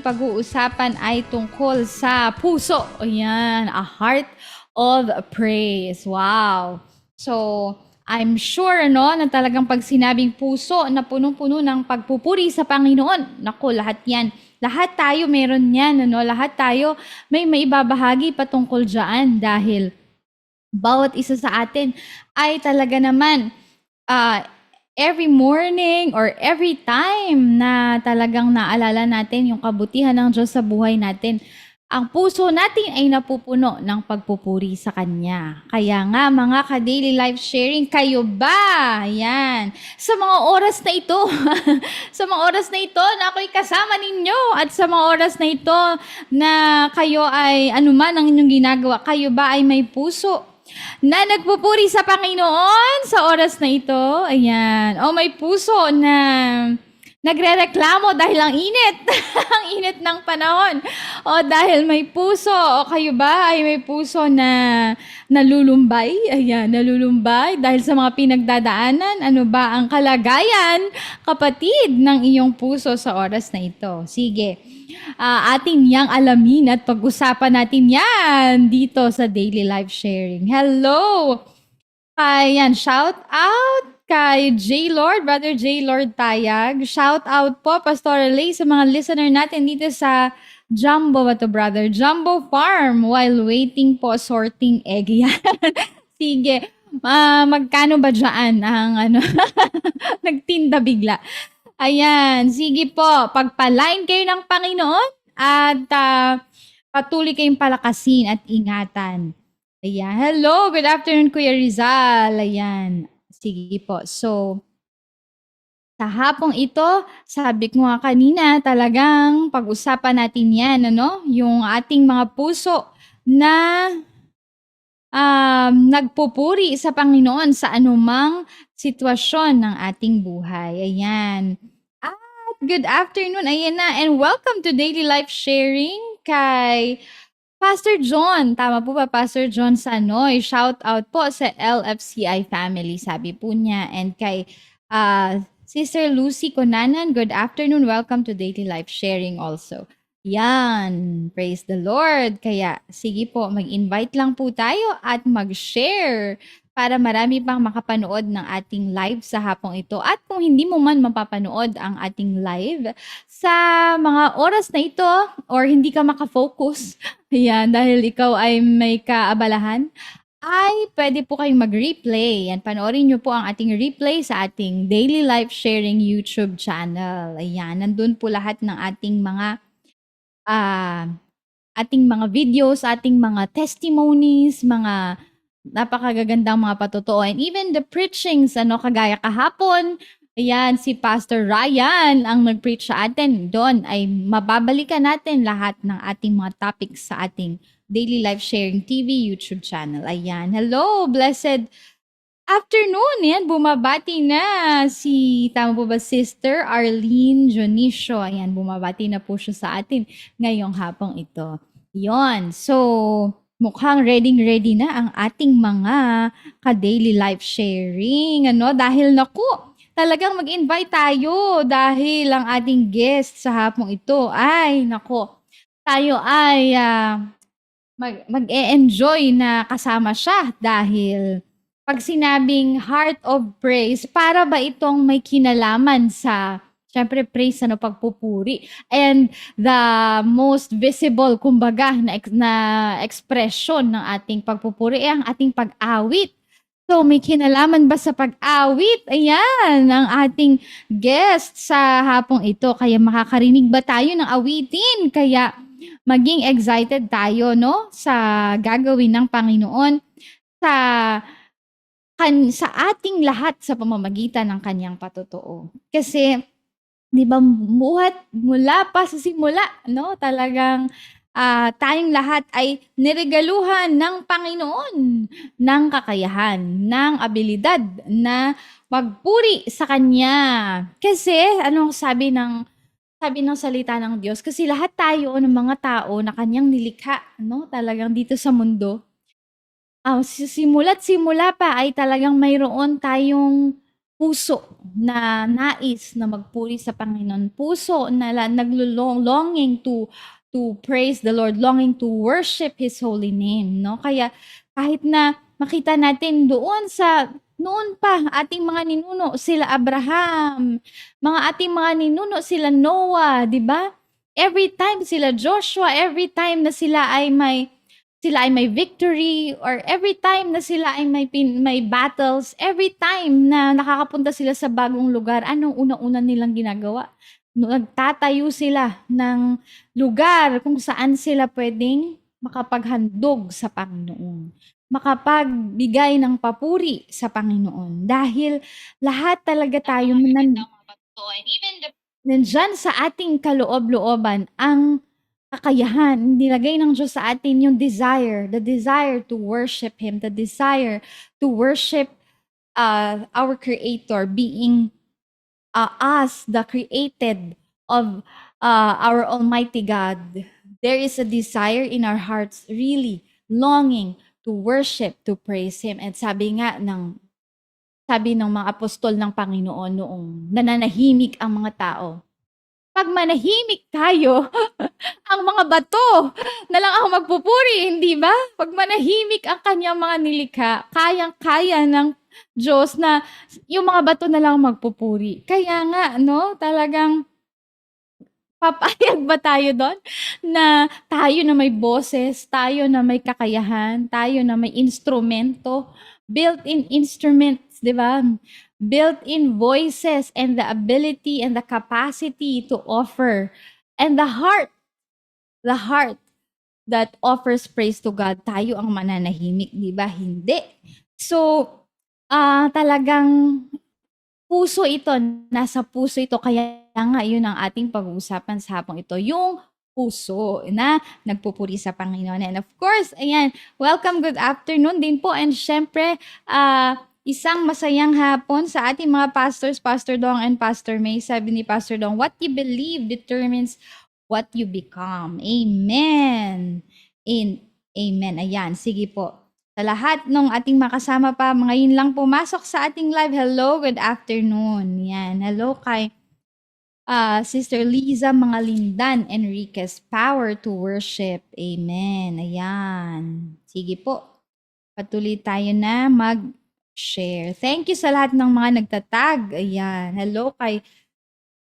pag-uusapan ay tungkol sa puso. Ayan, a heart of praise. Wow. So, I'm sure na talagang pag sinabing puso na punong-puno ng pagpupuri sa Panginoon. Naku, lahat yan. Lahat tayo meron yan. Lahat tayo may maibabahagi patungkol dyan dahil bawat isa sa atin ay talaga naman every morning or every time na talagang naalala natin yung kabutihan ng Diyos sa buhay natin, ang puso natin ay napupuno ng pagpupuri sa Kanya. Kaya nga mga ka-daily life sharing, kayo ba? Yan. Sa mga oras na ito, sa mga oras na ito na ako'y kasama ninyo at sa mga oras na ito na kayo ay anuman ang inyong ginagawa, kayo ba ay may puso na nagpupuri sa Panginoon sa oras na ito? Ayan. O may puso na nagrereklamo dahil ang init, ang init ng panahon. O dahil may puso, o kayo ba ay may puso na nalulumbay? Ayan, nalulumbay dahil sa mga pinagdadaanan. Ano ba ang kalagayan, kapatid, ng iyong puso sa oras na ito? Sige, atin yang alamin at pag-usapan natin yan dito sa Daily Life Sharing. Hello! Ayan, shout out kay J. Lord, Brother J. Lord Tayag. Shout out po, Pastor Lay, sa mga listener natin dito sa Jumbo, Brother? Jumbo Farm while waiting po sorting egg. Yan. Sige, magkano ba dyan ang nagtinda bigla? Ayan, sige po, pagpalain kayo ng Panginoon at patuloy kayong palakasin at ingatan. Ayan, hello, good afternoon Kuya Rizal. Ayan, sige po. So, sa hapong ito, sabi ko nga kanina, talagang pag-usapan natin yan, yung ating mga puso na nagpupuri sa Panginoon sa anumang sitwasyon ng ating buhay. Ayan. At good afternoon, ayan na, and welcome to Daily Life Sharing kay Pastor John. Tama po ba, Pastor John Sanoy? Shout out po sa LFCI family, sabi po niya. And kay Sister Lucy Conanan, good afternoon. Welcome to Daily Life Sharing also. Yan, praise the Lord. Kaya sige po, mag-invite lang po tayo at mag-share para marami pang makapanood ng ating live sa hapong ito. At kung hindi mo man mapapanood ang ating live sa mga oras na ito or hindi ka makafocus, yan, dahil ikaw ay may kaabalahan, ay pwede po kayong mag-replay. Yan, panoorin nyo po ang ating replay sa ating Daily Life Sharing YouTube channel. Ayan, nandun po lahat ng ating mga videos, ating mga testimonies, mga napakagagandang mga patotoo, and even the preachings, kagaya kahapon, ayan, si Pastor Ryan ang nag-preach sa atin. Doon ay mababalikan natin lahat ng ating mga topics sa ating Daily Life Sharing TV YouTube channel. Ayan, hello, blessed afternoon. Yan, bumabati na si, tama po ba, Sister Arlene Jonicio. Ayan, bumabati na po siya sa atin ngayong hapong ito. Yon, so mukhang ready na ang ating mga ka-daily life sharing. Dahil naku, talagang mag-invite tayo dahil ang ating guest sa hapong ito ay, naku, tayo ay mag-e-enjoy na kasama siya dahil pag sinabing heart of praise, para ba itong may kinalaman sa siyempre, praise, pagpupuri. And the most visible, kumbaga, na expression ng ating pagpupuri ay ang ating pag-awit. So, may kinalaman ba sa pag-awit? Ayan, ang ating guest sa hapong ito. Kaya makakarinig ba tayo ng awitin? Kaya maging excited tayo, sa gagawin ng Panginoon sa ating lahat sa pamamagitan ng kanyang patotoo. Kasi, di ba, mula pa sa simula, talagang tayong lahat ay niregaluhan ng Panginoon ng kakayahan, ng abilidad na magpuri sa Kanya. Kasi, sabi ng salita ng Diyos? Kasi lahat tayo ng mga tao na Kanyang nilikha, talagang dito sa mundo, simula't simula pa ay talagang mayroon tayong puso na nais na magpuri sa Panginoon, puso na longing to praise the Lord, longing to worship His holy name, no? Kaya kahit na makita natin doon sa noon pa ating mga ninuno, sila Abraham, mga ating mga ninuno, sila Noah, di ba? Every time sila Joshua, every time na sila ay may victory, or every time na sila ay may battles, every time na nakakapunta sila sa bagong lugar, anong una-una nilang ginagawa? Nagtatayo sila ng lugar kung saan sila pwedeng makapaghandog sa Panginoon, makapagbigay ng papuri sa Panginoon. Dahil lahat talaga tayo nandyan sa ating kaloob-looban ang kakayahan, nilagay ng Diyos sa atin yung the desire to worship Him, the desire to worship our Creator, being us, the created of our Almighty God. There is a desire in our hearts, really longing to worship, to praise Him. And sabi ng mga apostol ng Panginoon noong nananahimik ang mga tao, pag manahimik tayo, ang mga bato na lang ako magpupuri, hindi ba? Pag manahimik ang kanyang mga nilikha, kayang-kaya ng Diyos na yung mga bato na lang magpupuri. Kaya nga, no, talagang papayag ba tayo doon na tayo na may boses, tayo na may kakayahan, tayo na may instrumento, built-in instruments, di ba? Built-in voices and the ability and the capacity to offer, and the heart that offers praise to God, tayo ang mananahimik, di ba? Hindi. So, talagang puso ito, nasa puso ito, kaya nga yun ang ating pag-uusapan sa hapong ito, yung puso na nagpupuri sa Panginoon. And of course, ayan, welcome, good afternoon din po, and syempre, isang masayang hapon sa ating mga pastors, Pastor Dong and Pastor May. Sabi ni Pastor Dong, what you believe determines what you become. Amen. Amen. Ayan, sige po. Sa lahat ng ating makasama pa, ngayon lang pumasok sa ating live, hello, good afternoon. Yan, hello kay Sister Liza Mangalindan Enriquez, power to worship. Amen. Ayan. Sige po. Patuloy tayo na mag-share. Thank you sa lahat ng mga nagtatag. Ayan. Hello kay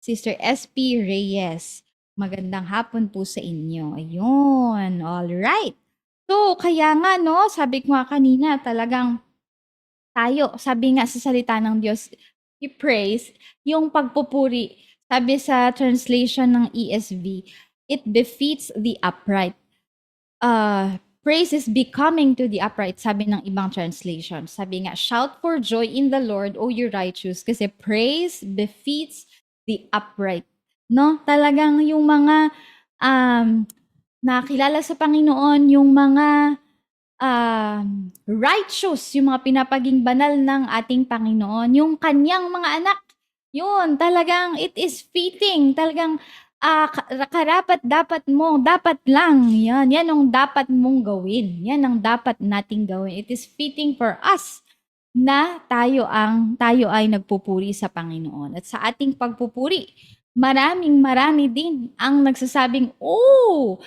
Sister SP Reyes. Magandang hapon po sa inyo. Ayun. All right. So, kaya nga, no, sabi ko nga kanina, talagang tayo, sabi nga sa salita ng Diyos, i-praise, yung pagpupuri. Sabi sa translation ng ESV, it befits the upright. Praise is becoming to the upright, sabi ng ibang translation. Sabi nga, shout for joy in the Lord, O you righteous, kasi praise befits the upright. No? Talagang yung mga nakilala sa Panginoon, yung mga righteous, yung mga pinapaging banal ng ating Panginoon, yung kanyang mga anak, yun, talagang it is fitting, talagang karapat dapat lang, yan ang dapat mong gawin, yan ang dapat nating gawin. It is fitting for us na tayo ay nagpupuri sa Panginoon. At sa ating pagpupuri, marami din ang nagsasabing, oh,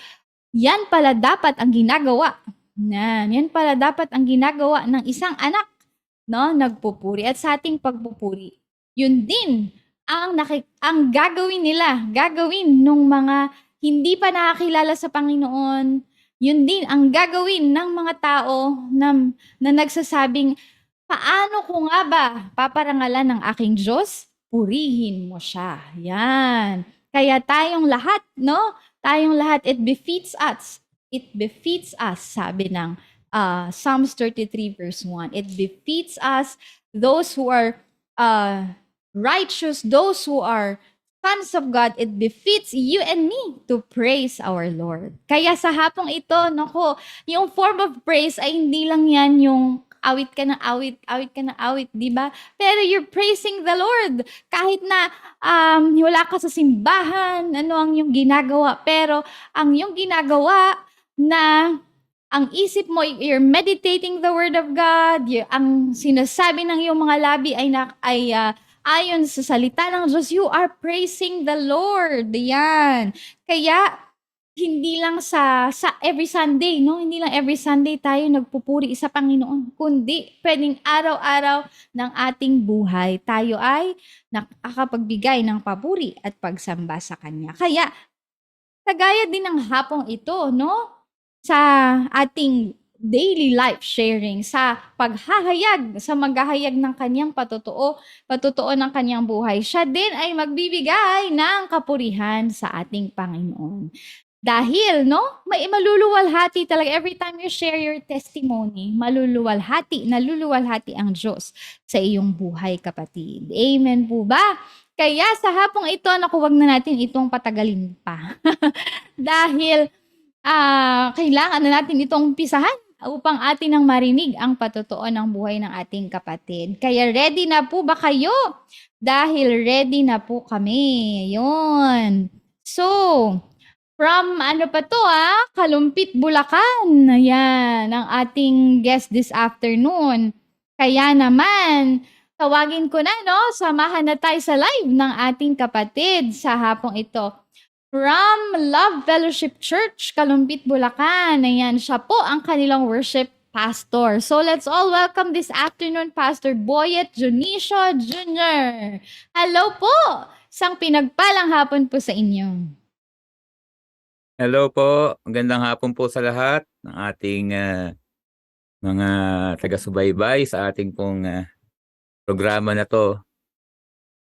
yan pala dapat ang ginagawa. Yan pala dapat ang ginagawa ng isang anak, no, nagpupuri. At sa ating pagpupuri, yun din ang gagawin nung mga hindi pa nakakilala sa Panginoon. Yun din ang gagawin ng mga tao na nagsasabing, paano ko nga ba paparangalan ng aking Diyos? Purihin mo siya. Yan. Kaya tayong lahat, no? Tayong lahat, it befits us. It befits us, sabi ng Psalms 33 verse 1. It befits us, those who are righteous, those who are sons of God, it befits you and me to praise our Lord. Kaya sa hapong ito, nako, yung form of praise ay hindi lang yan yung awit ka ng awit, di ba? Pero you're praising the Lord. Kahit na wala ka sa simbahan, ano ang yung ginagawa, pero ang yung ginagawa na ang isip mo, you're meditating the Word of God, ang sinasabi ng iyong mga labi ay ayon sa salita ng Diyos, you are praising the Lord. Yan. Kaya, hindi lang sa every Sunday, no? Hindi lang every Sunday tayo nagpupuri sa Panginoon, kundi pwedeng araw-araw ng ating buhay, tayo ay nakakapagbigay ng papuri at pagsamba sa Kanya. Kaya, kagaya din ng hapong ito, no? Sa ating daily life sharing, sa paghahayag, sa maghahayag ng kanyang patotoo ng kanyang buhay, siya din ay magbibigay ng kapurihan sa ating Panginoon. Dahil, no, may maluluwalhati talaga every time you share your testimony, naluluwalhati ang Diyos sa iyong buhay, kapatid. Amen po ba? Kaya sa hapong ito, naku, wag na natin itong patagalin pa. Dahil kailangan na natin itong umpisahan upang atin nang marinig ang patotoo ng buhay ng ating kapatid. Kaya ready na po ba kayo? Dahil ready na po kami. Ayun. So, from Kalumpit, Bulacan. Ayan, ang ating guest this afternoon. Kaya naman, tawagin ko na, no? Samahan na tayo sa live ng ating kapatid sa hapong ito. From Love Fellowship Church, Kalumpit, Bulacan. Ayan, siya po ang kanilang worship pastor. So let's all welcome this afternoon Pastor Boyet Junicio Jr. Hello po! Isang pinagpalang hapon po sa inyo. Hello po, magandang hapon po sa lahat ng ating mga taga-subaybay sa ating pong programa na to.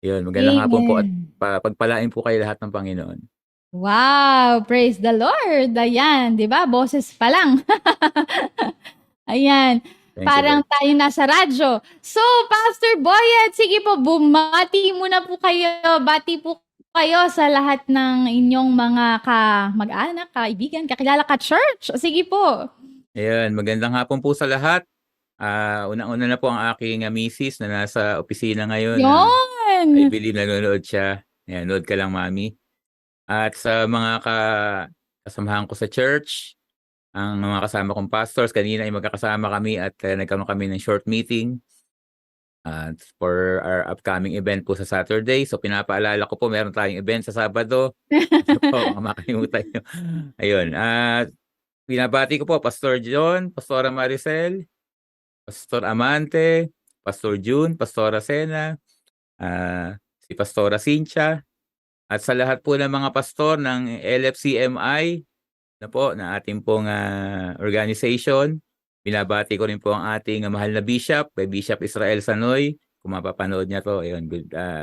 Yun, magandang hapon po at pagpalain po kayo lahat ng Panginoon. Wow, praise the Lord. Ayan, 'di ba? Boses pa lang. Ayan. Parang tayo nasa radyo. So, Pastor Boyet, sige po, bumati muna po kayo. Bati po kayo sa lahat ng inyong mga mag-anak, kaibigan, kakilala ka church. Sige po. Ayan, magandang hapon po sa lahat. Unang-una na po ang aking misis na nasa opisina ngayon. Yun! I believe nanonood siya. Ayan, nood ka lang, Mami. At sa mga kasamahan ko sa church, ang mga kasama kong pastors, kanina ay magkakasama kami at nagkaroon kami ng short meeting for our upcoming event po sa Saturday. So pinapaalala ko po, meron tayong event sa Sabado. So, makalimutan nyo. Ayun. Binabati ko po, Pastor John, Pastora Maricel, Pastor Amante, Pastor June, Pastora Sena, si Pastora Cynthia, at sa lahat po ng mga pastor ng LFCMI na ating pong organization. Binabati ko rin po ang ating mahal na Bishop, kay Bishop Israel Sanoy. Kung mapapanood niya to, ayun,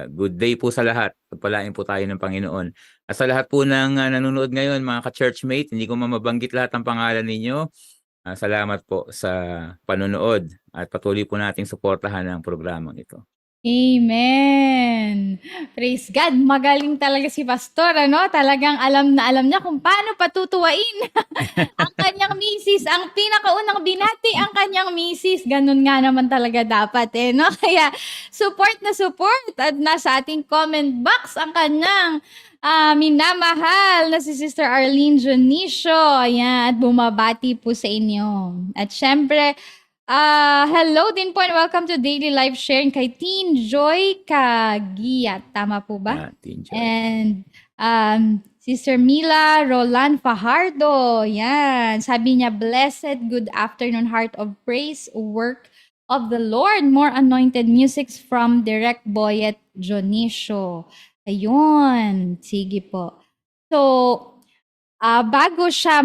good day po sa lahat. Pagpalain po tayo ng Panginoon. At sa lahat po ng nanonood ngayon, mga ka-churchmate, hindi ko mabanggit lahat ng pangalan ninyo. Salamat po sa panonood at patuloy po nating suportahan ang programang ito. Amen. Praise God. Magaling talaga si Pastor, ano? Talagang alam na alam niya kung paano patutuwain ang kanyang misis. Ang pinakaunang binati ang kanyang misis. Ganun nga naman talaga dapat, no? Kaya support na support at nasa ating comment box ang kanyang minamahal na si Sister Arlene Junicio. Ayan, at bumabati po sa inyo. At syempre, hello din po and welcome to Daily Life Sharing kay Teen Joy Kagia. Tama po ba? Teen Joy. And Sister Mila Roland Fajardo. Yan. Sabi niya, blessed, good afternoon, heart of praise, work of the Lord. More anointed musics from Direct Boyet Jonicio. Ayun. Sige po. So, bago siya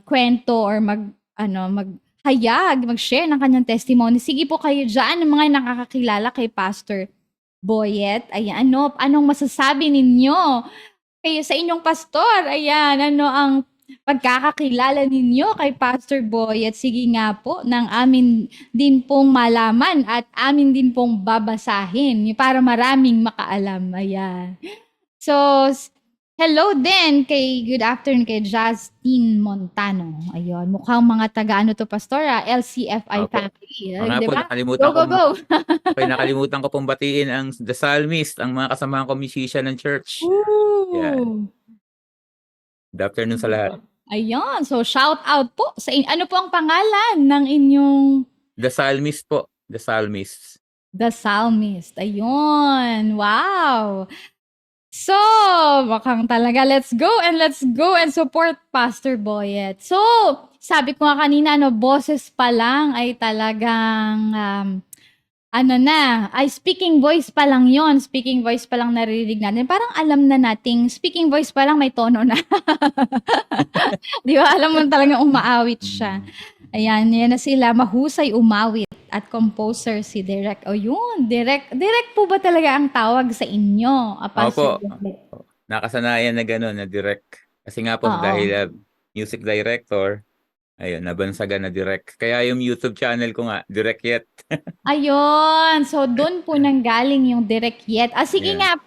kwento or mag-share ng kanyang testimony. Sige po kayo dyan, mga nakakakilala kay Pastor Boyet. Ayan, anong masasabi ninyo? Kayo sa inyong pastor, ayan, ano ang pagkakakilala ninyo kay Pastor Boyet? Sige nga po, nang amin din pong malaman at amin din pong babasahin para maraming makaalam. Ayan. So, hello din good afternoon kay Justin Montano. Ayun, mukhang mga taga Pastora, LCFI family. Diba? Go. Nakalimutan ko pong batiin ang The Psalmist, ang mga kasamahan ko musician ng church. Ooh. Yeah. Good afternoon sa lahat. Ayun, so shout out po sa ano po ang pangalan ng inyong The Psalmist po. The Psalmist. The Psalmist. Ayun, wow! So, mukhang talaga let's go and support Pastor Boyet. So, sabi ko nga kanina, no, boses pa lang ay talagang, ano na, ay speaking voice pa lang yon, speaking voice pa lang naririnig natin. Parang alam na nating speaking voice pa lang may tono na. Di ba? Alam mo talagang umaawit siya. Ayan, yan na sila. Mahusay umawit at composer si Derek. O yun, Derek po ba talaga ang tawag sa inyo? Pastor Opo. Derek? Nakasanayan na gano'n, na direct. Kasi nga po, dahil Oo. music director, ayun, nabansagan na direct. Kaya yung YouTube channel ko nga, Direct Yet. Ayun. So, doon po nanggaling yung Direct Yet. Sige Yeah. nga,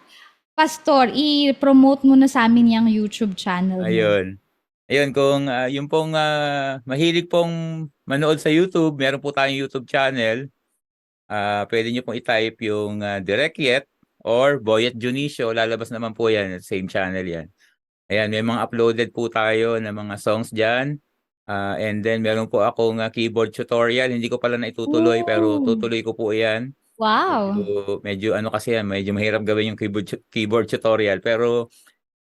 Pastor, i-promote mo na sa amin yung YouTube channel mo. Ayun. Ayun, kung yung pong mahilig pong manood sa YouTube, meron po tayong YouTube channel. Pwede nyo pong i-type yung Direct Yet or Boyet Junicio. Lalabas naman po yan. Same channel yan. Ayan, may mga uploaded po tayo na mga songs dyan. And then, meron po akong keyboard tutorial. Hindi ko pala na itutuloy, pero Ooh. tutuloy ko po yan. Wow. Medyo ano kasi yan, medyo mahirap gawin yung keyboard tutorial. Pero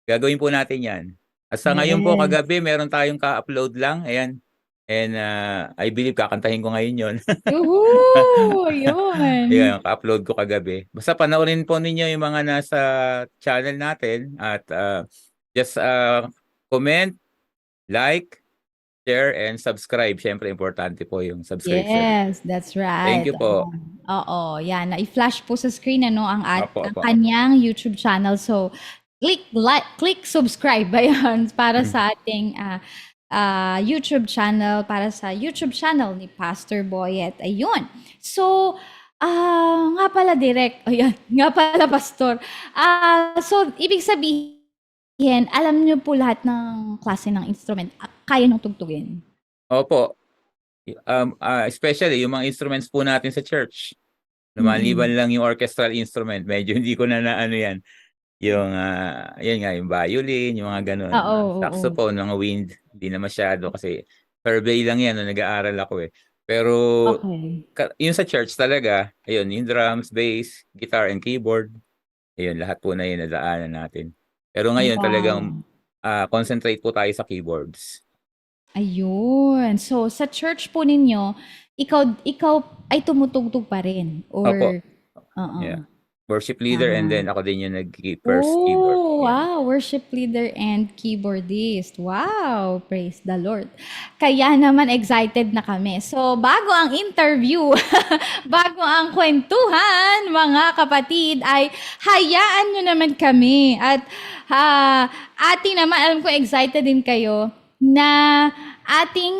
gagawin po natin yan. At sa ngayon po, Yes. kagabi, meron tayong ka-upload lang. Ayan. And I believe kakantahin ko ngayon yon. Yuhu! Yun. Ayan, ka-upload ko kagabi. Basta panoorin po ninyo yung mga nasa channel natin. At just comment, like, share, and subscribe. Siyempre, importante po yung subscription. Yes, that's Thank right. you po. Oo, yan. Na-i-flash po sa screen ano ang Opo, ang opo. kanyang YouTube channel. So, click like, click subscribe ayan para sa ating YouTube channel, para sa YouTube channel ni Pastor Boyet. Ayun. So, nga pala direct. Ayan, nga pala Pastor. So ibig sabihin, alam niyo po lahat ng klase ng instrument. Kaya nung tugtugin. Opo. Especially yung mga instruments po natin sa church. Mm. Lumaliban lang yung orchestral instrument. Medyo hindi ko na ano yan. Yung, yan nga, yung violin, yung mga ganun. Oo. Saxophone, mga wind. Hindi na masyado kasi survey lang yan nung nag-aaral ako eh. Pero Okay. yung sa church talaga, ayun, yung drums, bass, guitar, and keyboard. Ayun, lahat po na yun nadaanan natin. Pero ngayon talagang Wow. concentrate po tayo sa keyboards. Ayun. So, sa church po ninyo, ikaw ay tumutugtog pa rin? Opo. Or, oo. Yeah. Worship leader and then ako din yung first keyboard. Oh, Yeah. wow. Worship leader and keyboardist. Wow. Praise the Lord. Kaya naman excited na kami. So, bago ang interview, bago ang kwentuhan, mga kapatid, ay hayaan nyo naman kami. At ating naman, alam ko excited din kayo na ating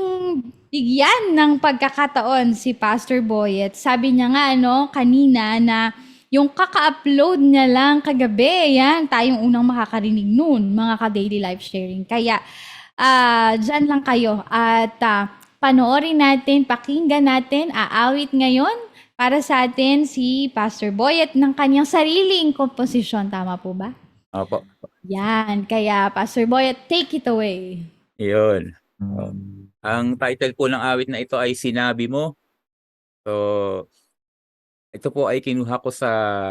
bigyan ng pagkakataon si Pastor Boyet. Sabi niya nga kanina na yung kaka-upload niya lang kagabi, yan, tayong unang makakarinig nun, mga ka-daily life sharing. Kaya, dyan lang kayo at panoorin natin, pakinggan natin, aawit ngayon para sa atin si Pastor Boyet ng kanyang sariling komposisyon. Tama po ba? Opo. Yan, kaya Pastor Boyet, take it away. Yun. Ang title po ng awit na ito ay Sinabi Mo. So, ito po ay kinuha ko sa,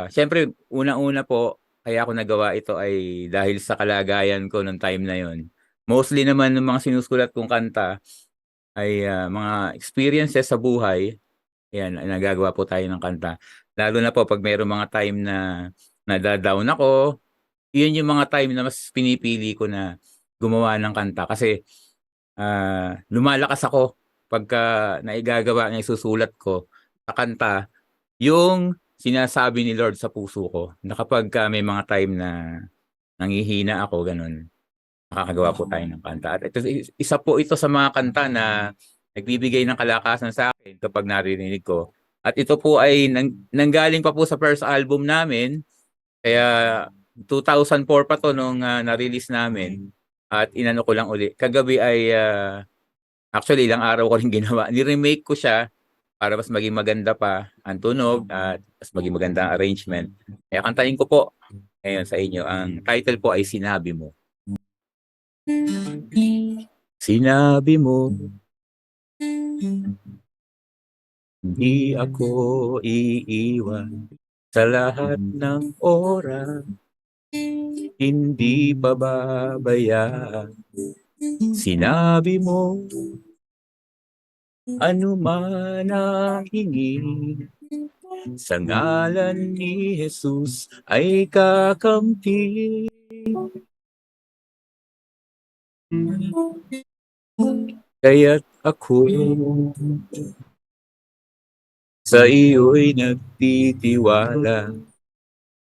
siyempre, unang-una po, kaya ako nagawa ito ay dahil sa kalagayan ko nung time na yon. Mostly naman ng mga sinusulat kong kanta ay mga experiences sa buhay. Yan, nagagawa po tayo ng kanta. Lalo na po pag mayroong mga time na nadadown ako, yun yung mga time na mas pinipili ko na gumawa ng kanta. Kasi lumalakas ako pagka naigagawa ng isusulat ko sa kanta yung sinasabi ni Lord sa puso ko na kapag may mga time na nanghihina ako, ganun, makakagawa po tayo ng kanta. At ito, isa po ito sa mga kanta na nagbibigay ng kalakasan sa akin kapag naririnig ko. At ito po ay nanggaling pa po sa first album namin. Kaya 2004 pa to nung na-release namin. At inano ko lang uli. Kagabi ay actually ilang araw ko rin ginawa. Ni-remake ko siya para mas maging maganda pa ang tunog at mas maging maganda ang arrangement. Kaya kantahin ko po ngayon sa inyo. Ang title po ay Sinabi Mo. Sinabi mo, hindi ako iiwan sa lahat ng oras, hindi pababayaan. Sinabi mo, ano man ang hingin, sa ngalan ni Jesus ay kakamtin. Kaya't ako sa iyo'y nagtitiwala.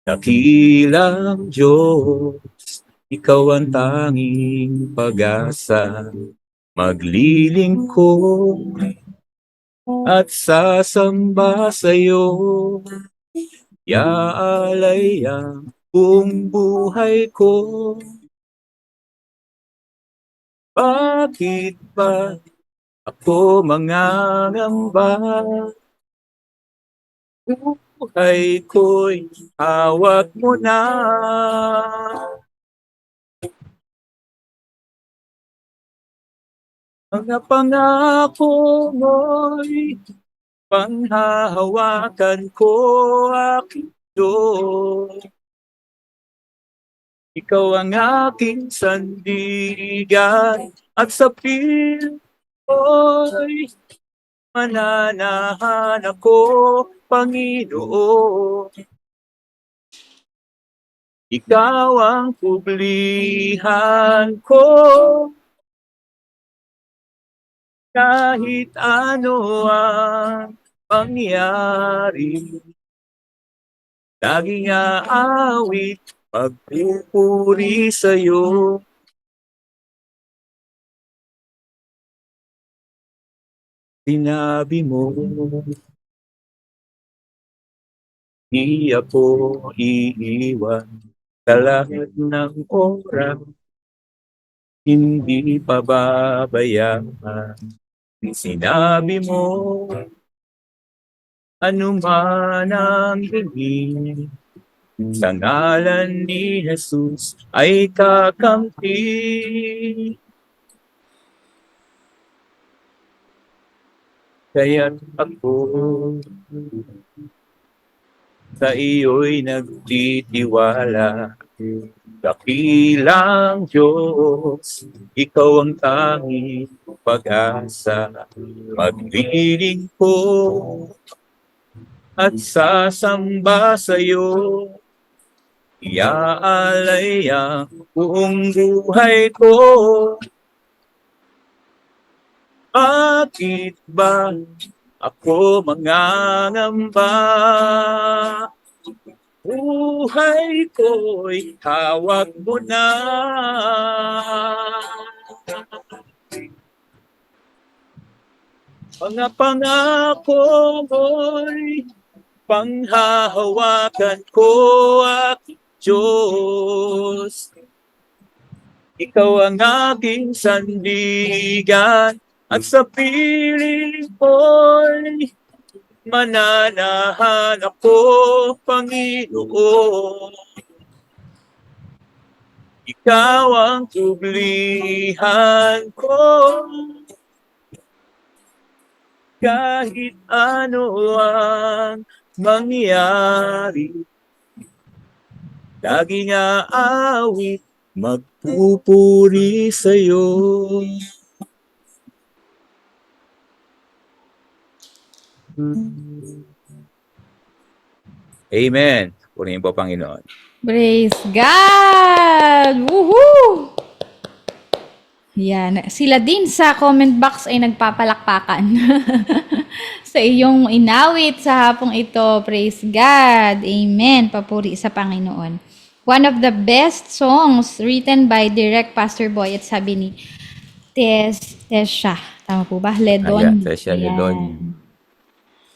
Dakilang Diyos, ikaw ang tanging pag-asa. Maglilingkod at sasamba sa'yo. Iaalay ang buong buhay ko. Bakit ba ako mangangamba? Buhay ko'y hawak mo na. Mga pangako mo'y panghahawakan ko, aking Diyos. Ikaw ang aking sandigan at sa piling ko'y mananahan ako, Panginoon. Ikaw ang publihan ko, kahit ano ang mangyari. Laging aawit, magpupuri sa'yo. Sinabi mo, di ako iiwan sa lahat ng oras, hindi pababayaan. Sinabi mo, ano man ang hingin, sa ngalan ni Jesus ay kakampi. Kaya't ako sa iyo'y nagtitiwala. Dakilang Diyos, ikaw ang tanging pag-asa. Maglilingkod at sasamba sa'yo. Iaalay ang buong buhay ko. Bakit ba ako mangangamba? Buhay ko'y hawak mo na. Mga pangako mo'y panghahawakan ko, aking Diyos. Ikaw ang aking sandigan at sa piling ko'y mananahan ako, Panginoon. Ikaw ang tublihan ko, kahit ano ang mangyari. Laging aawit, magpupuri sa'yo. Amen. Purihin po, Panginoon. Praise God! Woohoo! Yan. Sila din sa comment box ay nagpapalakpakan sa iyong inawit sa hapong ito. Praise God. Amen. Papuri sa Panginoon. One of the best songs written by Direct Pastor Boy at sabi ni Tesha. Tama po ba? Ledon. Tesha Ayan. Ledon.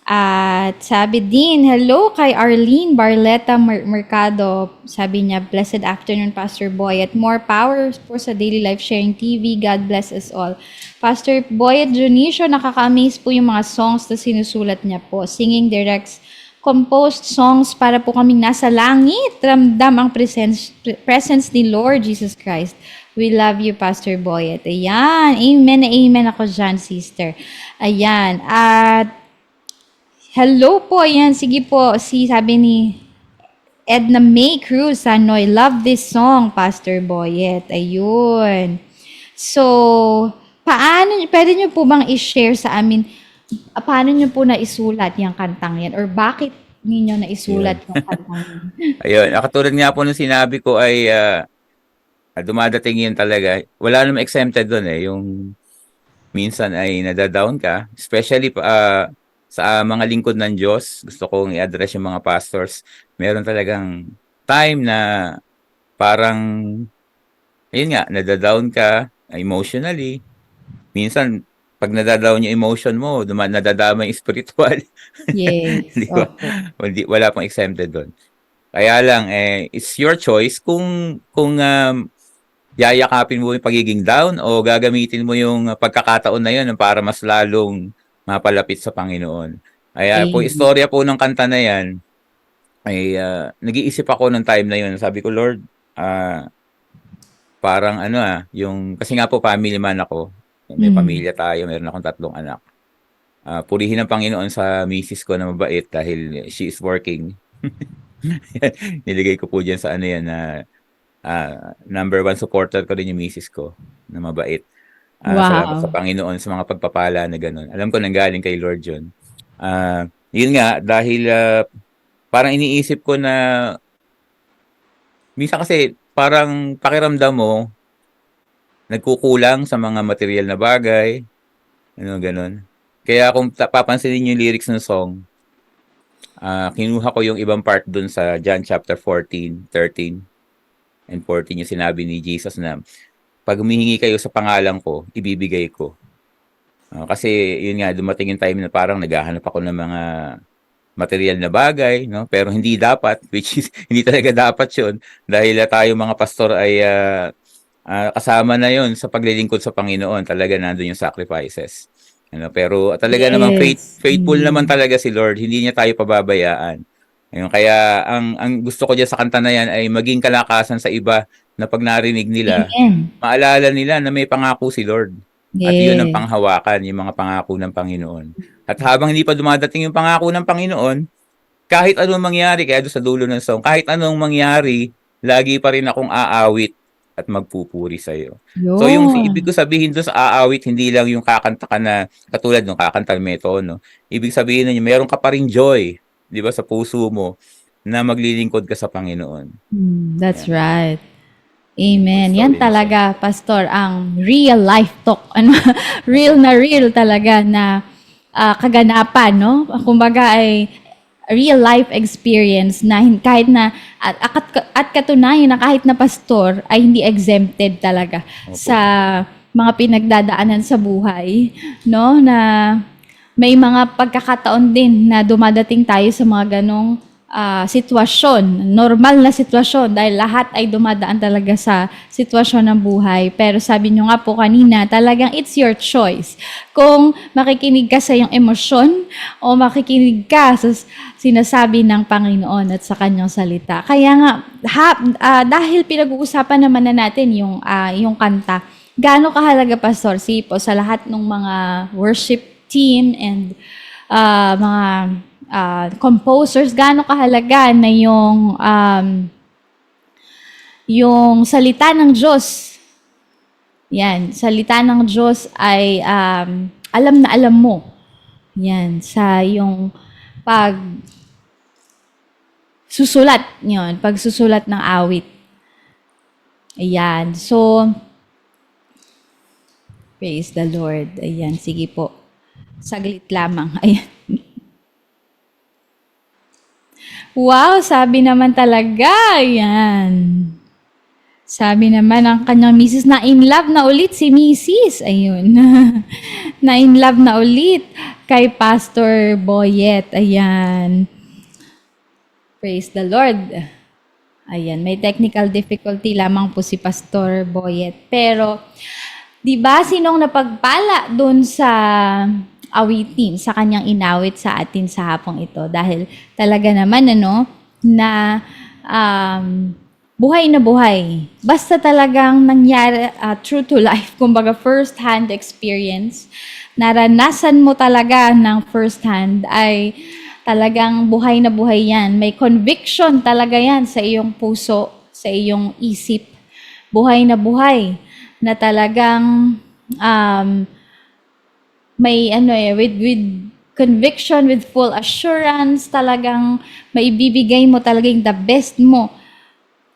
At sabi din, hello kay Arlene Barleta Mercado. Sabi niya, blessed afternoon, Pastor Boy. At more power po sa Daily Life Sharing TV. God bless us all. Pastor Boy at Junicio, nakaka-amaze po yung mga songs na sinusulat niya po. Singing Directs, composed songs para po kaming nasa langit. Ramdam ang presence ni Lord Jesus Christ. We love you, Pastor Boyet. Ayan. Amen na amen ako dyan, sister. Ayan. At hello po. Ayan. Sige po. Sabi ni Edna May Cruz, Sanoy, love this song, Pastor Boyet. Ayun. So, pwede nyo po bang i-share sa amin, paano nyo po naisulat yung kantang yan? Or bakit ninyo naisulat yung kantang yan? Ayun, katulad nga po nung sinabi ko ay dumadating yun talaga. Wala namang exempted doon eh. Yung minsan ay nadadown ka. Especially sa mga lingkod ng Diyos. Gusto kong i-address yung mga pastors. Meron talagang time na parang, ayun nga, nadadown ka emotionally. Minsan, pag nadadown yung emotion mo, nadadama yung spiritual. Yes. Di ba? Wala pang exempted doon. Kaya lang, it's your choice kung yayakapin mo yung pagiging down o gagamitin mo yung pagkakataon na yun para mas lalong mapalapit sa Panginoon. Kaya po, istorya po ng kanta na yan, ay nag-iisip ako ng time na yun. Sabi ko, Lord, parang kasi nga po family man ako. May pamilya tayo, meron akong 3 anak. Purihin ang Panginoon sa misis ko na mabait dahil she is working. Niligay ko po dyan sa yan na number 1 supporter ko rin yung misis ko na mabait. Salamat sa Panginoon sa mga pagpapala na gano'n. Alam ko nanggaling kay Lord yun. Yun nga, dahil parang iniisip ko na minsan kasi parang pakiramdam mo nagkukulang sa mga material na bagay, gano'n. Kaya kung papansinin yung lyrics ng song, kinuha ko yung ibang part dun sa John chapter 14, 13, and 14 yung sinabi ni Jesus na pag humihingi kayo sa pangalan ko, ibibigay ko. Kasi yun nga, dumating yung time na parang naghahanap ako ng mga material na bagay, no? Pero hindi dapat, which is hindi talaga dapat yun dahil tayo mga pastor ay kasama na yun sa paglilingkod sa Panginoon. Talaga nandun yung sacrifices. Pero talaga naman faithful naman talaga si Lord. Hindi niya tayo pababayaan. Kaya ang gusto ko diyan sa kanta na yan ay maging kalakasan sa iba na pag narinig nila, maalala nila na may pangako si Lord. At yun ang panghawakan, yung mga pangako ng Panginoon. At habang hindi pa dumadating yung pangako ng Panginoon, kahit anong mangyari, kaya doon sa dulo ng song, kahit anong mangyari, lagi pa rin akong aawit at magpupuri sa iyo. So yung ibig ko sabihin doon sa aawit, hindi lang yung kakanta ka na katulad ng kakanta Meto, no? Ibig sabihin nun, meron ka pa rin joy, 'di ba, sa puso mo na maglilingkod ka sa Panginoon. That's right. Amen. Yan talaga, Pastor, ang real life talk. Real na real talaga na kaganapan, no? Kumbaga ay real life experience na kahit na at katunayan na kahit na pastor ay hindi exempted talaga sa mga pinagdadaanan sa buhay, no? Na may mga pagkakataon din na dumadating tayo sa mga ganong sitwasyon, normal na sitwasyon dahil lahat ay dumadaan talaga sa sitwasyon ng buhay. Pero sabi nyo nga po kanina, talagang it's your choice. Kung makikinig ka sa iyong emosyon o makikinig ka sa sinasabi ng Panginoon at sa kanyang salita. Kaya nga, dahil pinag-uusapan naman na natin yung kanta, gaano kahalaga, Pastor Sipo, sa lahat ng mga worship team and mga composers, gaano kahalaga na yung salita ng Diyos. Yan, salita ng Diyos ay alam na alam mo. Yan, sa yung pagsusulat ng awit. Ayan, so praise the Lord. Ayan, sige po. Saglit lamang. Ayan. Wow, sabi naman talaga. Ayan. Sabi naman ang kanyang misis na in love na ulit si misis. Ayun. Na in love na ulit kay Pastor Boyet. Ayan. Praise the Lord. Ayan, may technical difficulty lamang po si Pastor Boyet. Pero, di ba sinong napagpala doon sa awitin, sa kanyang inawit sa atin sa hapong ito? Dahil talaga naman, na buhay na buhay. Basta talagang nangyari, true to life, kumbaga first-hand experience, naranasan mo talaga ng first-hand, ay talagang buhay na buhay yan. May conviction talaga yan sa iyong puso, sa iyong isip. Buhay na talagang um, may with conviction, with full assurance, talagang maibibigay mo talagang the best mo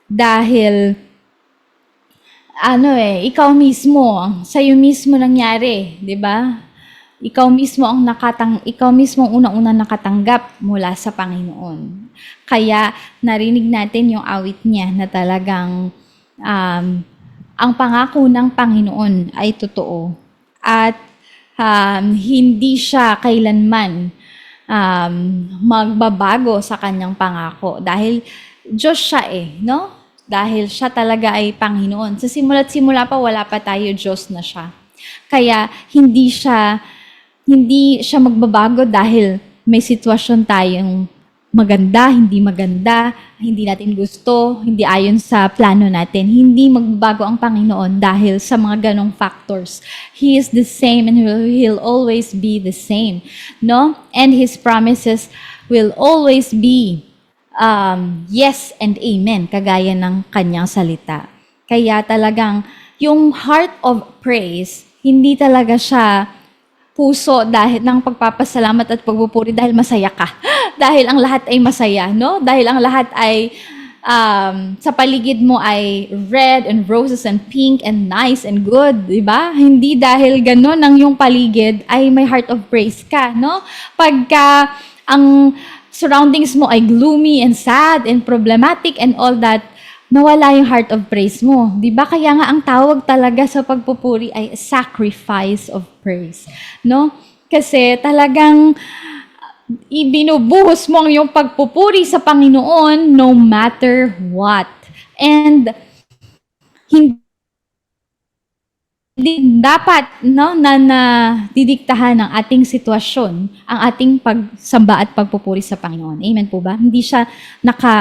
dahil ikaw mismo, sa'yo mismo nangyari, 'di ba? Ikaw mismo ang unang-unang nakatanggap mula sa Panginoon. Kaya narinig natin yung awit niya na talagang ang pangako ng Panginoon ay totoo at hindi siya kailanman magbabago sa kanyang pangako dahil Diyos siya no? Dahil siya talaga ay Panginoon. Sa simula't simula pa, wala pa tayo, Diyos na siya. Kaya hindi siya magbabago dahil may sitwasyon tayong maganda, hindi natin gusto, hindi ayon sa plano natin. Hindi magbabago ang Panginoon dahil sa mga ganong factors. He is the same and He'll always be the same. No? And His promises will always be yes and amen, kagaya ng kanyang salita. Kaya talagang yung heart of praise, hindi talaga siya puso dahil ng pagpapasalamat at pagpupuri dahil masaya ka. Dahil ang lahat ay masaya, no? Dahil ang lahat ay sa paligid mo ay red and roses and pink and nice and good, di ba? Hindi dahil gano'n ang yung paligid ay may heart of praise ka, no? Pagka ang surroundings mo ay gloomy and sad and problematic and all that, nawala yung heart of praise mo. Di ba? Kaya nga ang tawag talaga sa pagpupuri ay sacrifice of praise. No? Kasi talagang ibinubuhos mo ang iyong pagpupuri sa Panginoon no matter what. And hindi dapat na didiktahan ng ating sitwasyon ang ating pagsamba at pagpupuri sa Panginoon. Amen po ba? Hindi siya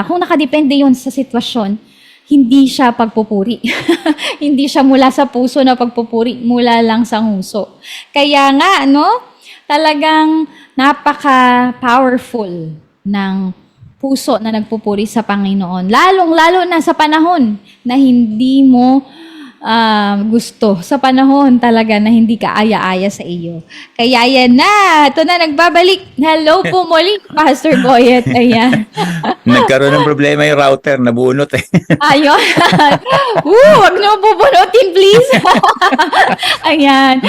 kung nakadepende yon sa sitwasyon, hindi siya pagpupuri. Hindi siya mula sa puso na pagpupuri, mula lang sa nguso. Kaya nga, talagang napaka-powerful ng puso na nagpupuri sa Panginoon. Lalong-lalo na sa panahon na hindi mo gusto, sa panahon talaga na hindi ka aya-aya sa iyo. Kaya yan na, ito na nagbabalik. Hello po muli, Pastor Boyet. Ayan. Nagkaroon ng problema yung router, nabunot Ayun. Wag na bubunutin, please. Ayan.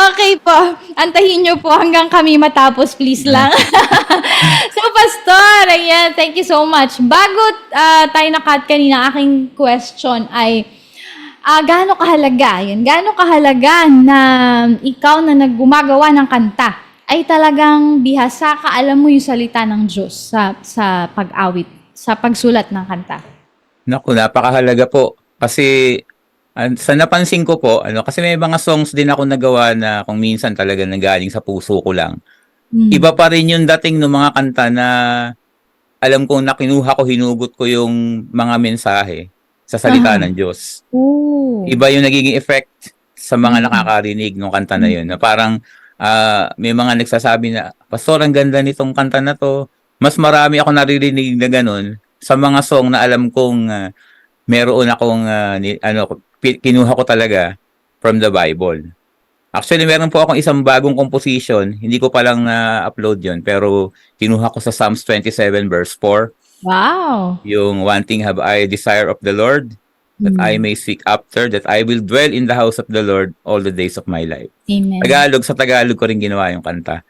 Okay po. Antahin nyo po hanggang kami matapos, please lang. So, Pastor, ayan, thank you so much. Bago tayo nakat kanina, aking question ay, gaano kahalaga na ikaw na naggumagawa ng kanta ay talagang bihasa ka, alam mo yung salita ng Diyos sa pag-awit, sa pagsulat ng kanta? Naku, napakahalaga po. Kasi sa napansin ko po, kasi may mga songs din ako nagawa na kung minsan talaga nanggaling sa puso ko lang. Iba pa rin yung dating ng mga kanta na alam kong nakinuha ko, hinugot ko yung mga mensahe sa salita ng Diyos. Ooh. Iba yung nagiging effect sa mga nakakarinig ng kanta na yun. Na parang may mga nagsasabi na, Pastor, ang ganda nitong kanta na to. Mas marami ako naririnig na ganun sa mga song na alam kong meron akong kinuha ko talaga from the Bible. Actually, meron po akong isang bagong composition. Hindi ko pa lang na-upload yun. Pero kinuha ko sa Psalms 27 verse 4. Wow. Yung one thing have I desire of the Lord, that I may seek after, that I will dwell in the house of the Lord all the days of my life. Amen. Sa Tagalog ko rin ginawa yung kanta.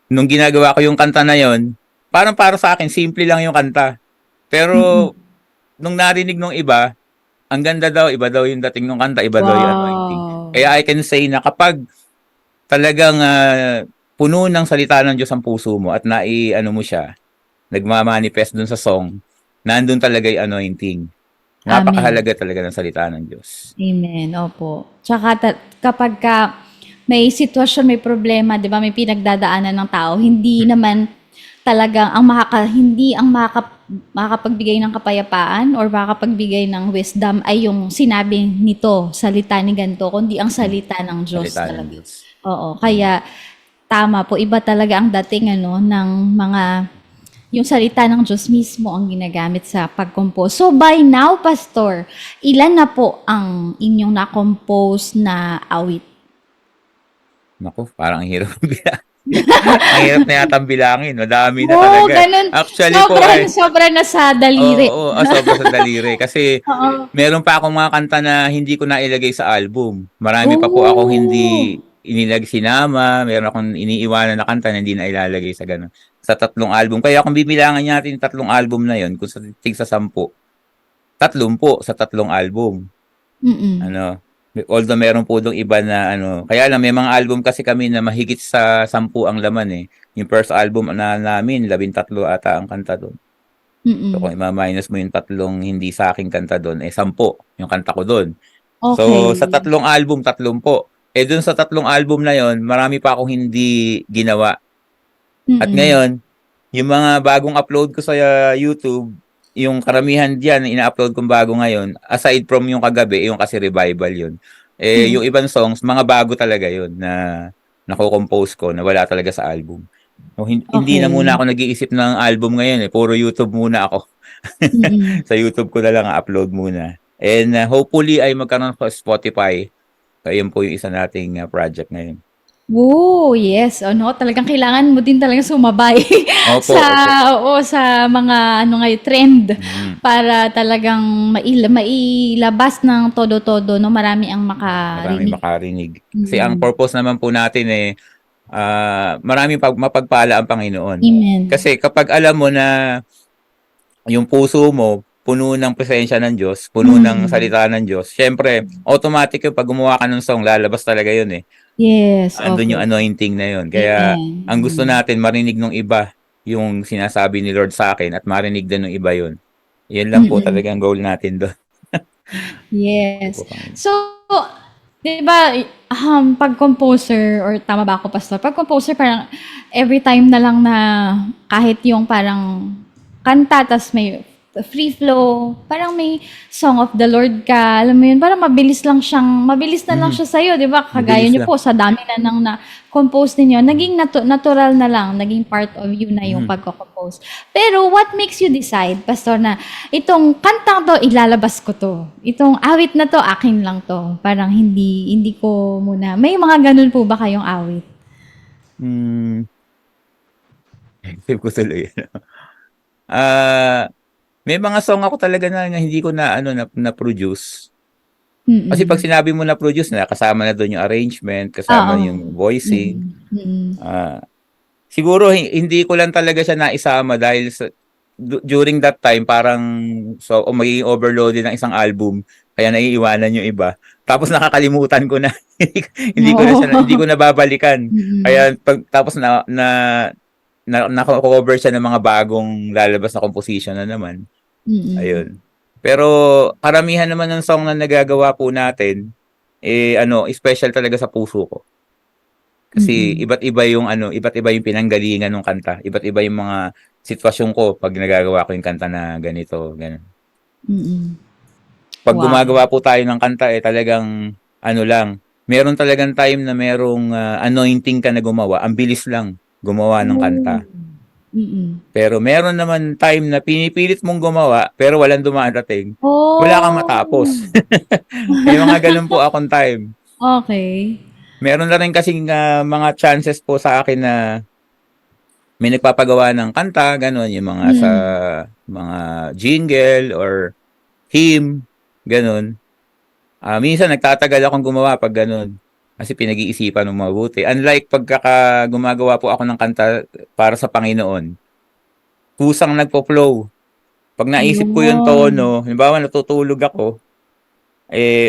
Nung ginagawa ko yung kanta na yon, parang para sa akin, simple lang yung kanta. Pero nung narinig nung iba, ang ganda daw, iba daw yung dating ng kanta, iba daw yung anointing. Kaya I can say na kapag talagang puno ng salita ng Diyos ang puso mo at mo siya, nagmamanifest dun sa song, nandun talaga yung anointing. Napakahalaga talaga ng salita ng Diyos. Amen. Opo. Tsaka kapag may sitwasyon, may problema, 'di ba, may pinagdadaanan ng tao, hindi naman talagang hindi ang makakapagbigay ng kapayapaan or makakapagbigay ng wisdom ay yung sinabi nito, salita ni ganito, kundi ang salita ng Diyos Salita ng talaga. Diyos. Oo, kaya tama po, iba talaga ang dating ng mga yung salita ng Diyos mismo ang ginagamit sa pag-compose. So by now, Pastor, ilan na po ang inyong na-compose na awit? Naku, parang ang hirap ang hirap na yatang bilangin. Madami na Oo, talaga. ganun. Actually po Sobrang, sobra na sa daliri. oo, sobra sa daliri. Kasi Oo. meron pa akong mga kanta na hindi ko nailagay sa album. Marami pa po akong hindi Oh. sinama. Meron akong iniiwanan na kanta na hindi na ilalagay sa ganun. Sa 3 album. Kaya kung bibilangan natin yung 3 album na yon, kung sa 10, 30 sa 3 album. Mm-mm. Ano, although meron po dong iba na kaya lang may mga album kasi kami na mahigit sa 10 ang laman eh. Yung first album na namin, 13 ata ang kanta doon. So kung Mm-mm. ima-minus mo yung 3 hindi sa aking kanta doon, 10 yung kanta ko doon. So sa Okay. 3 album, 30. Doon sa 3 album na yon, marami pa akong hindi ginawa. At Mm-mm. ngayon, yung mga bagong upload ko sa YouTube, yung karamihan diyan na ina-upload kong bago ngayon, aside from yung kagabi, yung kasi revival yun. Mm. Yung ibang songs, mga bago talaga yun na nako-compose ko na wala talaga sa album. So, hindi na muna Okay. ako nag-iisip ng album ngayon eh. Puro YouTube muna ako. Mm-mm. Sa YouTube ko na lang upload muna. And hopefully ay magkaroon sa Spotify. So, yun po yung isa nating project ngayon. Oh, yes. Talagang kailangan mo din talaga sumabay Opo, sa opo. sa mga ngayon trend Mm. para talagang mailabas ng todo-todo marami ang Maraming makarinig. makarinig. Kasi ang Mm. purpose naman po natin maraming mapagpala ang Panginoon. Amen. Kasi kapag alam mo na yung puso mo puno ng presensya ng Diyos, puno ng Mm. salita ng Diyos, syempre, automatic yung pag gumawa ka ng song, lalabas talaga yun eh. Yes, Andun yung okay. anointing na yun. Kaya, Amen. ang gusto natin, marinig ng iba yung sinasabi ni Lord sa akin at marinig din ng iba yun. Yan lang po Mm. talaga ang goal natin doon. Yes. So, 'di ba, pag composer or tama ba ako, Pastor? Pag composer parang every time na lang na kahit yung parang kanta tas may free flow, parang may song of the Lord ka, alam mo yun, parang mabilis na lang siya sa'yo, 'di ba? Kagaya Mabilis niyo lang. po sa dami na nang na-compose ninyo, naging natural na lang, naging part of you na yung pagko-compose. Pero what makes you decide, Pastor, na itong kantang to, ilalabas ko to. Itong awit na to, akin lang to. Parang hindi ko muna. May mga ganun po ba kayong awit? Hmm. Save ko tuloy. May mga song ako talaga na hindi ko na produce. Kasi pag Mm. sinabi mo na produce na, kasama na doon yung arrangement, kasama Oo. yung voicing. Mm. Mm. Siguro hindi ko lang talaga siya naisama dahil during that time parang magiging overloaded ng isang album kaya naiiwanan yung iba. Tapos nakakalimutan ko na hindi ko Oo. na babalikan. Mm. Kaya tapos na-cover siya ng mga bagong lalabas na composition na naman. Mm. Ayun. Pero karamihan naman ng song na nagagawa po natin, special talaga sa puso ko. Kasi Mm. iba't iba yung pinanggalingan ng kanta. Iba't iba yung mga sitwasyon ko pag nagagawa ko yung kanta na ganito, ganun. Mm. Pag Wow. gumagawa po tayo ng kanta, talagang meron talagang time na merong anointing ka na gumawa. Ang bilis lang gumawa ng Oh. kanta. Mm. Pero meron naman time na pinipilit mong gumawa pero walang dumadating. Wala kang Oh. matapos. May mga ganun po akong time. Okay. Meron na rin kasing mga chances po sa akin na may nagpapagawa ng kanta, gano'n, yung mga sa Mm. mga jingle or hymn, gano'n. Minsan nagtatagal akong gumawa pag gano'n. Kasi pinag-iisipan ng mabuti. Unlike gumagawa po ako ng kanta para sa Panginoon, kusang nagpo-flow. Pag naisip ko yung Yun. tono, halimbawa natutulog ako,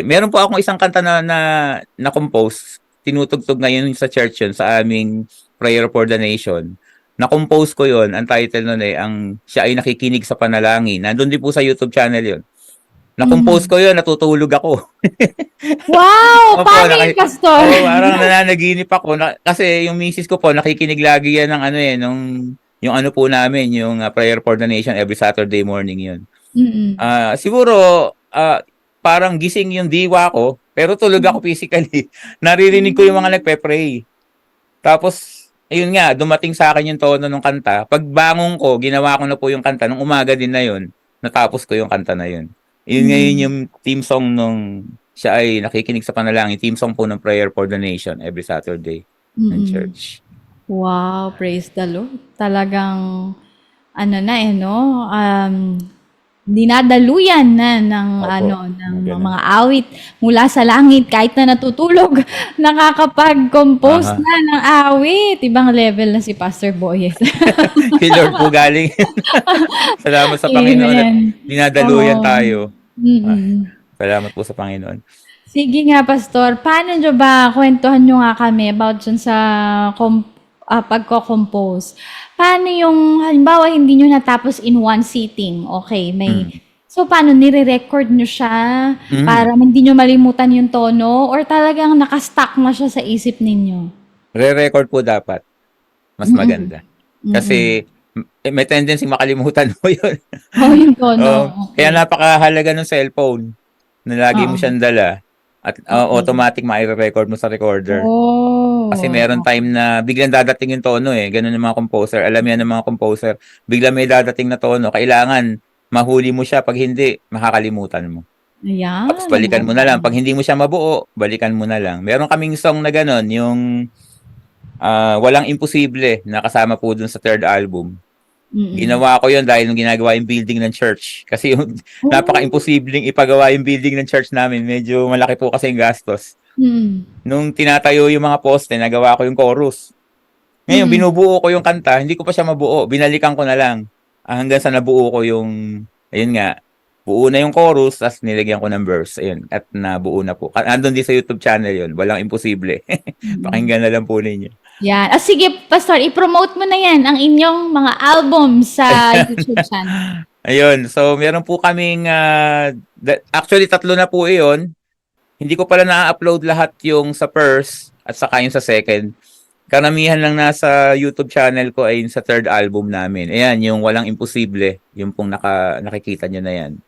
meron po akong isang kanta na compose, tinutugtog ngayon sa church yun, sa aming Prayer for the Nation. Na-compose ko yun, ang title nun ang Siya ay Nakikinig sa Panalangin. Nandun din po sa YouTube channel yun. Na-compose Mm. ko yun, natutulog ako. Wow! Opo, Paano yun, Pastor? parang nananaginip ako kasi yung misis ko po nakikinig lagi yan ng nung yung ano po namin, yung prayer for the nation every Saturday morning yun. Mm. Siguro, parang gising yung diwa ko, pero tulog ako physically. Naririnig ko yung mga nagpe-pray. Tapos, ayun nga, dumating sa akin yung tono ng kanta. Pagbangon ko, ginawa ko na po yung kanta. Nung umaga din na yun, natapos ko yung kanta na yun. Yun ngayon yung theme song nung siya ay nakikinig sa panalangin. Theme song po ng Prayer for the Nation every Saturday ng church. Wow, praise the Lord. Talagang ano na no, dinadaluyan na ng Opo, ng ganun. mga awit mula sa langit kahit na natutulog, nakakapag-compose Aha. na ng awit. Ibang level na si Pastor Boyet. Kay Lord po galing. Salamat sa Panginoon at Amen. dinadaluyan Oo. tayo. Mm. Salamat po sa Panginoon. Sige nga, Pastor. Paano nyo ba, kwentuhan nyo nga kami about dyan sa pagko-compose. Paano yung, halimbawa, hindi nyo natapos in one sitting? Okay, so paano, nire-record nyo siya para hindi nyo malimutan yung tono or talagang nakastack na siya sa isip ninyo? Re-record po dapat. Mas maganda. Kasi may tendency makalimutan mo yun. Yung tono. Kaya napakahalaga ng cellphone na lagi mo siyang dala at automatic ma-record mo sa recorder. Kasi meron time na biglang dadating yung tono Ganun ng mga composer. Alam yan ng mga composer. Biglang may dadating na tono. Kailangan mahuli mo siya. Pag hindi, makakalimutan mo. Ayan. Tapos balikan mo na lang. Pag hindi mo siya mabuo, balikan mo na lang. Meron kaming song na ganun, yung Walang Imposible na kasama po dun sa third album. Ginawa ko yun dahil nung ginagawa yung building ng church. Kasi yung napaka-imposibleng ipagawa yung building ng church namin. Medyo malaki po kasi yung gastos. Nung tinatayo yung mga poste, nagawa ko yung chorus. Ngayon, binubuo ko yung kanta, hindi ko pa siya mabuo. Binalikan ko na lang. Hanggang sa nabuo ko yung, ayun nga, buo na yung chorus, tapos nilagyan ko ng verse. Ayun, at nabuo na po. Andun din sa YouTube channel yun. Walang Imposible. Pakinggan na lang po ninyo. Yan. Sige, Pastor, i-promote mo na yan, ang inyong mga album sa YouTube channel. Ayun, so meron po kaming, actually 3 na po iyon. Hindi ko pala na-upload lahat yung sa first at saka yung sa second. Karamihan lang nasa YouTube channel ko ay yung sa third album namin. Ayan, yung Walang Imposible. Yung pong nakikita nyo na yan.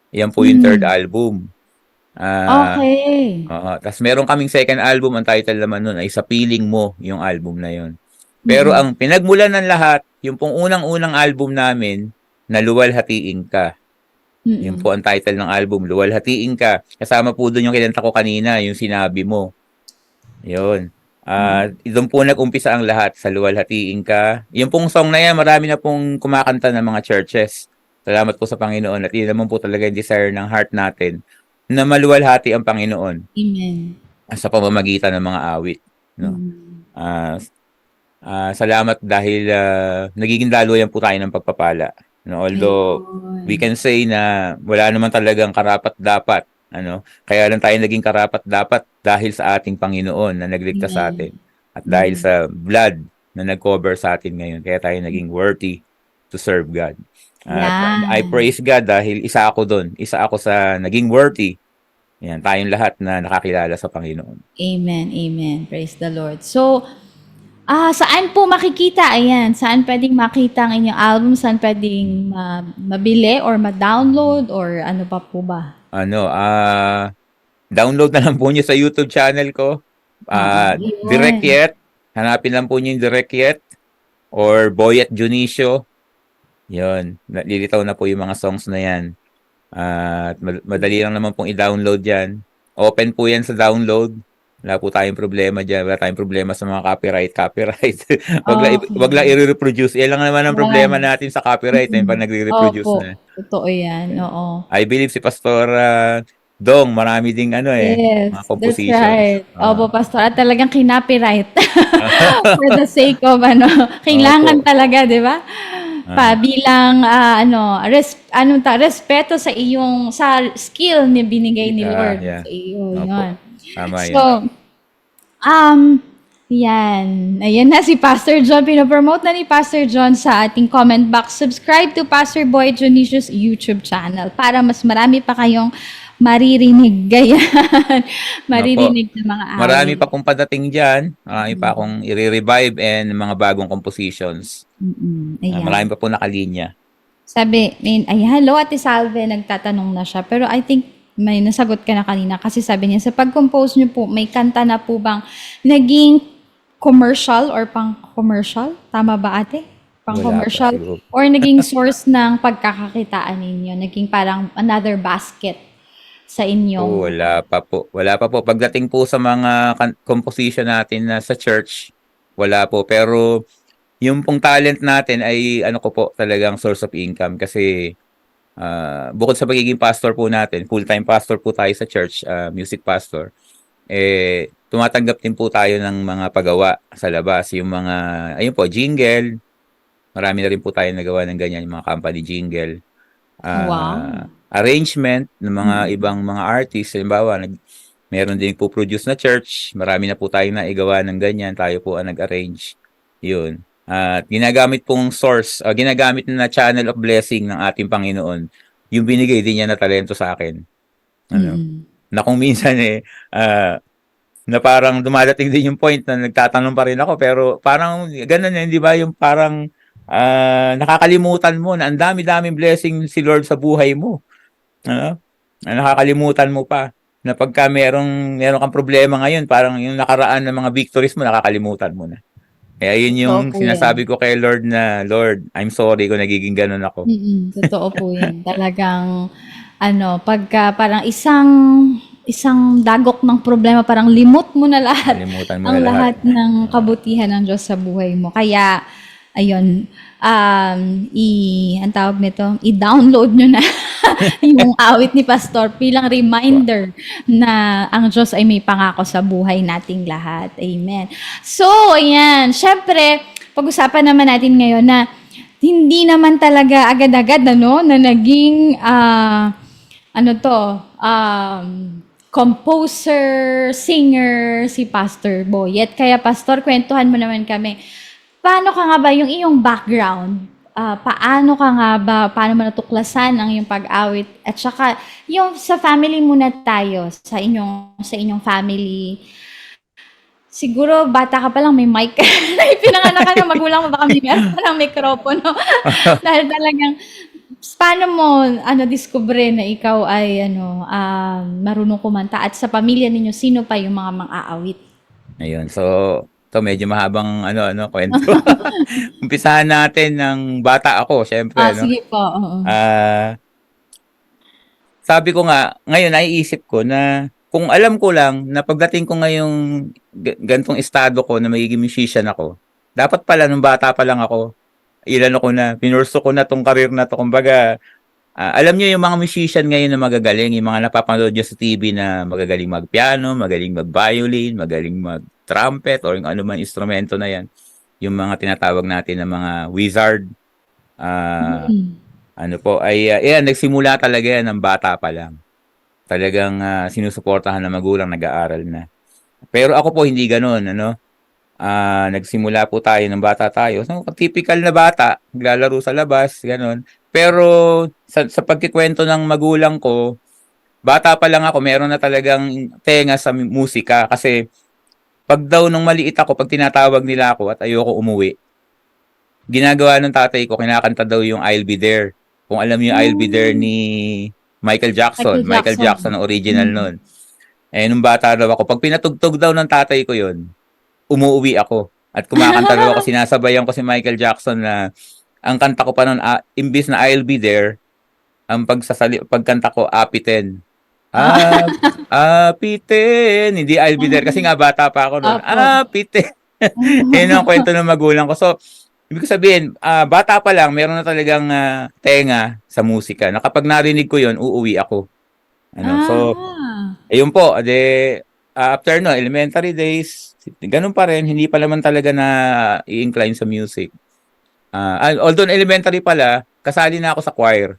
Yan po yung third album. Okay. Tapos meron kaming second album. Ang title naman nun ay Sa Piling Mo, yung album na yun. Pero ang pinagmulan ng lahat, yung pong unang-unang album namin, na Luwalhatiin Ka. Yun po ang title ng album, Luwalhatiin Ka. Kasama po doon yung kinanta ko kanina, yung Sinabi Mo. Yun. Doon po nag-umpisa ang lahat sa Luwalhatiin Ka. Yung pong song na yan, marami na pong kumakanta ng mga churches. Salamat po sa Panginoon. At yun naman po talaga yung desire ng heart natin na maluwalhati ang Panginoon. Amen. Sa pamamagitan ng mga awit. No? Salamat dahil nagiging daluyan po tayo ng pagpapala. No? Although we can say na wala naman talagang karapat-dapat. Kaya lang tayo naging karapat-dapat dahil sa ating Panginoon na nagligtas sa atin. At dahil sa blood na nag-cover sa atin ngayon. Kaya tayo naging worthy to serve God. I praise God dahil isa ako doon. Isa ako sa naging worthy. Yan, tayong lahat na nakakilala sa Panginoon. Amen, amen. Praise the Lord. So, saan po makikita? Ayan, saan pwedeng makita ang inyong album? Saan pwedeng mabili or ma-download or ano pa po ba? Download na lang po nyo sa YouTube channel ko. Direct Yet. Hanapin lang po nyo yung Direct Yet or Boyet Junicio. Yun, lilitaw na po yung mga songs na yan. Madali lang naman pong i-download yan. Open po yan sa download. Wala po tayong problema dyan. Wala tayong problema sa mga copyright. Wag lang i-reproduce. Yan lang naman ang problema natin sa copyright pag nagre-reproduce na. Totoo yan. Oo. I believe si Pastor Dong, marami ding yes, mga compositions. That's right. Opo, Pastor. At talagang kinopyright. For the sake of kailangan talaga, di ba? Bilang respeto sa skill ni binigay ni Lord sa iyo. Yun. Tama so, yan. Ayan na si Pastor John. Pinopromote na ni Pastor John sa ating comment box. Subscribe to Pastor Boy Jonicious YouTube channel para mas marami pa kayong maririnig. Ganyan. Opo. Maririnig ng mga Marami awit. pa pong padating dyan. Marami pa Mm. akong i-revive and mga bagong compositions. Marami Ayan. pa po nakalinya. Sabi, hello, Ate Salve, nagtatanong na siya. Pero I think may nasagot ka na kanina kasi sabi niya, sa pag-compose niyo po, may kanta na po bang naging commercial or pang-commercial? Tama ba, ate? Wala pa Pang-commercial? siguro. Or naging source ng pagkakakitaan ninyo? Naging parang another basket sa Oh, inyong... wala pa po. Wala pa po. Pagdating po sa mga composition natin na sa church, wala po. Pero yung pong talent natin ay ano ko po talagang source of income kasi bukod sa pagiging pastor po natin, full-time pastor po tayo sa church, music pastor. Tumatanggap din po tayo ng mga pagawa sa labas. Yung mga, ayun po, jingle. Marami na rin po tayo nagawa ng ganyan, yung mga company jingle. Wow. Arrangement ng mga Mm. ibang mga artists. Halimbawa, meron din po produce na church. Marami na po tayo na igawa ng ganyan. Tayo po ang nag-arrange. Yun. At ginagamit pong source, ginagamit na channel of blessing ng ating Panginoon. Yung binigay din niya na talento sa akin. Ano? Mm. Na kung minsan na parang dumadating din yung point na nagtatanong pa rin ako pero parang ganun hindi ba yung parang nakakalimutan mo na ang dami-daming blessing si Lord sa buhay mo. Ano? Nakakalimutan mo pa na pagka meron kang problema ngayon, parang yung nakaraan ng mga victories mo nakakalimutan mo na. Kaya yun yung Totoo po yan. sinasabi ko kay Lord na, Lord, I'm sorry kung nagiging ganun ako. Totoo po yan. Talagang, pagka parang isang dagok ng problema, parang limot mo na lahat, Kalimutan mo ang na lahat. lahat ng kabutihan ng Diyos sa buhay mo. Kaya, ayun, ang tawag nito, i-download nyo na yung awit ni Pastor bilang reminder na ang Diyos ay may pangako sa buhay nating lahat. Amen. So, ayan, syempre, pag-usapan naman natin ngayon na hindi naman talaga agad-agad na naging composer, singer si Pastor Boyet. Kaya Pastor, kwentuhan mo naman kami. Paano ka nga ba yung iyong background? Paano ka nga ba, paano mo natuklasan ang iyong pag-awit? At saka, yung sa family muna tayo, sa inyong family. Siguro, bata ka pa lang, may mic. Pinanganak ka ng magulang mo, baka may meron ka ng mikropono. Dahil talagang, paano mo, discover na ikaw ay, marunong kumanta? At sa pamilya ninyo, sino pa yung mga mang-aawit? Ayun. So, to medyo mahabang kwento. Umpisahan natin ng bata ako, syempre, no. Sige po, oo. Sabi ko nga, ngayon naiisip ko na kung alam ko lang na pagdating ko ngayong gantong estado ko na magiging musician ako, dapat pala nung bata pa lang ako, ilan ako na, pinurso ko na tong career na to. Kumbaga, alam niyo yung mga musician ngayon na magagaling, yung mga napapanood niyo sa TV na magagaling magpiano, magaling mag-violin, magaling mag-trumpet, or yung ano man instrumento na yan. Yung mga tinatawag natin na mga wizard. Ano po, ay nagsimula talaga yan ng bata pa lang. Talagang sinusuportahan ng magulang, nag-aaral na. Pero ako po hindi ganoon, nagsimula po tayo ng bata tayo. So, typical na bata, naglalaro sa labas, ganoon. Pero sa pagkikwento ng magulang ko, bata pa lang ako, meron na talagang tenga sa musika kasi pag daw nung maliit ako, pag tinatawag nila ako at ayoko umuwi, ginagawa ng tatay ko, kinakanta daw yung I'll Be There. Kung alam niyo yung I'll Be There ni Michael Jackson. Michael Michael Jackson Jackson. ang original nun. Nung bata daw ako, pag pinatugtog daw ng tatay ko yun, umuwi ako. At kumakanta daw ako, sinasabayan ko si Michael Jackson na ang kanta ko pa nun, imbis na I'll Be There, ang pagkanta ko, Apiten. Apiten. Hindi I'll Be There. Kasi nga bata pa ako nun. Opo. Apiten. Yun ang kwento ng magulang ko. So, ibig sabihin, bata pa lang, meron na talagang tenga sa musika. Na kapag narinig ko yun, uuwi ako. So, ayun po, after elementary days, ganun pa rin, hindi pa naman talaga na i-incline sa music. Although elementary pala, kasali na ako sa choir.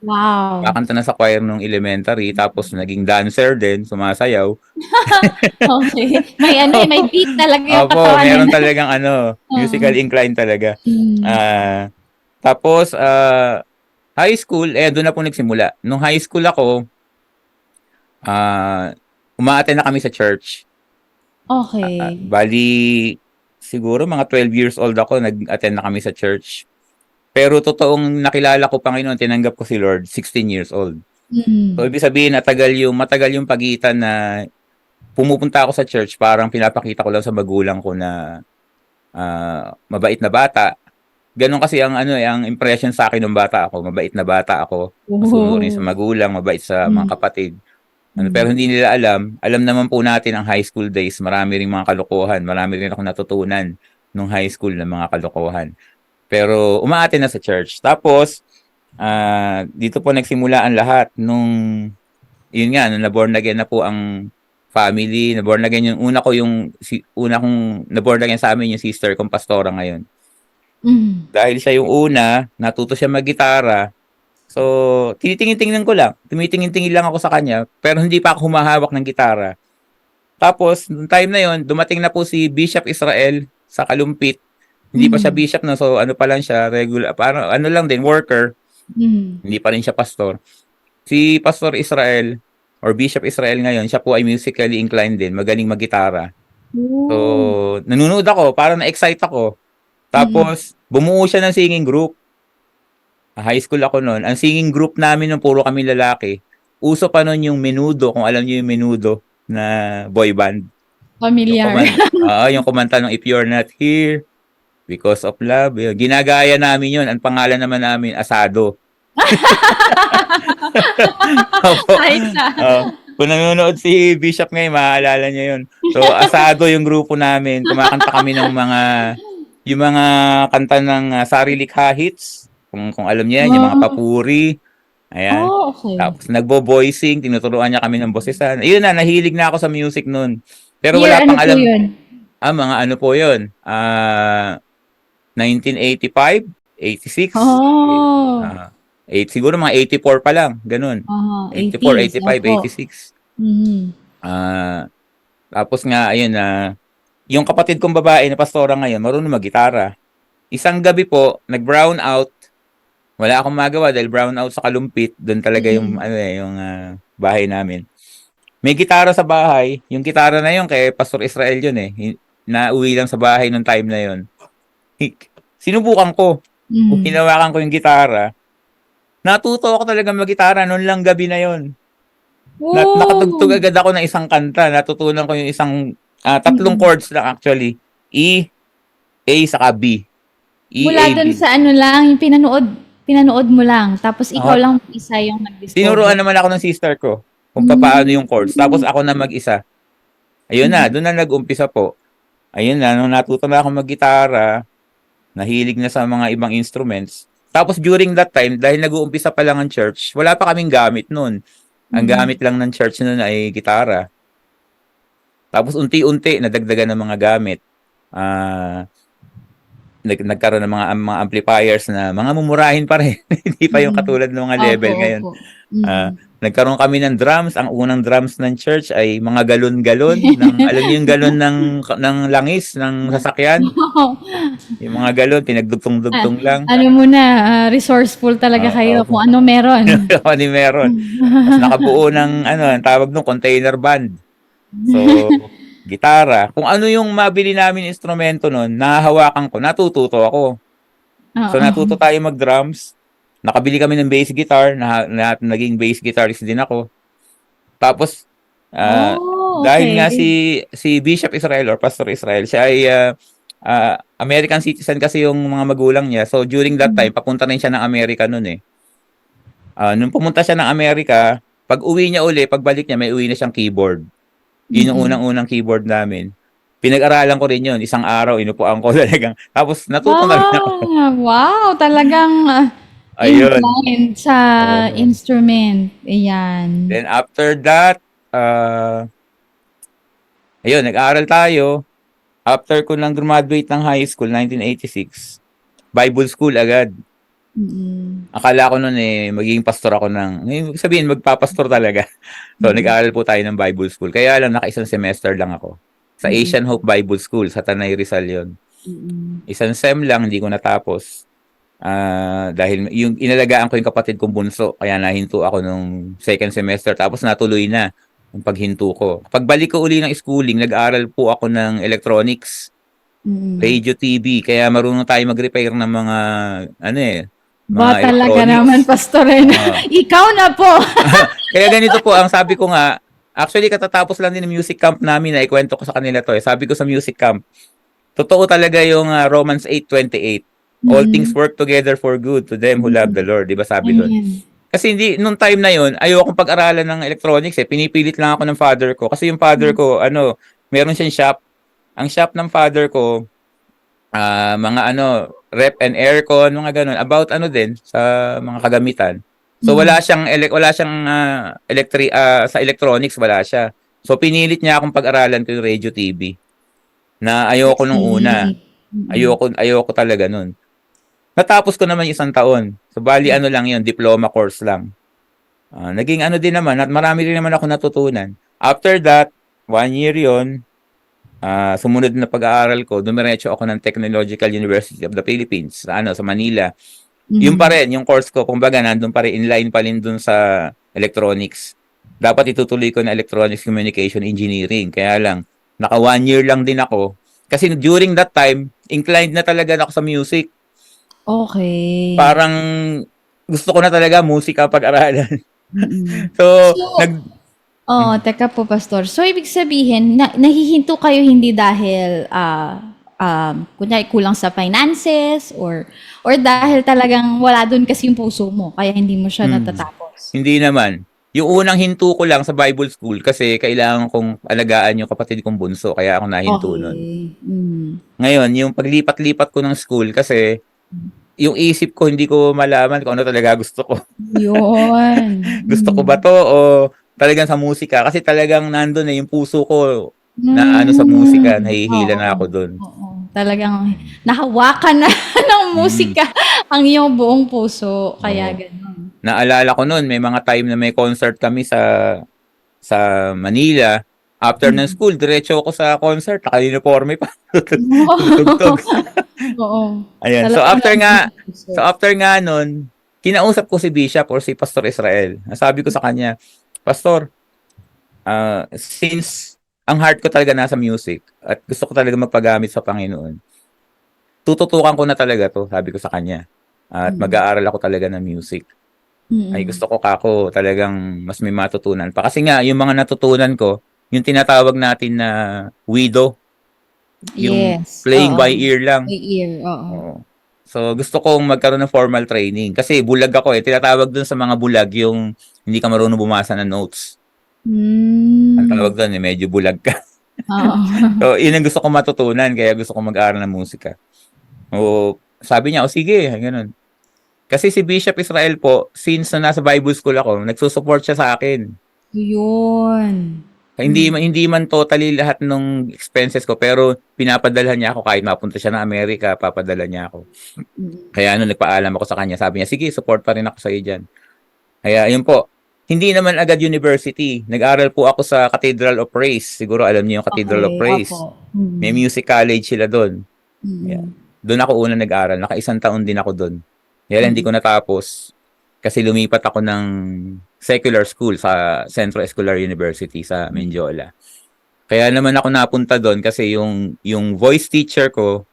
Wow. Kakanta na sa choir nung elementary, tapos naging dancer din, sumasayaw. Okay. May beat talaga yung Opo, katawan meron nila. talagang musical incline talaga. Mm. Tapos, high school, doon na po nagsimula. Nung high school ako, Uma-attend na kami sa church. Okay. Bali, siguro mga 12 years old ako, nag-attend na kami sa church. Pero totoong nakilala ko Panginoon, tinanggap ko si Lord, 16 years old. So, Mm. ibig sabihin, matagal yung pagitan na pumupunta ako sa church, parang pinapakita ko lang sa magulang ko na mabait na bata. Ganon kasi ang impression sa akin ng bata ako, mabait na bata ako, masunurin sa Oh. magulang, mabait sa mga Mm. kapatid. Pero Mm. hindi nila alam naman po natin ang high school days, marami ring mga kalokohan, marami rin ako natutunan nung high school ng mga kalokohan. Pero umaattend na sa church. Tapos, dito po nagsimula ang lahat nung, yun nga, nung na-born again na po ang family, na-born again una kong na-born again sa amin yung sister kong pastora ngayon. Mm. Dahil siya yung una, natuto siya mag-gitara. So, tinitingin-tingnan ko lang. Tumitingin-tingin lang ako sa kanya, pero hindi pa ako humahawak ng gitara. Tapos, nung time na yon, dumating na po si Bishop Israel sa Kalumpit. Hindi pa siya Mm. bishop na, so ano pa lang siya, regular, parang ano lang din, worker. Mm. Hindi pa rin siya pastor. Si Pastor Israel, or Bishop Israel ngayon, siya po ay musically inclined din, magaling mag-gitara. So, Oh. nanonood ako, parang na-excite ako. Mm. Tapos, bumuo siya ng singing group. High school ako noon. Ang singing group namin nung puro kami lalaki. Uso pa noon yung Menudo, kung alam niyo yung Menudo na boy band. Yung Familiar. yung kumanta ng If You're Not Here, Because of Love. Yun. Ginagaya namin yun. Ang pangalan naman namin, Asado. Opo. Kahit sa Kung nanonood si Bishop ngayon, maaalala niya yun. So, Asado yung grupo namin. Kumakanta kami ng yung mga kanta ng Sari Likha hits. Kung alam niya yan, yung mga Oh. papuri. Ayan. Oh, okay. Tapos nagbo-voicing, tinuturuan niya kami ng boses. Ayun na, nahilig na ako sa music noon. Pero Year wala ano pang po alam. yun? Mga ano po yun? 1985, 86. Oh. Siguro mga 84 pa lang, ganun. 84, 80s. 85, Opo. 86. Mhm. Tapos nga, ayun yung kapatid kong babae na pastora ngayon, marunong mag-gitara. Isang gabi po, nag-brown out. Wala akong magawa dahil brown out sa Kalumpit. Doon talaga yung bahay namin. May gitara sa bahay. Yung gitara na yun kay Pastor Israel yun eh. Nauwi lang sa bahay nung time na yun. Sinubukan ko. Kung hinawakan ko yung gitara, natuto ako talaga mag-gitara noon lang gabi na yun. Nakatugtog agad ako ng isang kanta. Natutunan ko yung isang tatlong chords lang actually. E, A, saka B. E, Mula A, dun B. sa ano lang, yung pinanood mo lang. Tapos ikaw lang isa yung nag-discover. Tinuruan naman ako ng sister ko kung paano yung chords. Tapos ako na mag-isa. Ayun na, doon na nag-umpisa po. Ayun na, nung natuto na ako mag-gitara, nahilig na sa mga ibang instruments. Tapos during that time, dahil nag-uumpisa pa lang ang church, wala pa kaming gamit noon. Ang gamit lang ng church noon ay gitara. Tapos unti-unti, nadagdagan ng mga gamit. Nagkaroon ng mga amplifiers na mga mumurahin pa rin. Hindi pa yung katulad ng mga level ngayon. Nagkaroon kami ng drums. Ang unang drums ng church ay mga galon-galon. Alam niyo yung galon ng langis, ng sasakyan? Yung mga galon, pinagdugtong-dugtong lang. Ano mo na, resourceful talaga kayo kung ano meron. Ano meron. Tapos nakabuo ng, ang tawag nung container band. So, gitara. Kung ano yung mabili namin instrumento nun, nahahawakan ko, natututo ako. So, natuto tayo mag-drums. Nakabili kami ng bass guitar, naging bass guitarist din ako. Tapos, dahil nga si Bishop Israel or Pastor Israel, siya ay American citizen kasi yung mga magulang niya. So, during that time, papunta rin siya ng Amerika nun eh. Nung pumunta siya ng Amerika, pag uwi niya uli, pagbalik niya, may uwi na siyang keyboard. Yun yung unang-unang keyboard namin. Pinag-aralan ko rin yun. Isang araw, inupuan ko talagang. Tapos, natuto na rin ako. Wow, talagang inclined sa instrument. Ayan. Then, after that, ayun, nag-aaral tayo. After ko lang graduate ng high school, 1986, Bible school agad. Akala ko noon magiging pastor ako sabihin, magpapastor talaga. So, nag-aaral po tayo ng Bible school. Kaya lang, naka-isang semester lang ako. Sa Asian Hope Bible School, sa Tanay Rizal yun. Isang sem lang, hindi ko natapos. Dahil yung inalagaan ko yung kapatid kong bunso, kaya nahinto ako nung second semester. Tapos natuloy na. yung paghinto ko. Pagbalik ko uli ng schooling, nag-aral po ako ng electronics, radio, TV. Kaya marunong tayo mag-repair ng mga, ano mga Ba talaga naman, electronics. Pastor Ren. Ikaw na po. Kaya ganito po, ang sabi ko nga, actually katatapos lang din ng music camp namin na ikwento ko sa kanila to. Sabi ko sa music camp, totoo talaga yung Romans 8:28. All things work together for good to them who love the Lord. Di ba sabi doon? Ayan. Kasi nung time na yun, ayokong pag-aralan ng electronics Pinipilit lang ako ng father ko. Kasi yung father ko, meron siyang shop. Ang shop ng father ko, mga rep and aircon, mga ganun. About din, sa mga kagamitan. So wala siyang sa electronics, wala siya. So pinilit niya akong pag-aralan ko yung radio TV. Na ayoko nung una. Ayoko talaga nun. Natapos ko naman yung 1 taon. So, bali lang yun, diploma course lang. Naging din naman, at marami rin naman ako natutunan. After that, 1 year yun, sumunod na pag-aaral ko, dumiretso ako ng Technological University of the Philippines, sa Manila. Yung pa rin, yung course ko, kumbaga, nandun pa rin, inline pa rin dun sa electronics. Dapat itutuloy ko na Electronics Communication Engineering. Kaya lang, naka 1 year lang din ako. Kasi during that time, inclined na talaga ako sa music. Okay. Parang gusto ko na talaga musika pag-aralan. So, teka po, Pastor. So, ibig sabihin, nahihinto kayo hindi dahil, kunyari, kulang sa finances or dahil talagang wala doon kasi yung puso mo, kaya hindi mo siya natatapos? Hindi naman. Yung unang hinto ko lang sa Bible school kasi kailangan kong alagaan yung kapatid kong bunso, kaya ako nahinto nun. Ngayon, yung paglipat-lipat ko ng school kasi yung isip ko, hindi ko malaman kung ano talaga gusto ko. Yun. Gusto ko ba to o talagang sa musika? Kasi talagang nandun yung puso ko na sa musika, nahihila na ako dun. Oo. Talagang nahawakan na ng musika ang iyong buong puso. Kaya ganun. Naalala ko nun, may mga time na may concert kami sa Manila. After ng school, diretso ako sa concert, naka-uniforme pa. Tugtog. Oo. Ayan. So after nga nun, kinausap ko si Bishop or si Pastor Israel. Sabi ko sa kanya, Pastor, since ang heart ko talaga nasa music at gusto ko talaga magpagamit sa Panginoon, tututukan ko na talaga to, sabi ko sa kanya. At mag-aaral ako talaga ng music. Ay gusto ko talagang mas may matutunan pa. Kasi nga, yung mga natutunan ko, yung tinatawag natin na widow, yung playing by ear lang. By ear, Oo. So, gusto kong magkaroon ng formal training. Kasi bulag ako Tinatawag dun sa mga bulag yung hindi ka marunong bumasa ng notes. Ang tawag dun medyo bulag ka. So, yun ang gusto kong matutunan. Kaya gusto kong mag-aaral ng musika. Sabi niya, sige, ganun. Kasi si Bishop Israel po, since nasa Bible school ako, nagsusupport siya sa akin. Yun. Hindi man totally lahat ng expenses ko, pero pinapadala niya ako kahit mapunta siya ng Amerika, papadala niya ako. Kaya nagpaalam ako sa kanya, sabi niya, sige, support pa rin ako sa iyo diyan. Kaya yun po, hindi naman agad university. Nag-aral po ako sa Cathedral of Praise. Siguro alam niyo yung Cathedral of Praise. May music college sila doon. Yeah. Doon ako unang nag-aral. Naka-1 taon din ako doon. Kaya hindi ko natapos kasi lumipat ako ng secular school sa Centro Escolar University sa Mendiola. Kaya naman ako napunta doon kasi yung voice teacher ko,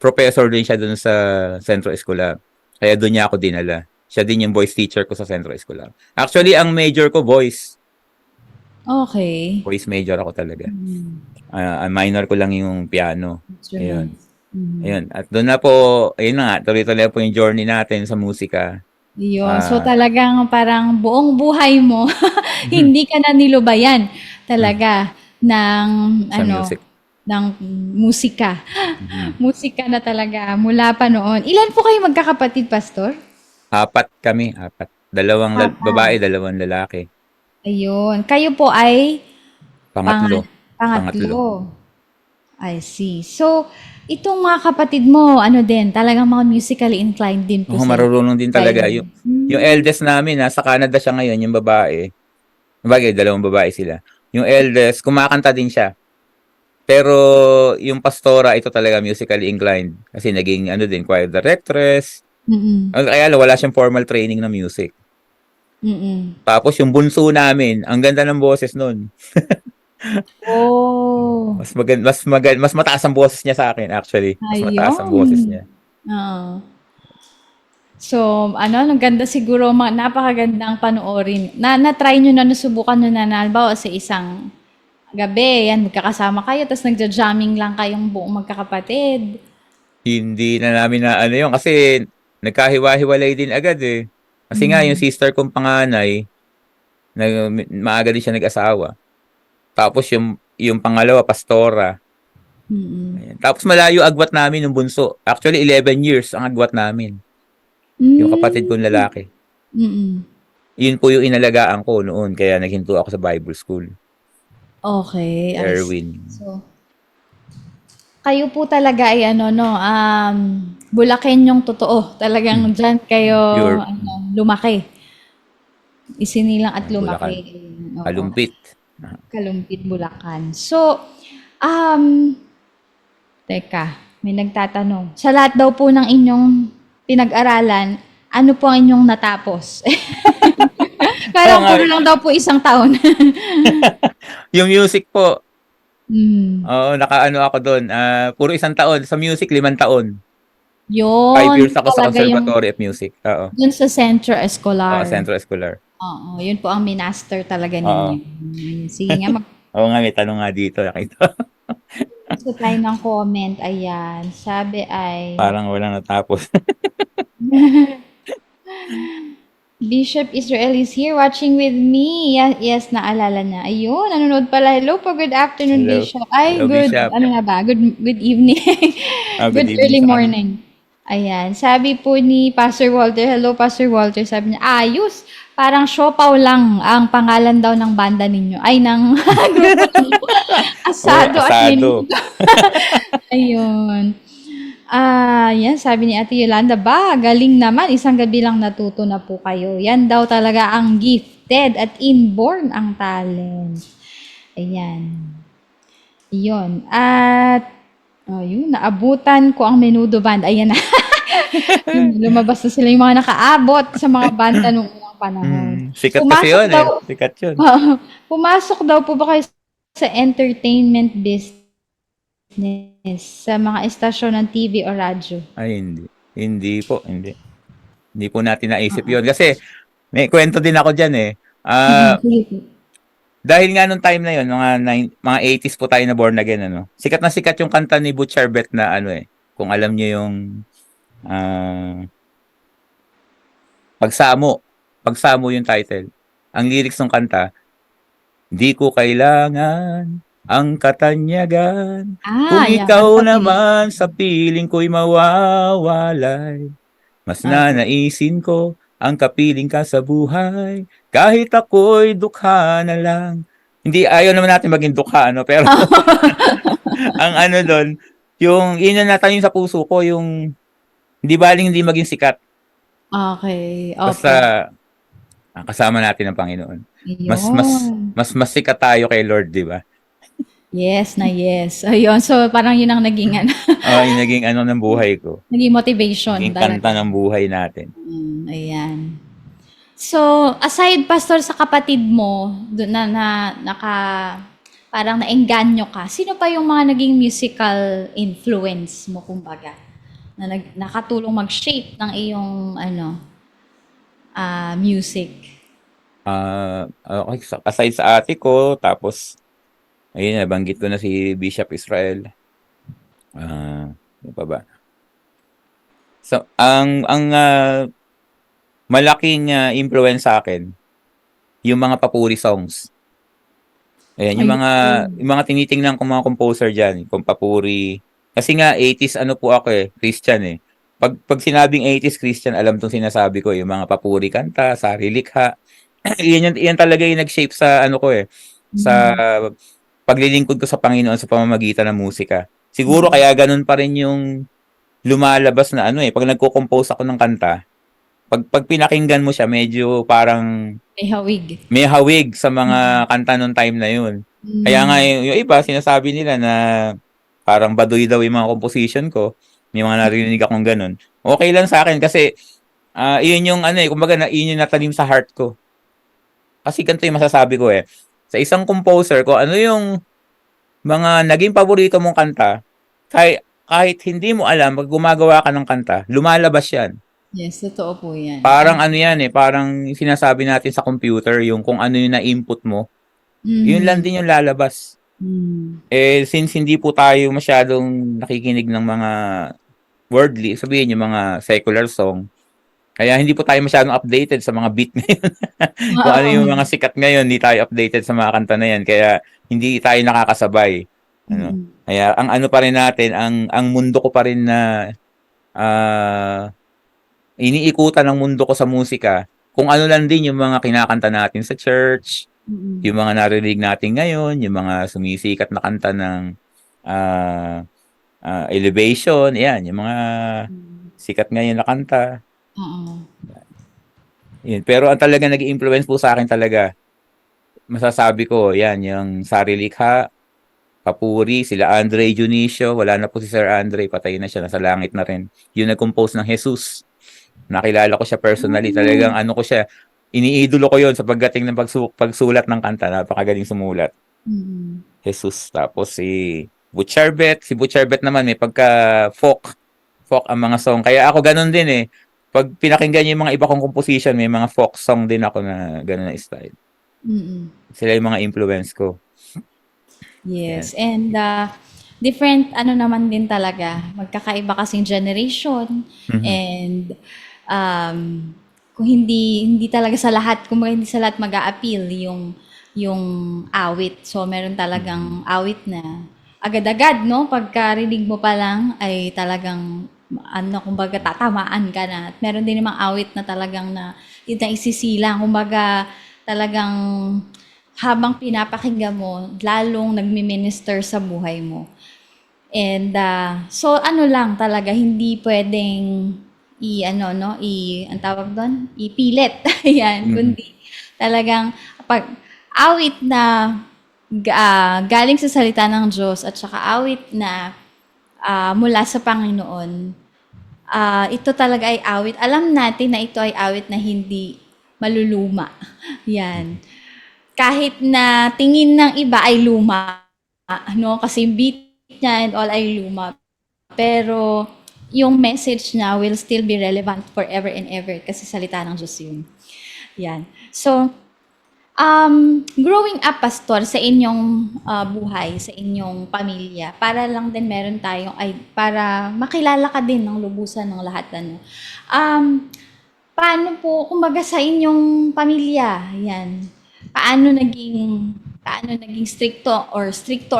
professor din siya doon sa Centro Escolar. Kaya doon niya ako dinala. Siya din yung voice teacher ko sa Centro Escolar. Actually, ang major ko, voice. Okay. Voice major ako talaga. Minor ko lang yung piano. Ayun. Ayun. At doon na po, ayun na nga, tuloy-tuloy po yung journey natin sa musika. Yun. So talagang parang buong buhay mo, hindi ka na nilubayan talaga ng music. ng musika. Musika na talaga mula pa noon. Ilan po kayo magkakapatid, Pastor? 4 kami, 4. 2 babae, 2 lalaki. Ayun. Kayo po ay Pangatlo. I see. So, itong mga kapatid mo, talagang mga musically inclined din po marunong din talaga. Yung eldest namin, nasa Canada siya ngayon, yung babae. Bagay, 2 babae sila. Yung eldest, kumakanta din siya. Pero yung pastora, ito talaga musically inclined. Kasi naging, choir directress. Kaya wala siyang formal training na music. Mm. Tapos yung bunso namin, ang ganda ng boses nun. Oh, Mas mataas ang boses niya sa akin actually. Mas mataas ang boses ayun. niya. Oo. So, ang ganda siguro, napakagandang panoorin. Na-try nyo na, nasubukan nyo na, halimbawa sa isang gabi, yan, magkakasama kayo, tapos nagja-jamming lang kayong buong magkakapatid. Hindi na namin na ano yun kasi nagkahiwa-hiwalay din agad eh. Kasi nga yung Mm. sister kong panganay, maaga din siya nag-asawa. Tapos yung pangalawa, pastora. Mm. Ayan. Tapos malayo agwat namin yung bunso. Actually, 11 years ang agwat namin. Yung kapatid kong Mm. lalaki. Mm. Yun po yung inalagaan ko noon. Kaya naghinto ako sa Bible school. Okay, I see. Erwin. So, kayo po talaga ay Bulakenyong totoo. Talagang dyan kayo Pure lumaki. Isinilang at lumaki. Bulacan. Oo. Kalumpit. Kalumpit, Bulacan. So, um, teka, may nagtatanong. Sa lahat daw po ng inyong pinag-aralan, ano po ang inyong natapos? Oo Parang nga. puro lang daw po isang taon. Yung music po, Hmm. oo, nakaano ako doon. Puro isang taon. Sa music, 5 taon. 5 Yun years ako sa talaga yung Conservatory of Music. Oo. dun sa Centro Oo, Escolar. Centro Escolar. Oo, yun po ang minaster talaga Oo. ninyo. Ayun. Sige nga, Oo nga, may tanong nga dito. Nakita. mag-post tayo ng comment. Ayan. Sabi ay, Parang walang natapos. Bishop Israel is here watching with me. Yes, yes, naalala niya. Ayun, nanonood pala. Hello po, good afternoon, Hello. Bishop. Ay, Hello, good, Bishop. ano na ba? Good evening. Good Good evening early sa kanya. morning. Ayan, sabi po ni Pastor Walter, hello Pastor Walter, sabi niya, ayos, parang Siopaw lang ang pangalan daw ng banda ninyo. Ay, ng grupo ninyo. Oh, Asado at asado. menudo. Ayun. Yan, sabi ni Ate Yolanda, ba, galing naman, isang gabi lang natuto na po kayo. Yan daw talaga ang gifted at inborn ang talent. Ayan. Yun. At, yun, naabutan ko ang Menudo Band. Ayan na. Yun, lumabas na sila yung mga nakaabot sa mga banda nung unang panahon. Sikat kasi Pumasok yun daw, eh. Sikat yun. pumasok daw po ba kayo sa entertainment business sa mga estasyon ng TV o radyo? Ay, hindi. Hindi po, hindi. Hindi po natin naisip yun. Kasi, may kwento din ako dyan eh. Sige po. Dahil nga nung time na yun, mga 80s po tayo na born again, ano. Sikat na sikat yung kanta ni Butch Herbert na ano eh. Kung alam niyo yung Pagsamo. Pagsamo yung title. Ang lyrics ng kanta, di ko kailangan ang katanyagan. Kung Yan. ikaw Kapiling. naman sa piling ko'y mawawalay. Mas Opo. nanaisin ko ang kapiling ka sa buhay. Kahit ako'y dukha na lang. Hindi, ayaw naman natin maging dukha, ano? Pero ang ano doon, yun yung natanim sa puso ko, yung hindi baling hindi maging sikat. Okay. Basta Opo. kasama natin ang Panginoon. Mas mas Yun. mas sikat tayo kay Lord, 'di ba? Yes na yes. Ayun. So, parang yun ang naging, Yung naging ano ng buhay ko. naging motivation Naging talaga. kanta ng buhay natin. Ayan. So, aside, Pastor, sa kapatid mo, parang naengganyo ka, sino pa yung mga naging musical influence mo, kumbaga? Na nakatulong mag-shape ng iyong, music? Okay, aside sa ate ko, tapos ayun, nabanggit ko na si Bishop Israel. Ano pa ba? So, ang malaking influence sa akin, yung mga papuri songs. Ayan, yung mga tinitingnan kong mga composer diyan, kung papuri. Kasi nga 80s ano po ako eh, Christian eh. Pag sinabing 80s Christian, alam tong sinasabi ko, yung mga papuri kanta, sari-likha. yan talaga yung nag-shape sa ano ko eh, sa paglilingkod ko sa Panginoon sa pamamagitan ng musika. Siguro kaya ganun pa rin yung lumalabas na ano eh, pag nagko-compose ako ng kanta, pag pinakinggan mo siya, medyo parang May hawig. may hawig sa mga kanta nung time na yun. Kaya nga yung iba, sinasabi nila na parang baduy daw yung mga composition ko. May mga narinig akong ganun. Okay lang sa akin kasi iyon yung ano eh, kumbaga yun yung natanim sa heart ko. kasi ganito yung masasabi ko eh. Sa isang composer, kung ano yung mga naging paborito mong kanta, kahit hindi mo alam, pag gumagawa ka ng kanta, lumalabas yan. Yes, totoo po yan. Parang ano yan eh, parang sinasabi natin sa computer, yung kung ano yung na-input mo, yun lang Mhm. din yung lalabas. Mm. Eh, since hindi po tayo masyadong nakikinig ng mga worldly, sabihin yung mga secular song, kaya hindi po tayo masyadong updated sa mga beat ngayon. Kung ano yung Oo. mga sikat ngayon, hindi tayo updated sa mga kanta na yan. Kaya hindi tayo nakakasabay. Ano? Mm. Kaya ang ano pa rin natin, ang mundo ko pa rin na ah, iniikutan ng mundo ko sa musika, kung ano lang din yung mga kinakanta natin sa church, Mm. yung mga narinig natin ngayon, yung mga sumisikat na kanta ng ah, Elevation, yan, yung mga Mm. sikat ngayon na kanta. Oo. Yun. Pero ang talaga nag-influence po sa akin talaga, masasabi ko, yan, yung Sari Likha, Papuri, sila Andre Junicio, wala na po si Sir Andre, patay na siya, nasa langit na rin. Yung nag-compose ng Jesus, nakilala ko siya personally, Oh. talagang ano ko siya, iniidolo ko yon sa pagdating ng pagsulat ng kanta, napakagaling sumulat. Mm. Jesus, tapos si Butcherbet naman may pagka folk ang mga song. Kaya ako ganun din eh. Pag pinakinggan yung mga iba kong composition, may mga folk song din ako na ganun na style. Mm. Sila yung mga influence ko. Yan. Yes, and different ano naman din talaga, magkakaiba kasing generation Mhm. and um, kung hindi talaga sa lahat, kung hindi sa lahat mag-a-appeal yung awit. So meron talagang awit na agad-agad, no? Pagkarinig mo pa lang ay talagang ano, kumbaga tatamaan ka na. At meron din namang awit na talagang yun na isisilang, kumbaga talagang habang pinapakinggan mo, lalong nagmi-minister sa buhay mo. And so ano lang talaga, hindi pwedeng ano no, ang tawag doon, ipilit. Ayan, Mhm. kundi talagang pag awit na galing sa salita ng Diyos at saka awit na mula sa Panginoon, ito talaga ay awit. Alam natin na ito ay awit na hindi maluluma. Yan. Kahit na tingin ng iba ay luma, no? Kasi yung beat niya and all ay luma. Pero yung message niya will still be relevant forever and ever kasi salita ng Diyos yun. Yan. So, growing up, Pastor, sa inyong buhay, sa inyong pamilya, para lang din meron tayong, para makilala ka din ng lubusan ng lahat, ano. Paano po, kumbaga sa inyong pamilya, yan, paano naging stricto or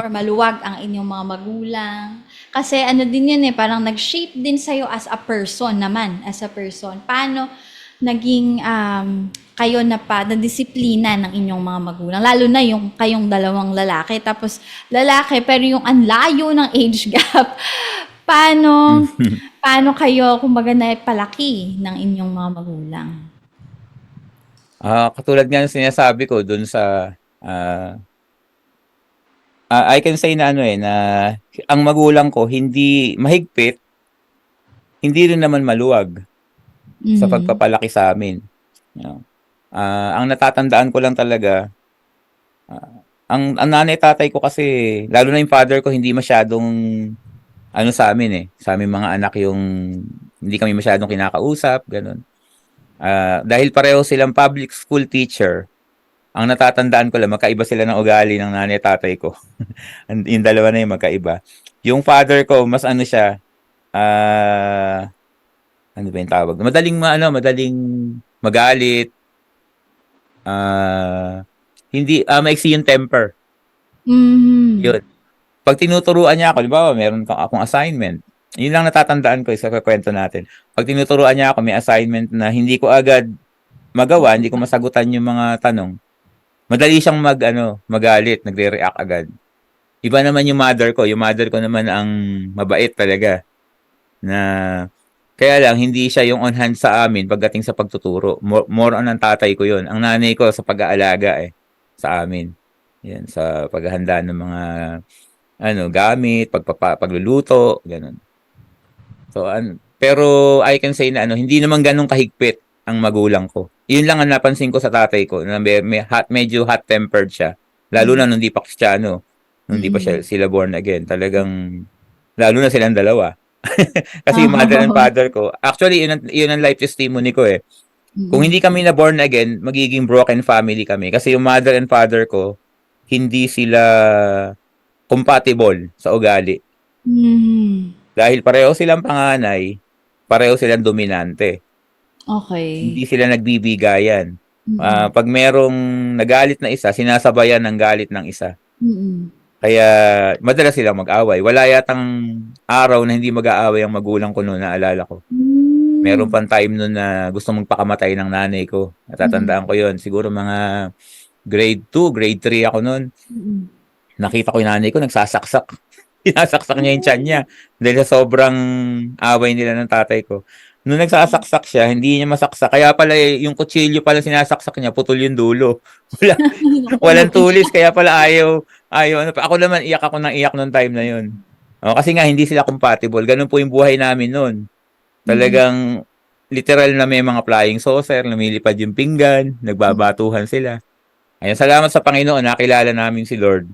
maluwag ang inyong mga magulang? Kasi ano din yun eh, parang nag-shape din sa'yo as a person naman, as a person. Paano naging kayo na disiplina ng inyong mga magulang? Lalo na yung kayong dalawang lalaki, tapos lalaki, pero yung anlayo ng age gap. Paano, paano kayo, kumbaga, naipalaki ng inyong mga magulang? Katulad nga ng sinasabi ko dun sa ah, I can say na ano eh na ang magulang ko hindi mahigpit, hindi rin naman maluwag sa Mhm. pagpapalaki sa amin. You know? Ang natatandaan ko lang talaga, ang nanay tatay ko kasi, lalo na yung father ko, hindi masyadong ano sa amin eh, sa aming mga anak yung hindi kami masyadong kinakausap, ganun. Dahil pareho silang public school teacher, ang natatandaan ko lang, magkaiba sila ng ugali ng nanay tatay ko. Yung dalawa na yung magkaiba. Yung father ko, mas ano siya, ano ba yung tawag? Madaling magalit, maiksi yung temper. Mhm. Yun. Pag tinuturuan niya ako, di ba, meron akong assignment. Yun lang natatandaan ko sa kwento natin. Pag tinuturuan niya ako, may assignment na hindi ko agad magawa, hindi ko masagutan yung mga tanong. Madali siyang magalit, nagre-react agad. Iba naman yung mother ko. Yung mother ko naman ang mabait talaga. Na kaya lang hindi siya yung on hand sa amin pagdating sa pagtuturo. More on ang tatay ko yun. Ang nanay ko sa pag-aalaga sa amin. Yan, sa paghahanda ng mga gamit, pagluluto, ganun. So, pero I can say na hindi naman ganun kahigpit ang magulang ko. yun lang ang napansin ko sa tatay ko na medyo hot-tempered siya. Lalo na nung di pa Kristiyano, nung di pa Mm. sila born again. Talagang, lalo na silang dalawa. Kasi yung mother and Oo. father ko, actually, yun ang life testimony ko eh. Kung Mm. hindi kami na born again, magiging broken family kami. Kasi yung mother and father ko, hindi sila compatible sa ugali. Mhm. Dahil pareho silang panganay, pareho silang dominante. Okey. Hindi sila nagbibigayan. Mm. Pag merong nagalit na isa, sinasabayan ng galit ng isa. Mm. Kaya madalas silang mag-away. Wala yatang araw na hindi mag-aaway ang magulang ko noon, naalala ko. Meron Hmm. pang time noon na gusto magpakamatay ng nanay ko. Mm. Natatandaan ko yon. Siguro mga grade 2, grade 3 ako noon. Mm. Nakita ko yung nanay ko nagsasaksak. Sinasaksak niya yung tiyan niya dahil sa sobrang away nila ng tatay ko. Nung nagsasaksak siya, hindi niya masaksak. Kaya pala yung kutsilyo pala sinasaksak niya, putol yung dulo. Wala, Naku, walang lugi siya. tulis, kaya pala ayaw. Ano, ako naman, iyak ako ng iyak nung time na yun. Kasi nga, hindi sila compatible. Ganun po yung buhay namin noon. Mm. Talagang, literal na may mga flying saucer, lumilipad yung pinggan, Mm. nagbabatuhan sila. Ayun, salamat sa Panginoon, nakilala namin si Lord.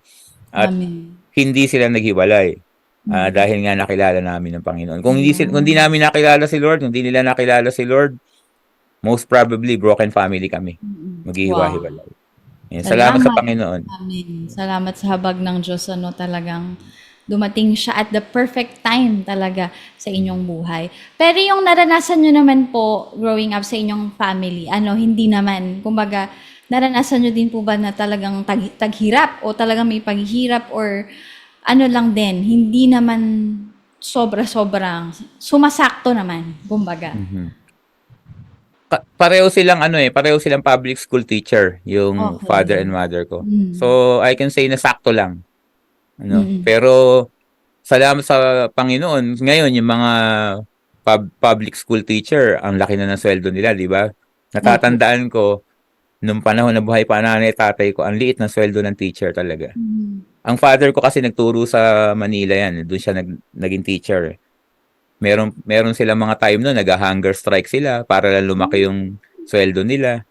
At Amen. hindi sila naghiwalay. Mm. Dahil nga nakilala namin ng Panginoon. Kung di Ayan. namin nakilala si Lord, kung di nila nakilala si Lord, most probably broken family kami. Mm. Wow. Maghihiwa-hiwalay. Ayan, salamat sa Salamat. Panginoon. Amen. Salamat sa habag ng Diyos, ano, talagang dumating siya at the perfect time talaga sa inyong buhay. Pero yung naranasan nyo naman po growing up sa inyong family, ano, hindi naman, kumbaga, naranasan nyo din po ba na talagang taghirap o talagang may paghihirap or ano lang din, hindi naman sobra-sobrang sumasakto naman, kumbaga. Mhm. Pareho silang public school teacher, yung father and Okay. mother ko. Mm. So, I can say na sakto lang. Mm. Pero, salamat sa Panginoon, ngayon yung mga public school teacher, ang laki na ng sweldo nila, di ba? Opo. Natatandaan ko, nung panahon na buhay pa nanay tatay ko, ang liit ng sweldo ng teacher talaga. Mm. Ang father ko kasi nagturo sa Manila yan, doon siya naging teacher. Meron silang mga time noon, nag-hunger strike sila para lang lumaki yung sweldo nila.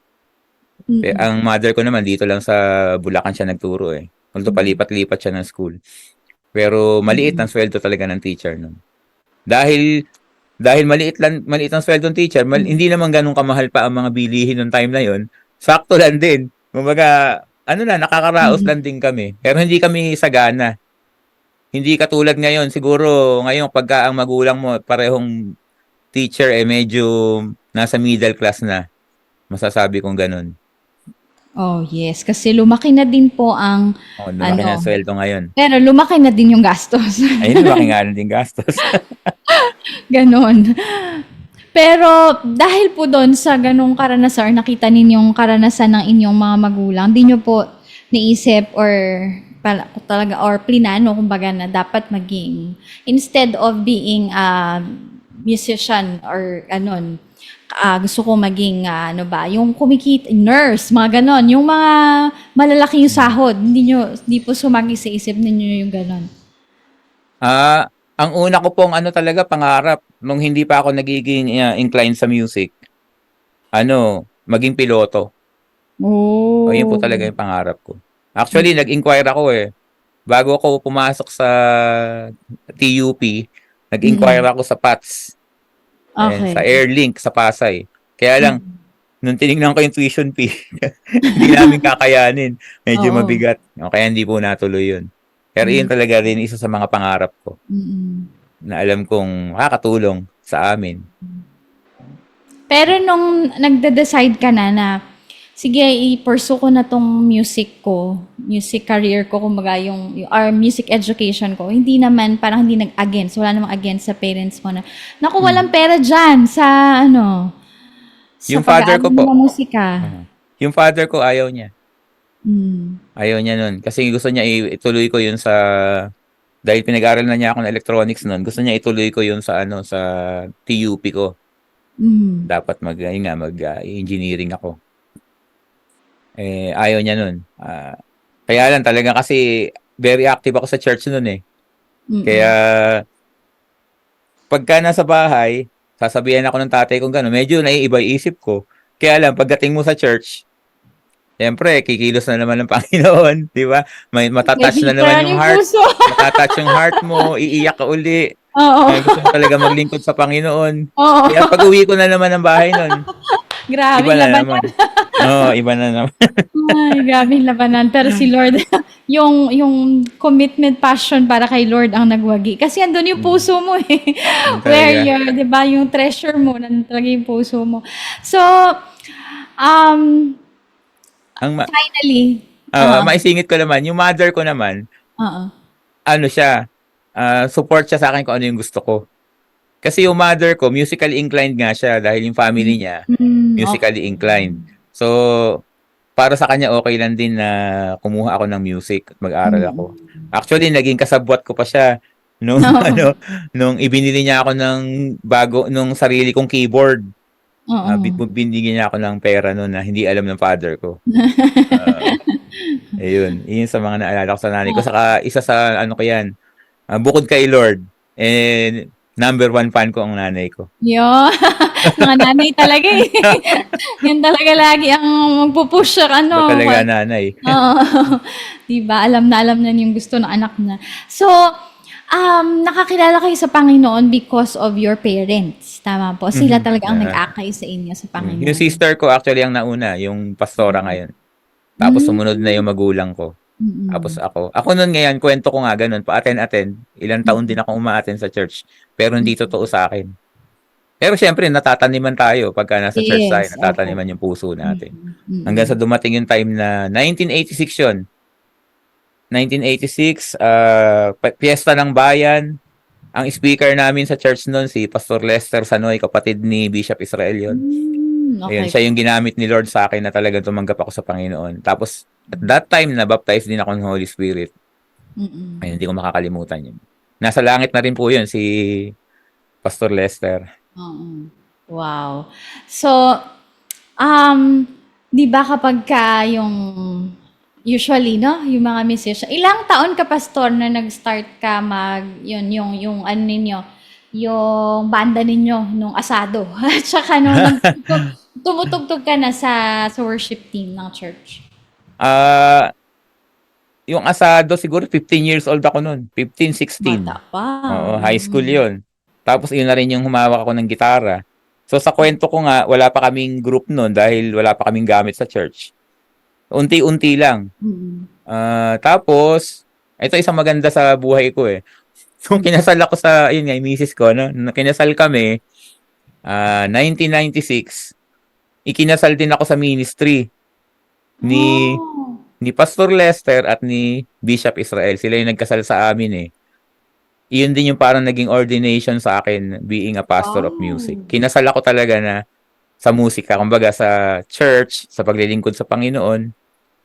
Mm. Ang mother ko naman dito lang sa Bulacan siya nagturo eh. Although Mm. palipat-lipat siya ng school. Pero maliit Mm. ang sweldo talaga ng teacher noon. Dahil maliit ang sweldo ng teacher, Mm. hindi naman ganun kamahal pa ang mga bilihin nung time na yon. Sakto lang din. Kumbaga, nakakaraos Mm. lang din kami. Pero hindi kami sagana. Hindi katulad ngayon. Siguro ngayon pagka ang magulang mo parehong teacher medyo nasa middle class na. Masasabi kong ganun. Oh, yes. Kasi lumaki na din po ang Lumaki na ang ano, sweldo ngayon. pero lumaki na din yung gastos. Ayun, lumaki nga rin din gastos. Gano'n. Pero dahil po do'n sa gano'ng karanasan or nakita ninyong karanasan ng inyong mga magulang, di niyo po naisip or talaga or plinano kumbaga na dapat maging instead of being a musician or gano'n, gusto ko maging ano ba, yung nurse, mga gano'n, yung mga malalaki yung sahod, hindi po sumagi sa isip ninyo yung gano'n? Ang una ko pong talaga pangarap nung hindi pa ako nagiging inclined sa music, maging piloto. O yun po talaga Oh. yung pangarap ko. Actually, nag-inquire ako eh. Bago ako pumasok sa TUP, nag-inquire Mm. ako sa PATS. Ayan, sa Okey. Airlink sa Pasay. Kaya lang, Mm. nung tinignan ko yung tuition fee, hindi namin kakayanin. Medyo Oo. mabigat. Kaya hindi po natuloy yun. Pero yun Hmm. talaga rin isa sa mga pangarap ko Mm. na alam kong makakatulong sa amin. Pero nung nagde-decide ka na, sige i-pursue ko na 'tong music career ko kumbaga yung or music education ko, hindi naman parang hindi nag-against, wala namang against sa parents mo na, "Naku walang Hmm. pera diyan sa ano, sa Yung father pag-aaral ko mo po, ng musika." yung father ko ayaw niya. Hmm. Ayaw niya nun. Kasi gusto niya ituloy ko yun dahil pinag-aral na niya ako ng electronics nun, gusto niya ituloy ko yun sa TUP ko. Mhm. Dapat mag-engineering ako. Ayaw niya nun. Kaya lang talaga kasi very active ako sa church nun eh. Kaya Mm. pagka nasa bahay, sasabihan ako ng tatay kong gano'n, medyo naiiba yung isip ko. Kaya lang, pagdating mo sa church, siyempre, kikilos na naman ng Panginoon, di ba? May May matatouch na naman bigayan yung yung heart, puso. matatouch yung heart mo, iiyak ka uli. Oo. Gusto mo talaga maglingkod sa Panginoon. Oo. Kaya pag-uwi ko na naman ng bahay nun, Grabe iba na labanan. naman. Oo, iba na naman. Ay, grabe labanan. Pero si Lord, yung commitment, passion para kay Lord ang nagwagi. Kasi andun yung puso mo eh. Yun Where talaga. you're, di ba, yung treasure mo, nandun talaga yung puso mo. So, um, Ang finally, oo, maisingit ko naman, yung mother ko naman, oo. ano siya, support siya sa akin kung ano yung gusto ko. Kasi yung mother ko, musically inclined nga siya dahil yung family niya, Okay. musically inclined. So, para sa kanya okay lang din na kumuha ako ng music at mag-aral ako. Actually, naging kasabwat ko pa siya nung Oo. nung ibinili niya ako ng nung sarili kong keyboard. Oo. Binigyan niya ako ng pera noon na hindi alam ng father ko. Ayun, yun sa mga naalala ko sa nanay ko. Saka isa sa ano ko yan, bukod kay Lord, number one fan ko ang nanay ko. Yun. Mga nanay talaga eh. Yan talaga lagi ang magpupush sa Ba ano. talaga nanay? Oo. Diba? Alam na yung gusto ng anak na. So, nakakilala kayo sa Panginoon because of your parents. Tama po. Sila talaga ang nag-akay sa inyo sa Yung Panginoon. sister ko actually ang nauna, yung pastora ngayon. Tapos sumunod na yung magulang ko. Tapos ako. Ako nun ngayon, kwento ko nga ganun, pa-attend. Ilang taon din ako uma-attend sa church. Pero hindi totoo sa akin. Pero syempre, natataniman tayo pagka nasa church tayo, Yes. Opo. natataniman yung puso natin. Hanggang sa dumating yung time na 1986 yun. 1986, Piyesta ng Bayan. Ang speaker namin sa church noon, si Pastor Lester Sanoy, kapatid ni Bishop Israel yun. Ayun, Okay. siya yung ginamit ni Lord sa akin na talagang tumanggap ako sa Panginoon. Tapos, at that time, na-baptize din ako ng Holy Spirit. Ayun, hindi ko makakalimutan yun. Nasa langit na rin po yun, si Pastor Lester. Oo. Wow. So, di ba kapag ka yung usually, no, yung mga musician, ilang taon ka pastor na nag-start ka yung ano ninyo, yung banda ninyo nung asado. At saka nung tumutugtog ka na sa worship team ng church. Yung asado, siguro 15 years old ako noon. 15, 16. Bata pa. Oo, high school yon. Tapos yun na rin yung humawak ako ng gitara. So sa kwento ko nga, wala pa kaming group noon dahil wala pa kaming gamit sa church. Unti-unti lang. Tapos, ito isang maganda sa buhay ko eh. Nung kinasal ako sa, yun nga, yung misis ko, no? Nung kinasal kami, 1996, ikinasal din ako sa ministry ni ni Pastor Lester at ni Bishop Israel. Sila yung nagkasal sa amin eh. Iyon din yung parang naging ordination sa akin being a pastor of music. Kinasal ako talaga na sa musika, kumbaga sa church, sa paglilingkod sa Panginoon,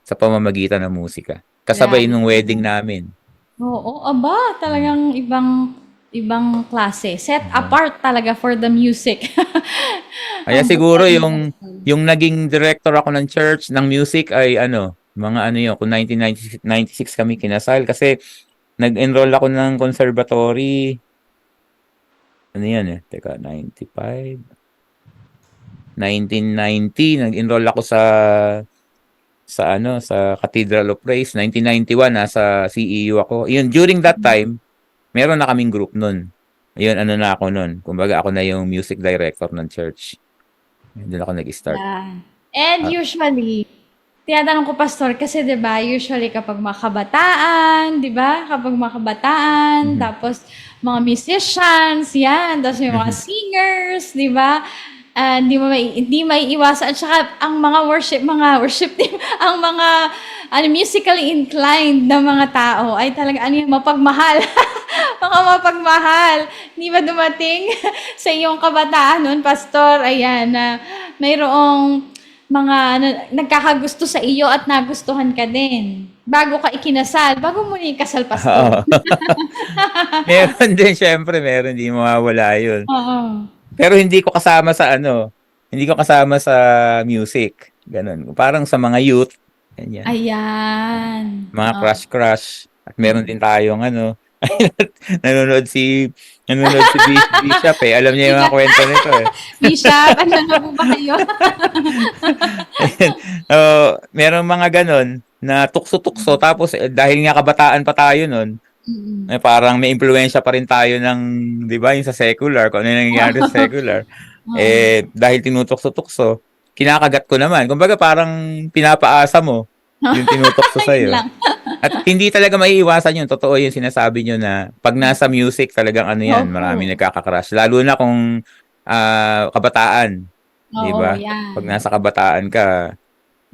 sa pamamagitan ng musika. Kasabay nung wedding namin. Oo, aba, talagang ibang klase. Set apart talaga for the music. Kaya siguro yung naging director ako ng church, ng music ay mga yun, kung 1996 kami kinasal kasi nag-enroll ako ng conservatory. Ano yan eh? Teka, 1990, nag-enroll ako sa Cathedral of Praise. 1991, nasa CEU ako. Yun, during that time, meron na kaming group nun. Ayun, na ako nun. Kumbaga, ako na yung music director ng church. Doon ako nag-start. Yeah. And usually, tinatanong ko, Pastor, kasi 'di ba, usually kapag mga kabataan, 'di ba? Kapag mga kabataan, tapos mga musicians, yan, tapos yung mga singers, 'di ba? Hindi may iwasan. At saka ang mga worship team, ang mga musically inclined na mga tao ay talaga mapagmahal. Mga mapagmahal. Hindi ba dumating sa iyong kabataan noon, Pastor? Ayan, na mayroong mga nagkakagusto sa iyo at nagustuhan ka din. Bago ka ikinasal, bago mo na ikasal, Pastor. Meron din, syempre, meron. Hindi mawawala yun. Oo. Pero hindi ko kasama sa music. Ganun. Parang sa mga youth. Ganyan. Ayan. Mga crush. At meron din tayong Nanonood si Bishop eh. Alam niya yung mga kwento nito eh. Bishop, ano na po ba kayo? Meron mga ganon na tukso-tukso tapos dahil nga kabataan pa tayo nun, parang may impluwensya pa rin tayo ng, di ba, yung sa secular, kung ano yung nangyayari sa secular. Dahil tinutukso-tukso, kinakagat ko naman. Kumbaga parang pinapaasa mo yung tinutukso sa'yo. At hindi talaga maiiwasan yun. Totoo yung sinasabi nyo na pag nasa music talagang ano yan, maraming nagkakakrush. Lalo na kung kabataan. Di ba? Pag nasa kabataan ka,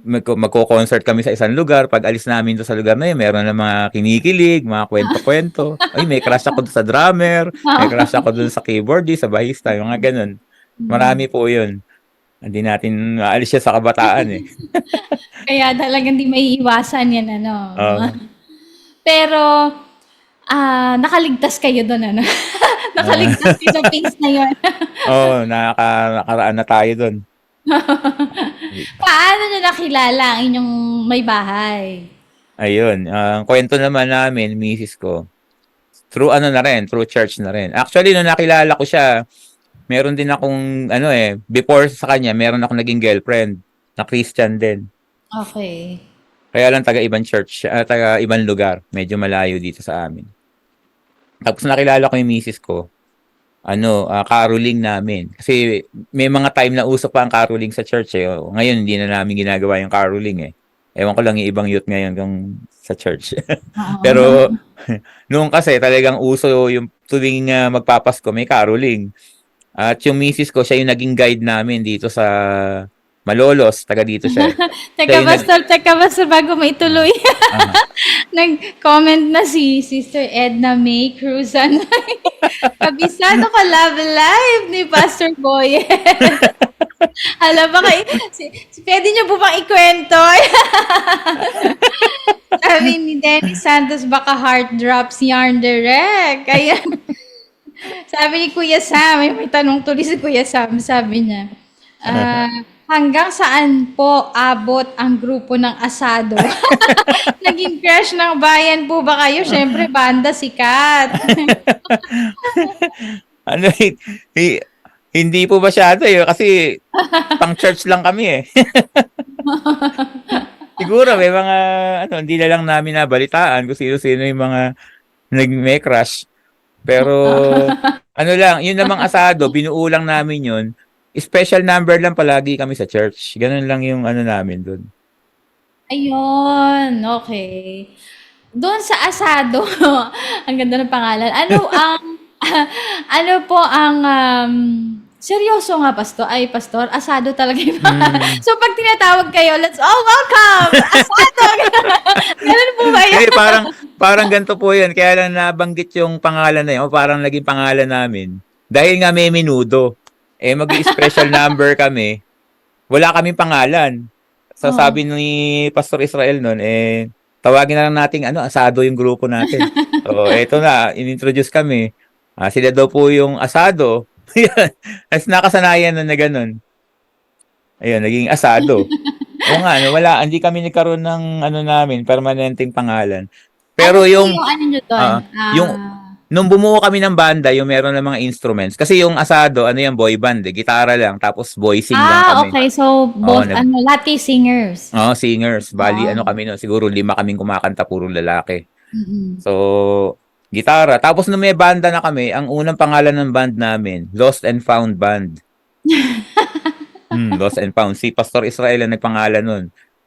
magko-concert kami sa isang lugar. Pag alis namin doon sa lugar na yun, meron na mga kinikilig, mga kwento-kwento. Ay, may crush ako doon sa drummer, may crush ako doon sa keyboardist, sa bahista, yung mga ganun. Marami po yun. Hindi natin maalis siya sa kabataan eh. Kaya talagang hindi maiiwasan yan, ano. Pero, nakaligtas kayo doon, ano. Nakaligtas kayo sa phase na yun. Nakaraan na tayo doon. Paano nyo nakilala ang inyong may bahay? Ayun, ang kwento naman namin, misis ko, through church na rin. Actually, nung nakilala ko siya, meron din akong, before sa kanya, meron akong naging girlfriend na Christian din. Okay. Kaya lang taga-ibang church, taga-ibang lugar. Medyo malayo dito sa amin. Tapos nakilala ko yung misis ko, caroling namin. Kasi may mga time na uso pa ang caroling sa church eh. Ngayon, hindi na namin ginagawa yung caroling eh. Ewan ko lang yung ibang youth ngayon kung sa church. Pero noong kasi talagang uso yung tuwing magpapasko may caroling. At yung misis ko, siya yung naging guide namin dito sa Malolos. Taga dito siya. Teka, Pastor, bago maituloy. Nag-comment na si Sister Edna May Cruz. Kabisado ka love live ni Pastor Boy. Alam ba kayo? Pwede niyo po bang ikwento? Sabi ni Dennis Santos, baka heart drops yarn direct. Kaya, sabi ni Kuya Sam, may tanong tuloy si Kuya Sam, sabi niya, hanggang saan po abot ang grupo ng Asado? Naging crush ng bayan po ba kayo? Siyempre, banda sikat. Hindi po masyado eh. Kasi pang church lang kami eh. Siguro may mga, hindi na lang namin nabalitaan kung sino-sino yung mga may crush. Pero, yun namang Asado, binuo lang namin yun. Special number lang palagi kami sa church. Ganun lang yung namin dun. Ayun, okay. Doon sa Asado, ang ganda ng pangalan. Ano po ang, seryoso nga, Pastor, Asado talaga yung So, pag tinatawag kayo, let's all welcome! Asado! Ganun po ba yun? Hindi, parang ganito po yun. Kaya lang nabanggit yung pangalan na yun. Parang naging pangalan namin. Dahil nga may menudo. Mag-special number kami. Wala kaming pangalan. So, sabi ni Pastor Israel nun, tawagin na lang natin, Asado yung grupo natin. So, eto na, inintroduce kami. Sila daw po yung Asado. As nakasanayan na ganun. Ayun, naging Asado. O nga, hindi kami nagkaroon ng namin, permanenteng pangalan. Pero yung nung bumuo kami ng banda, yung meron ng mga instruments. Kasi yung Asado, boy band, gitara lang, tapos voicing lang kami. Okay. So, both, lahat kayo singers. Singers. Bali, kami no, siguro 5 kaming kumakanta, puro lalaki. So, gitara. Tapos nung may banda na kami, ang unang pangalan ng band namin, Lost and Found Band. Lost and Found. Si Pastor Israel ang nagpangalan nun.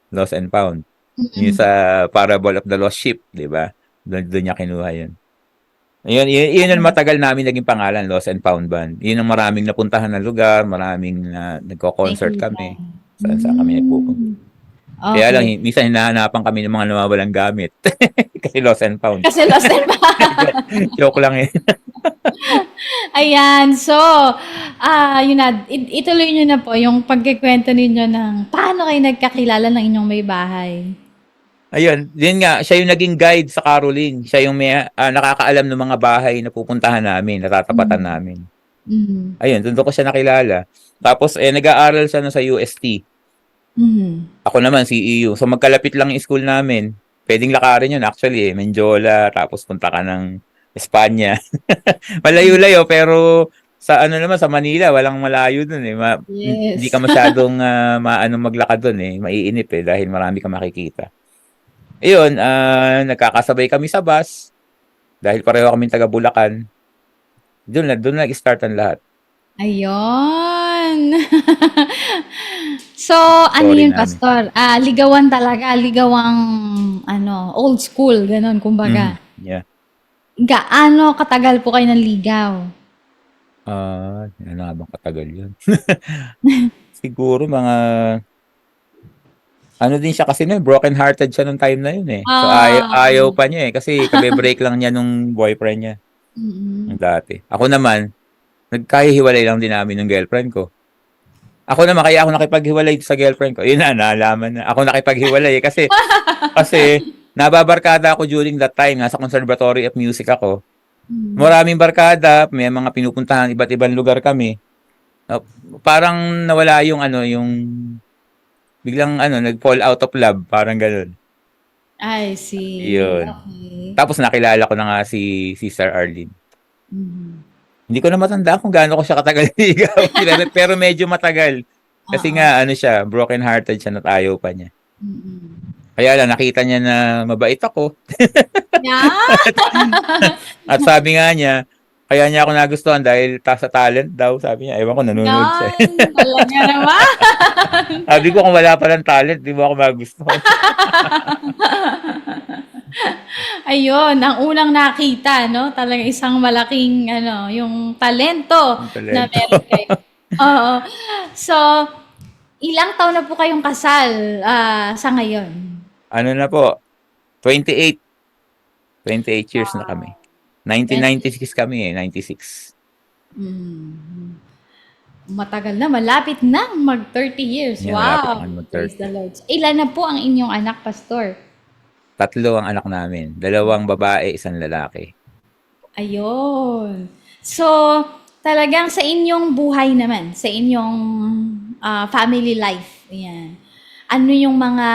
Lost and Found. Yung sa Parable of the Lost Sheep, di ba? Doon niya kinuha yun. Yun yung matagal namin naging pangalan, Lost and Found Band. Yun ang maraming napuntahan na lugar, maraming nagko-concert kami. Saan kami nagpupunta. Okay. Kaya lang, minsan hinahanapan kami ng mga nawawalang gamit. Kasi Lost and Found. Joke lang eh. Ayan, so, yun na, ituloy nyo na po yung pagkikwento ninyo ng paano kayo nagkakilala ng inyong may bahay. Ayun, yun nga, siya yung naging guide sa caroling. Siya yung may nakakaalam ng mga bahay na pupuntahan namin, natatapatan namin. Ayun, doon ko siya nakilala. Tapos, nag-aaral siya sa UST. Ako naman, CEU. So, magkalapit lang yung school namin. Pwedeng lakarin yun actually Menjola, tapos punta ka ng Espanya. Malayo-layo pero sa ano naman sa Manila walang malayo dun eh. Hindi Yes. ka masyadong maano maglakad dun eh. Maiinip eh dahil marami kang makikita. Ayun, nagkakasabay kami sa bus dahil pareho kaming taga Bulacan. Doon nag-start ang lahat. Ayun. So, ano Story yun, namin. Pastor? Ligawan talaga, ligawang old school, ganun, kumbaga. Yeah. Gaano katagal po kayo nanligaw? Ano nga bang katagal yun? Siguro mga ano din siya kasi noon, broken hearted siya nung time na yun eh. So ayaw Ah, pa niya eh kasi kabe-break lang niya nung boyfriend niya mm. nung dati. Ako naman, nagkahihiwalay lang din namin ng girlfriend ko. Ako naman kaya ako nakipaghiwalay sa girlfriend ko. Yun na, naalaman na. Ako nakipaghiwalay eh kasi nababarkada ako during that time. Nasa Conservatory of Music ako. Mm. Maraming barkada, may mga pinupuntahan iba't ibang lugar kami. Uh, Parang nawala yung yung biglang nag-fall out of love, parang gano'n. I see. Yun. Okay. Tapos nakilala ko na nga si Sister Arlene. Mhm. Hindi ko na matandaan kung gaano ko siya katagal niligaw, pero medyo matagal. Kasi Oo. nga siya, broken hearted siya at ayaw pa niya. Mm. Kaya lang nakita niya na mabait ako Yeah? at sabi nga niya, kaya niya ako nagustuhan dahil sa talent daw, sabi niya. Ewan ko, nanonood siya. Yan, talaga naman. Sabi ko kung wala palang talent, di mo ako magustuhan. Ayun, ang unang nakita, no? Talagang isang malaking, yung talento Yung na talento. meron kayo. Oo. So, ilang taon na po kayong kasal sa ngayon? Ano na po, 28. 28 years na kami. 20. 1996 kami eh, 96. Mm. Matagal na, malapit na mag 30 years. Yan, malapit na Wow! kami Praise the mag-30. Lord. Ilan na po ang inyong anak, Pastor? 3 ang anak namin. 2 babae, 1 lalaki. Ayun. So, talagang sa inyong buhay naman, sa inyong family life, ayan. Ano yung mga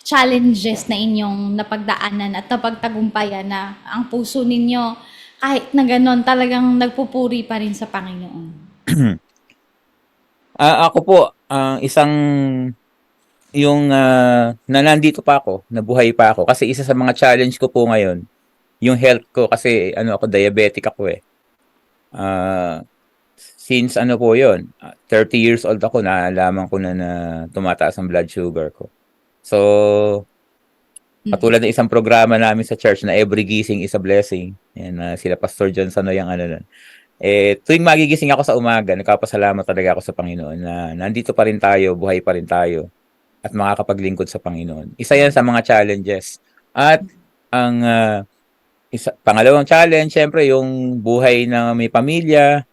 challenges na inyong napagdaanan at napagtagumpayan na ang puso ninyo kahit na ganon talagang nagpupuri pa rin sa Panginoon? Ako po, isang yung na nandito pa ako, nabuhay pa ako. Kasi isa sa mga challenge ko po ngayon, yung health ko kasi ako diabetic ako eh. Ah, since po yun, 30 years old ako, naalaman ko na tumataas ang blood sugar ko. So, katulad ng isang programa namin sa church na Every Gising is a Blessing. Yan, sila Pastor John Sanoy ang nun. Tuwing magigising ako sa umaga, nagpapasalamat talaga ako sa Panginoon na nandito pa rin tayo, buhay pa rin tayo, at makakapaglingkod sa Panginoon. Isa yan sa mga challenges. At ang pangalawang challenge, syempre, yung buhay na may pamilya,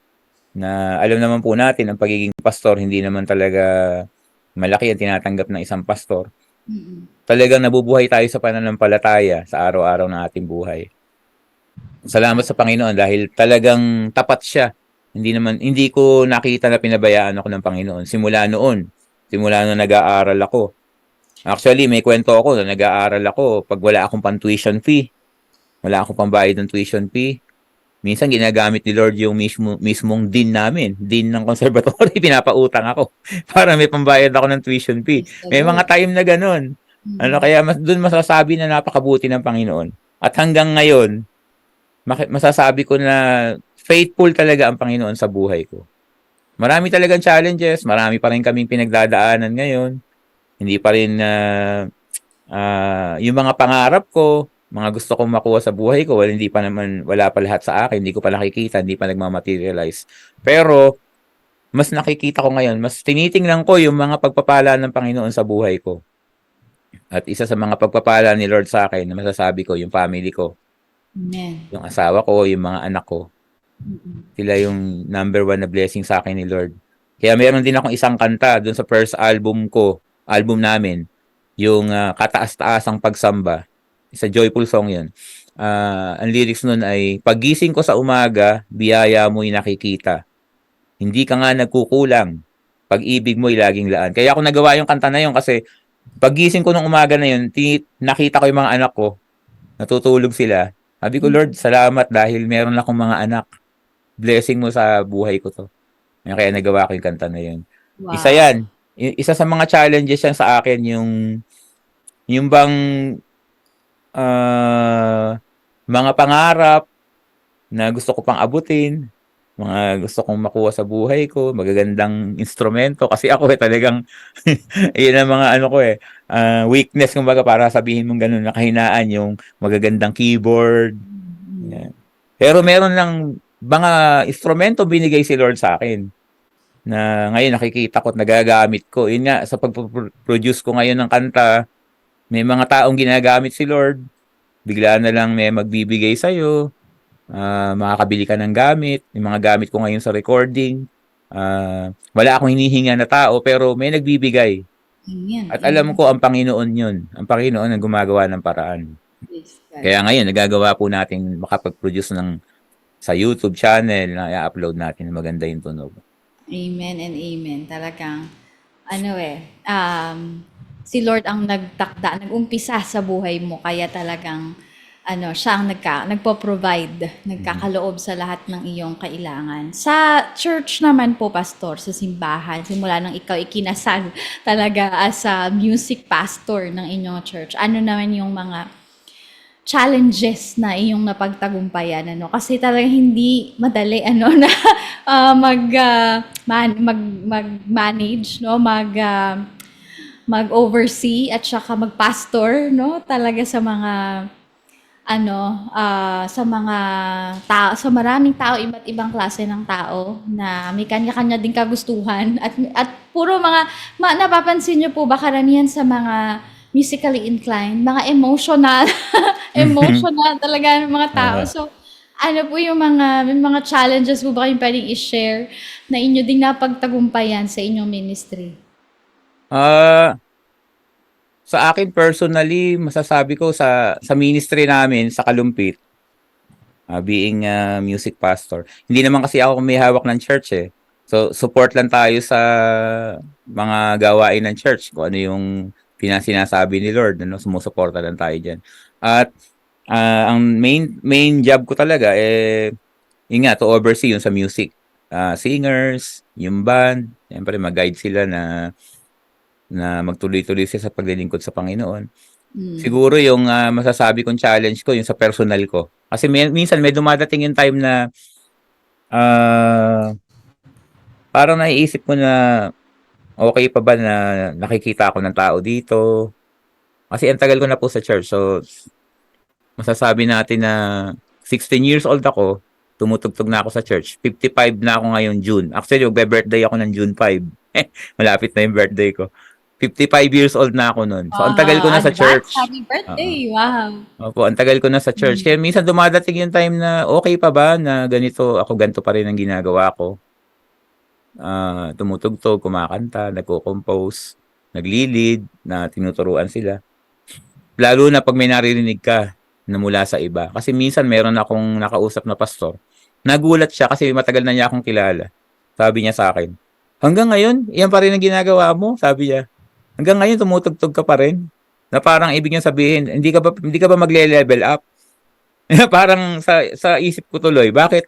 na alam naman po natin, ang pagiging pastor, hindi naman talaga malaki ang tinatanggap ng isang pastor. Talagang nabubuhay tayo sa pananampalataya sa araw-araw ng ating buhay. Salamat sa Panginoon dahil talagang tapat siya. Hindi ko nakita na pinabayaan ako ng Panginoon simula noon. Simula nung nag-aaral ako. Actually, may kwento ako na nag-aaral ako pag wala akong pang-tuition fee. Wala akong pambayad ng tuition fee. Minsan ginagamit ni Lord yung mismong dean namin. Dean ng conservatory, pinapautang ako para may pambayad ako ng tuition fee. Praise the May mga Lord. time na ganun. Kaya doon masasabi na napakabuti ng Panginoon. At hanggang ngayon, masasabi ko na faithful talaga ang Panginoon sa buhay ko. Marami talagang challenges, marami pa rin kaming pinagdadaanan ngayon. Hindi pa rin yung mga pangarap ko, mga gusto kong makuha sa buhay ko, wala pa lahat sa akin, hindi ko pa nakikita, hindi pa nagmamaterialize. Pero mas nakikita ko ngayon, mas tinitingnan ko yung mga pagpapala ng Panginoon sa buhay ko. At isa sa mga pagpapala ni Lord sa akin na masasabi ko, yung family ko, Amen. yung asawa ko, yung mga anak ko, sila yung number 1 na blessing sa akin ni Lord. Kaya meron din akong isang kanta dun sa first album namin, yung Kataas-taasang Pagsamba. Isa joyful song yun. Ang lyrics nun ay, paggising ko sa umaga, biyaya mo'y nakikita. Hindi ka nga nagkukulang. Pag-ibig mo'y laging laan. Kaya ako nagawa yung kanta na yun kasi paggising ko ng umaga na yun, nakita ko yung mga anak ko, natutulog sila. Sabi ko, Lord, salamat dahil meron akong mga anak. Blessing mo sa buhay ko to. Kaya nagawa ko yung kanta na yun. Isa Wow. yan. Isa sa mga challenges yan sa akin, yung bang mga pangarap na gusto ko pang abutin, mga gusto kong makuha sa buhay ko, magagandang instrumento. Kasi ako talagang, yun ang mga ano ko weakness, kumbaga, para sabihin mong ganun, nakahinaan yung magagandang keyboard. Mm. Yan. Pero meron lang mga instrumento binigay si Lord sa akin na ngayon nakikita ko at nagagamit ko. Yun nga, sa pag-produce ko ngayon ng kanta, may mga taong ginagamit si Lord. Bigla na lang may magbibigay sa'yo. Makakabili ka ng gamit. Yung mga gamit ko ngayon sa recording. Wala akong hinihinga na tao pero may nagbibigay. Amen. At alam Amen. ko ang Panginoon yun. Ang Panginoon ang gumagawa ng paraan. Praise God. Kaya ngayon, nagagawa po natin makapag-produce sa YouTube channel na i-upload natin. Maganda yung tunog. Amen and amen. Talagang, si Lord ang nag-umpisa sa buhay mo, kaya talagang, siya ang nagpo-provide, nagkakaloob sa lahat ng iyong kailangan. Sa church naman po, Pastor, sa simbahan, simula nang ikaw ikinasal talaga as a music pastor ng inyong church, ano naman yung mga challenges na iyong napagtagumpayan, kasi talagang hindi madali na mag-manage, no, mag-oversee at saka mag-pastor, no, talaga sa mga sa mga tao, sa maraming tao, iba't ibang klase ng tao na may kanya-kanya ding kagustuhan at puro napapansin niyo po ba karamihan sa mga musically inclined, mga emotional, emotional talaga ng mga tao. Uh, So, ano po yung may mga challenges po ba kayong pwedeng i-share na inyo ding napagtagumpayan sa inyong ministry? ah sa akin personally, masasabi ko sa ministry namin sa Kalumpit, being a music pastor. Hindi naman kasi ako may hawak ng church eh. So support lang tayo sa mga gawain ng church. Kung ano yung sinasabi ni Lord, sumusuporta lang tayo diyan. At ang main job ko talaga yun nga, to oversee yung sa music. Singers, yung band, siyempre mag-guide sila na magtuloy-tuloy sila sa paglilingkod sa Panginoon. Siguro yung masasabi kong challenge ko yung sa personal ko. Kasi minsan may dumadating yung time na parang naiisip ko na okay pa ba na nakikita ako ng tao dito. Kasi ang tagal ko na po sa church. So masasabi natin na 16 years old ako, tumutugtog na ako sa church. 55 na ako ngayon June. Actually, magbe-birthday ako ng June 5. Malapit na yung birthday ko. 55 years old na ako nun. So, ang tagal ko na sa Advance church. happy Oo. birthday! Wow! Opo, ang tagal ko na sa church. Kaya minsan dumadating yung time na okay pa ba na ganito pa rin ang ginagawa ko. Tumutugtog, kumakanta, nagko-compose, nagli-lead, na tinuturuan sila. Lalo na pag may naririnig ka na mula sa iba. Kasi minsan meron akong nakausap na pastor. Nagulat siya kasi matagal na niya akong kilala. Sabi niya sa akin, hanggang ngayon, iyan pa rin ang ginagawa mo? Sabi niya, hanggang ngayon tumutugtog ka pa rin? Na parang ibig niya sabihin, hindi ka ba magle-level up? Parang sa isip ko tuloy, bakit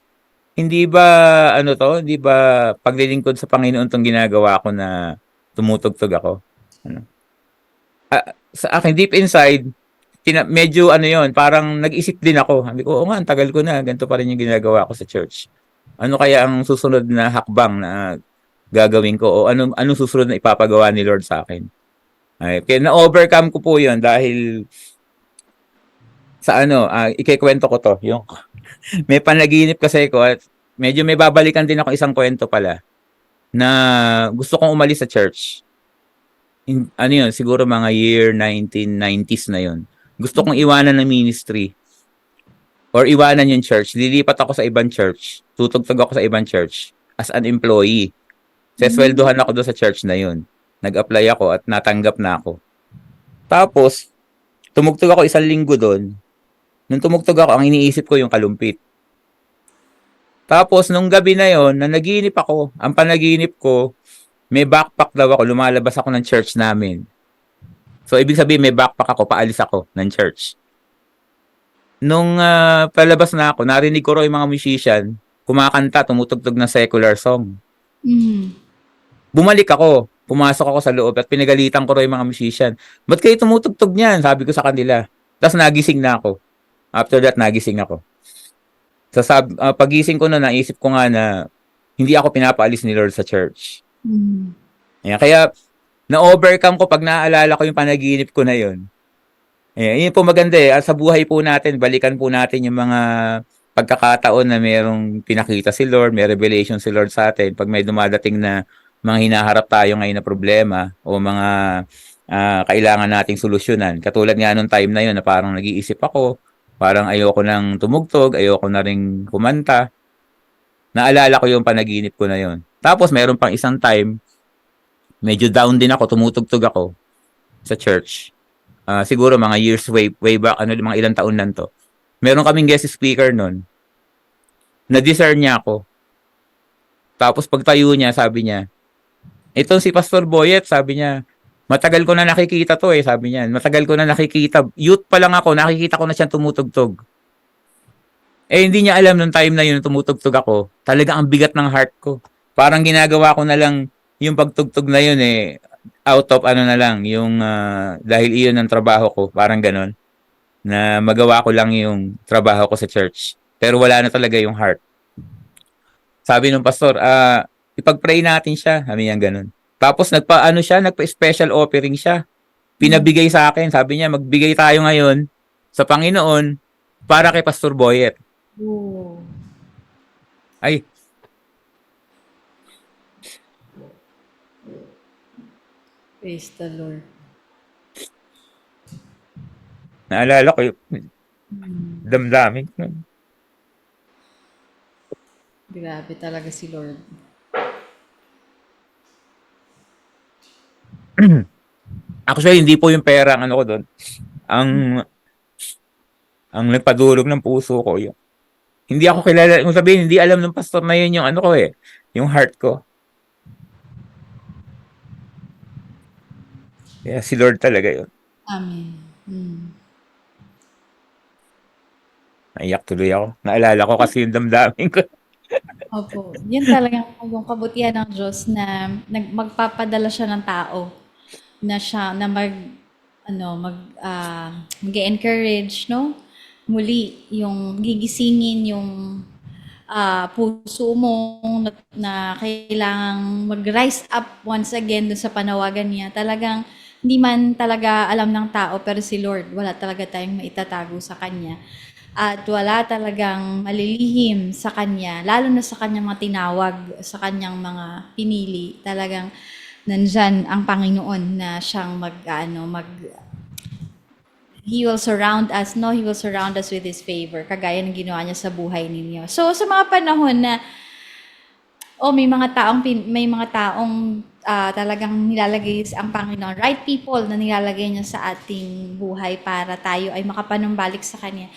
hindi ba hindi ba paglilingkod sa Panginoon tong ginagawa ko na tumutugtog ako? Ano? Sa akin deep inside, medyo yon, parang nag-isip din ako. Sabi ko, oo nga, ang tagal ko na, ganito pa rin yung ginagawa ko sa church. Ano kaya ang susunod na hakbang na gagawin ko o anong susunod na ipapagawa ni Lord sa akin? Ay, kaya na-overcome ko po 'yon dahil sa ikikwento ko to, yung may panaginip kasi ko at medyo may babalikan din ako isang kwento pala na gusto kong umalis sa church. Yun, siguro mga year 1990s na yun. Gusto kong iwanan ng ministry or iwanan yung church. Lilipat ako sa ibang church. Tutugtog ako sa ibang church as an employee. Sesweldohan ako doon sa church na yun. Nag-apply ako at natanggap na ako. Tapos, tumugtog ako 1 linggo doon. Nung tumugtog ako, ang iniisip ko yung Kalumpit. Tapos, nung gabi na yon, na naginip ako, ang panaginip ko, may backpack daw ako, lumalabas ako ng church namin. So, ibig sabihin, may backpack ako, paalis ako ng church. Nung palabas na ako, narinig ko raw yung mga musician, kumakanta, tumutugtog ng secular song. Mhm. Bumalik ako, pumasok ako sa loob at pinagalitan ko raw yung mga musician. Ba't kayo tumutugtog niyan? Sabi ko sa kanila. Tapos nagising na ako. After that, nagising ako. Pagising ko na, naisip ko nga na hindi ako pinapaalis ni Lord sa church. Mhm. Ayan, kaya na-overcome ko pag naaalala ko yung panaginip ko na yun. Ayan, yun po maganda eh. At sa buhay po natin, balikan po natin yung mga pagkakataon na merong pinakita si Lord, may revelation si Lord sa atin. Pag may dumadating na mga hinaharap tayo ngayon na problema o mga kailangan nating solusyonan. Katulad nga nung time na yun na parang nag-iisip ako, parang ayoko nang tumugtog, ayoko na rin kumanta. Naalala ko yung panaginip ko na yun. Tapos meron pang isang time, medyo down din ako, tumutugtog ako sa church. Siguro mga years way back, mga ilang taon lang to. Meron kaming guest speaker nun. Na-discern niya ako. Tapos pagtayo niya, sabi niya, itong si Pastor Boyet, sabi niya, matagal ko na nakikita to sabi niya. Matagal ko na nakikita. Youth pa lang ako, nakikita ko na siyang tumutugtog. Hindi niya alam nung time na yun, tumutugtog ako. Talaga ang bigat ng heart ko. Parang ginagawa ko na lang yung pagtugtog na yun out of ano na lang, yung dahil iyon ang trabaho ko, parang ganon, na magawa ko lang yung trabaho ko sa church. Pero wala na talaga yung heart. Sabi nung pastor, ipag-pray natin siya. Sabi niya ganon. Tapos nagpa-special offering siya. Pinabigay sa akin. Sabi niya, magbigay tayo ngayon sa Panginoon para kay Pastor Boyet. Oh. Ay, Praise the Lord. naalala ko yung Mm. damdamin. Grabe talaga si Lord. Actually, hindi po yung pera ang ano ko doon. Ang nagpadulog ng puso ko yun. Hindi ako kilala, kung sabihin, hindi alam ng pastor na yun yung ano ko yung heart ko. Kaya si Lord talaga yun. Amen. Mm. Naiyak tuloy ako. Naalala ko kasi yung damdamin ko. Opo, yun talagang yung kabutihan ng Diyos na magpapadala siya ng tao na siya na mag-encourage, no? Muli yung gigisingin yung puso mo na kailangang mag-rise up once again dun sa panawagan niya. Talagang hindi man talaga alam ng tao, pero si Lord, wala talaga tayong maitatago sa Kanya. At wala talagang malilihim sa Kanya, lalo na sa Kanyang mga tinawag, sa Kanyang mga pinili. Talagang nandyan ang Panginoon na siyang He will surround us, no? He will surround us with His favor, kagaya ng ginawa niya sa buhay ninyo. So, sa mga panahon na may mga taong talagang nilalagay ang Panginoon, right people na nilalagay niya sa ating buhay para tayo ay makapanumbalik sa Kanya.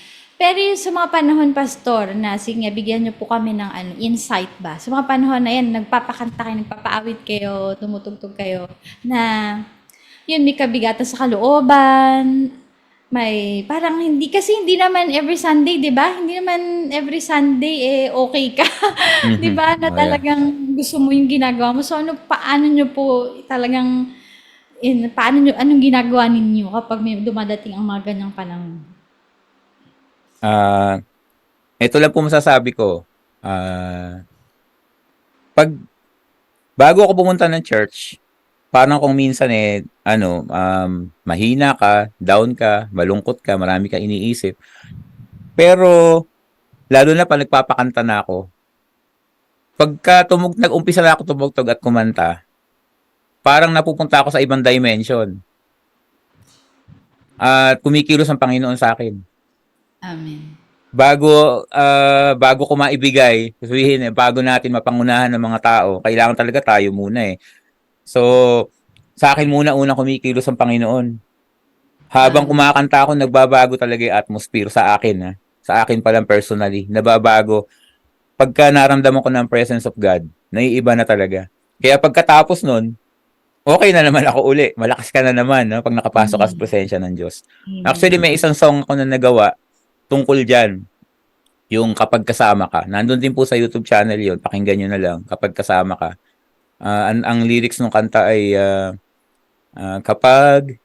Pero yung sa mga panahon, Pastor, na sige, bigyan niyo po kami ng insight ba? Sa mga panahon na yan, nagpapakanta kayo, nagpapaawit kayo, tumutugtog kayo, na yun, may kabigatan sa kalooban, may parang hindi naman every Sunday, 'di ba? Hindi naman every Sunday okay ka. 'Di ba? Na Oh, yeah. talagang gusto mo yung ginagawa mo. So paano niyo po talagang anong ginagawa ninyo kapag may dumadating ang mga ganyang panahon? Ito lang po masasabi ko. Pag bago ako pumunta ng church, parang kung minsan mahina ka, down ka, malungkot ka, marami kang iniisip. Pero lalo na pag nagpapakanta na ako, pagka nag-umpisa na ako tumugtog at kumanta, parang napupunta ako sa ibang dimension. At kumikilos ang Panginoon sa akin. Amen. Bago ko maibigay, sabihin bago natin mapangunahan ng mga tao, kailangan talaga tayo muna So, sa akin muna unang kumikilos ang Panginoon. Habang kumakanta ako, nagbabago talaga yung atmosphere sa akin. Sa akin pa lang personally, nababago. Pagka naramdaman ko ng presence of God, naiiba na talaga. Kaya pagkatapos nun, okay na naman ako uli. Malakas ka na naman pag nakapasok ka sa presensya ng Diyos. Actually, may isang song ako na nagawa tungkol diyan, yung kapag kasama ka. Nandun din po sa YouTube channel 'yon, pakinggan niyo na lang, kapag kasama ka. Ang lyrics ng kanta ay kapag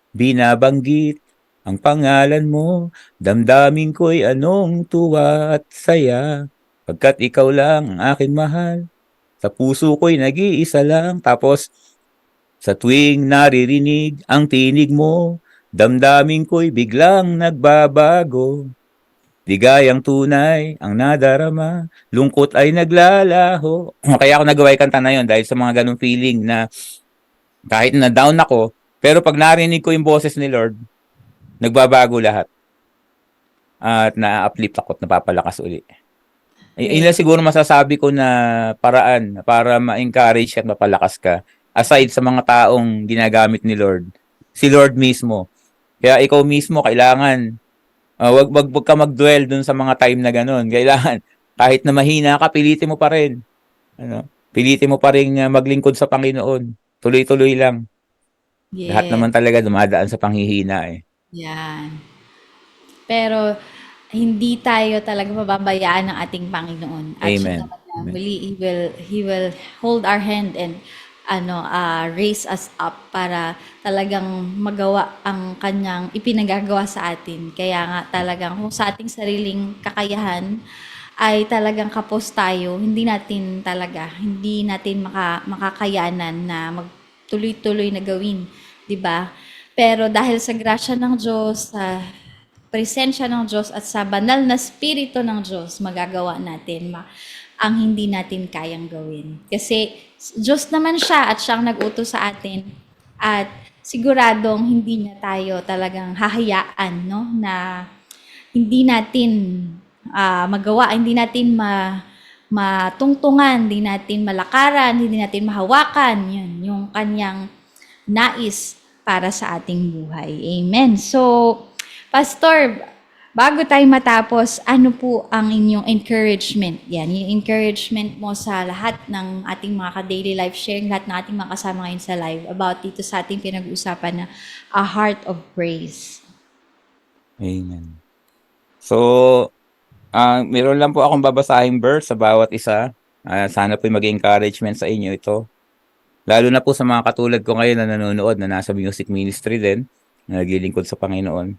binabanggit ang pangalan mo, damdamin ko'y anong tuwa at saya, pagkat ikaw lang ang aking mahal, sa puso ko'y nag-iisa lang. Tapos, sa tuwing naririnig ang tinig mo, damdamin ko'y biglang nagbabago. Ligayang tunay ang nadarama, lungkot ay naglalaho. Kaya ako nagawa yung kanta na yun dahil sa mga ganong feeling na kahit na down ako, pero pag narinig ko yung boses ni Lord, nagbabago lahat. At na-uplift ako at napapalakas uli. Ilan siguro masasabi ko na paraan para ma-encourage at mapalakas ka. Aside sa mga taong ginagamit ni Lord, si Lord mismo. Kaya ikaw mismo kailangan, wag ka mag-dwell dun sa mga time na ganun. Kailangan, kahit na mahina ka, pilitin mo pa rin. Pilitin mo pa rin maglingkod sa Panginoon. Tuloy-tuloy lang. Lahat Yes. naman talaga dumadaan sa panghihina eh. Yan. Pero hindi tayo talaga pababayaan ng ating Panginoon. At siya Amen. talaga, muli, He will hold our hand and raise us up para talagang magawa ang kanyang ipinagagawa sa atin. Kaya nga talagang kung sa ating sariling kakayahan ay talagang kapos tayo, hindi natin makakayanan na magtuloy-tuloy na gawin, 'di ba? Pero dahil sa grasya ng Diyos, sa presensya ng Diyos at sa banal na spirito ng Diyos, magagawa natin ang hindi natin kayang gawin. Kasi Diyos naman siya at siyang nag-utos sa atin at siguradong hindi niya tayo talagang hahayaan, no, na hindi natin magawa, hindi natin matungtungan, hindi natin malakaran, hindi natin mahawakan, yun, yung kanyang nais para sa ating buhay. Amen. So, Pastor, bago tayo matapos, ano po ang inyong encouragement? Yan, yung encouragement mo sa lahat ng ating mga ka-daily life sharing, lahat ng ating mga kasama ngayon sa live about dito sa ating pinag-uusapan na a heart of praise. Amen. So, meron lang po akong babasahing verse sa bawat isa. Sana po maging encouragement sa inyo ito. Lalo na po sa mga katulad ko ngayon na nanonood na nasa music ministry din, na naglilingkod sa Panginoon.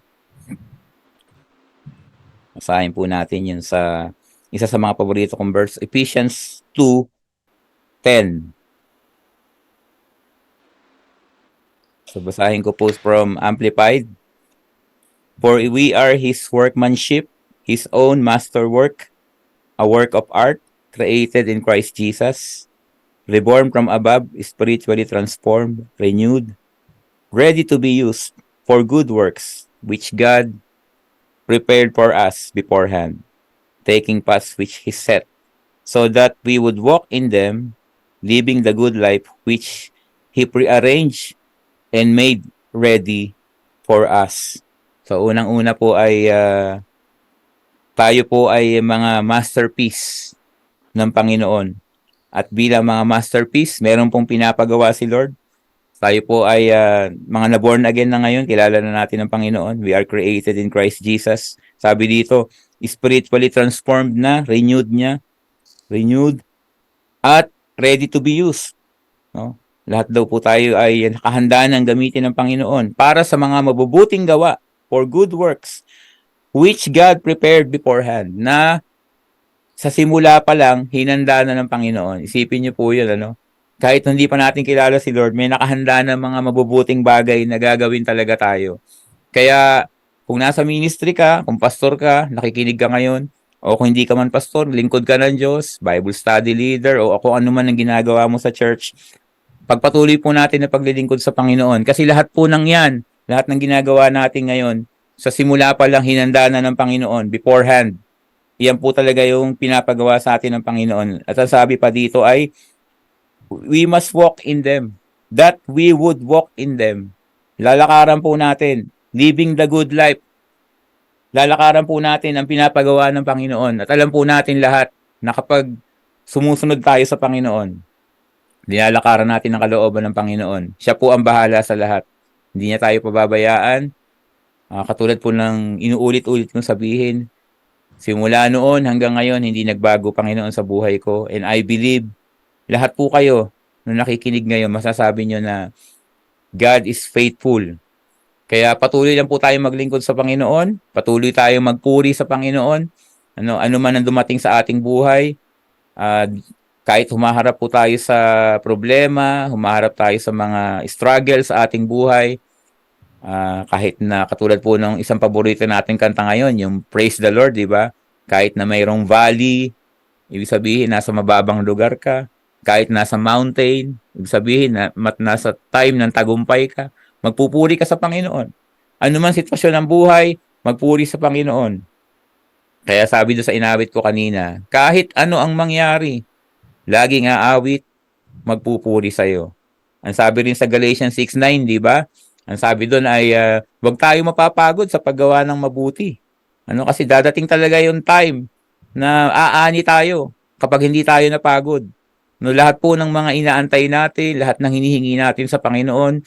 Basahin po natin yun sa isa sa mga paborito kong verse, Ephesians 2:10. So basahin ko po from Amplified. For we are His workmanship, His own masterwork, a work of art, created in Christ Jesus, reborn from above, spiritually transformed, renewed, ready to be used for good works, which God prepared for us beforehand, taking paths which He set, so that we would walk in them, living the good life which He prearranged and made ready for us. So unang-una po ay tayo po ay mga masterpiece ng Panginoon. At bilang mga masterpiece, meron pong pinapagawa si Lord. Tayo po ay mga na-born again na ngayon, kilala na natin ang Panginoon. We are created in Christ Jesus. Sabi dito, spiritually transformed na, renewed, at ready to be used. No? Lahat daw po tayo ay nakahanda ng gamitin ng Panginoon para sa mga mabubuting gawa, for good works, which God prepared beforehand, na sa simula pa lang, hinanda na ng Panginoon. Isipin niyo po yun, kahit hindi pa natin kilala si Lord, may nakahanda na mga mabubuting bagay na gagawin talaga tayo. Kaya, kung nasa ministry ka, kung pastor ka, nakikinig ka ngayon, o kung hindi ka man pastor, lingkod ka ng Diyos, Bible study leader, o kung ano man ang ginagawa mo sa church, pagpatuloy po natin na paglilingkod sa Panginoon. Kasi lahat po ng yan, lahat ng ginagawa natin ngayon, sa simula pa lang hinanda na ng Panginoon, beforehand. Yan po talaga yung pinapagawa sa atin ng Panginoon. At ang sabi pa dito ay, we must walk in them, that we would walk in them. Lalakaran po natin, living the good life. Lalakaran po natin ang pinapagawa ng Panginoon. At alam po natin lahat na kapag sumusunod tayo sa Panginoon, nilalakaran natin ang kalooban ng Panginoon. Siya po ang bahala sa lahat. Hindi niya tayo pababayaan. Katulad po ng inuulit-ulit kong sabihin, simula noon hanggang ngayon, hindi nagbago, Panginoon, sa buhay ko. And I believe, lahat po kayo, nung nakikinig ngayon, masasabi nyo na God is faithful. Kaya patuloy lang po tayong maglingkod sa Panginoon, patuloy tayong magpuri sa Panginoon, ano man ang dumating sa ating buhay, kahit humaharap po tayo sa problema, humaharap tayo sa mga struggle sa ating buhay, kahit na katulad po ng isang paborito nating kanta ngayon, yung Praise the Lord, di ba? Kahit na mayroong valley, ibig sabihin nasa mababang lugar ka, kahit nasa mountain, ibig sabihin na nasa time ng tagumpay ka, magpupuri ka sa Panginoon. Ano man sitwasyon ng buhay, magpuri sa Panginoon. Kaya sabi doon sa inawit ko kanina, kahit ano ang mangyari, laging aawit, magpupuri sa'yo. Ang sabi rin sa Galatians 6:9, di ba? Ang sabi doon ay, huwag tayo mapapagod sa paggawa ng mabuti. Kasi dadating talaga yung time na aani tayo kapag hindi tayo napagod. Lahat po ng mga inaantay natin, lahat ng hinihingi natin sa Panginoon,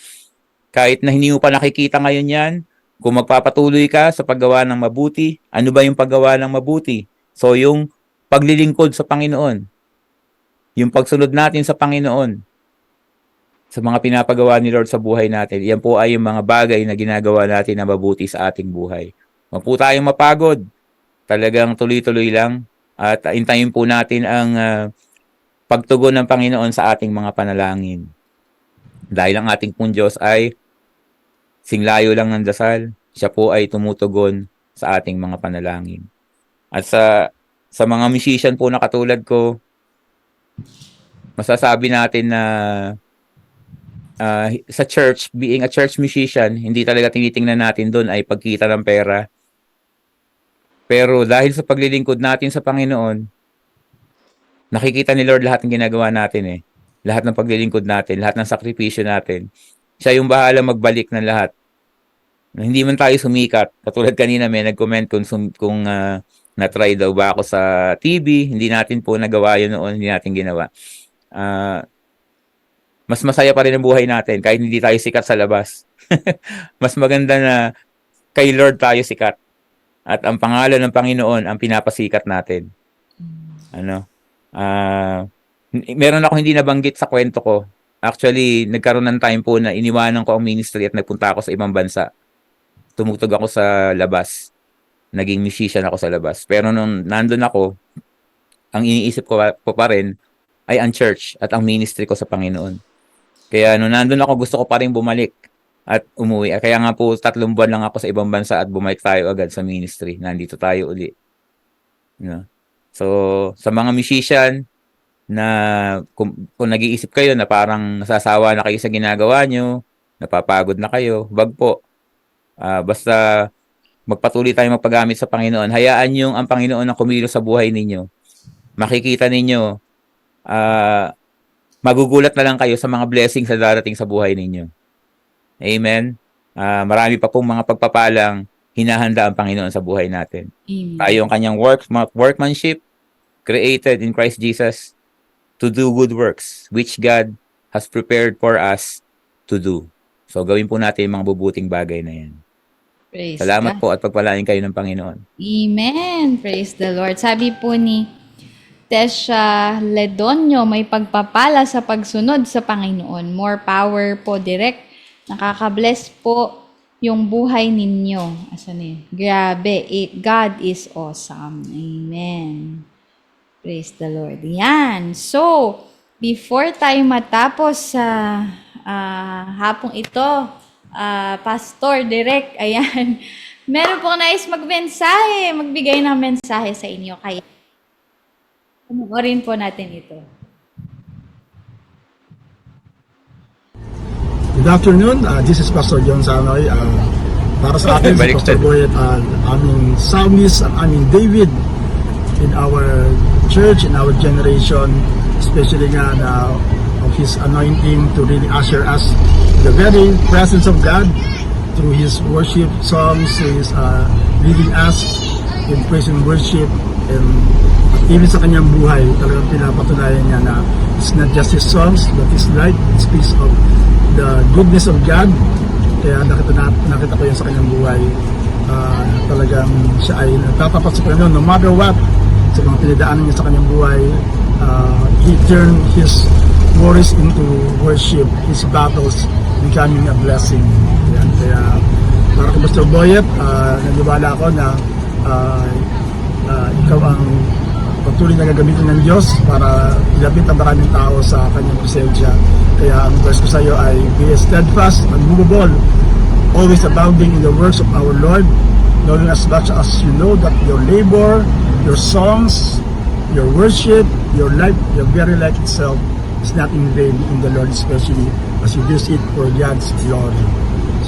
kahit na hindi mo pa nakikita ngayon yan, kung magpapatuloy ka sa paggawa ng mabuti, ano ba yung paggawa ng mabuti? So, yung paglilingkod sa Panginoon, yung pagsunod natin sa Panginoon, sa mga pinapagawa ni Lord sa buhay natin, yan po ay yung mga bagay na ginagawa natin na mabuti sa ating buhay. Huwag po tayong mapagod. Talagang tuloy-tuloy lang. At intayin po natin ang pagtugon ng Panginoon sa ating mga panalangin. Dahil ang ating pong Diyos ay singlayo lang ng dasal. Siya po ay tumutugon sa ating mga panalangin. At sa mga musician po na katulad ko, masasabi natin na sa church, being a church musician, hindi talaga tinitingnan natin doon ay pagkita ng pera. Pero dahil sa paglilingkod natin sa Panginoon, nakikita ni Lord lahat ng ginagawa natin Lahat ng paglilingkod natin, lahat ng sakripisyo natin. Siya yung bahala magbalik ng lahat. Hindi man tayo sumikat. Katulad kanina may nag-comment kung na-try daw ba ako sa TV. Hindi natin po nagawa yun noon, hindi natin ginawa. Mas masaya pa rin ang buhay natin kahit hindi tayo sikat sa labas. Mas maganda na kay Lord tayo sikat. At ang pangalan ng Panginoon ang pinapasikat natin. Meron ako hindi nabanggit sa kwento ko. Actually, nagkaroon ng time po na iniwanan ko ang ministry at nagpunta ako sa ibang bansa. Tumutog ako sa labas. Naging musician ako sa labas. Pero nung nandun ako, ang iniisip ko pa rin ay ang church at ang ministry ko sa Panginoon. Kaya nung nandun ako, gusto ko pa rin bumalik at umuwi. Kaya nga po, 3 buwan lang ako sa ibang bansa at bumalik tayo agad sa ministry. Nandito tayo uli. So, sa mga musician na kung nag-iisip kayo na parang nasasawa na kayo sa ginagawa nyo, napapagod na kayo, wag po. Basta magpatuloy tayong magpagamit sa Panginoon. Hayaan yung ang Panginoon ang kumilos sa buhay ninyo. Makikita ninyo, magugulat na lang kayo sa mga blessings na darating sa buhay ninyo. Amen? Marami pa pong mga pagpapalang hinahanda ang Panginoon sa buhay natin. Amen. Tayo ang kanyang workmanship, created in Christ Jesus to do good works, which God has prepared for us to do. So, gawin po natin yung mga bubuting bagay na yan. Praise Salamat God. po at pagpalain kayo ng Panginoon. Amen. Praise the Lord. Sabi po ni Tesha Ledonyo, may pagpapala sa pagsunod sa Panginoon. More power po, direct. Nakaka-bless po yung buhay ninyo. Asan yun? Grabe. God is awesome. Amen. Praise the Lord. Yan. So, before tayo matapos sa hapong ito, Pastor, direct, ayan. Meron pong nais magmensahe, magbigay ng mensahe sa inyo. Kaya, panoorin po natin ito. Good afternoon. This is Pastor John Sanoy. Para sa akin, si Pastor Boy at aming psalmist, ang aming David in our church, in our generation, especially nga of his anointing to really usher us the very presence of God through his worship songs, his leading us in praise and worship, and even sa kanyang buhay, talagang pinapatunayan niya na it's not just his songs, but his life. It speaks of the goodness of God Kaya nakita ko yan sa kanyang buhay. Talagang siya ay nagtatapat sa Panginoon no matter what, sa mga pinagdaanan niya sa kanyang buhay. He turned his worries into worship, his battles becoming a blessing. Yan. Kaya para kay Pastor Boyet, naniwala ako na ikaw ang patuloy na gagamitin ng Diyos para ilapit ang maraming tao sa kanyang presensya. Kaya ang verse ko sa iyo ay be steadfast, unmovable, always abounding in the works of our Lord, knowing as much as you know that your labor, your songs, your worship, your life, your very life itself is not in vain in the Lord, especially as you do it for God's glory.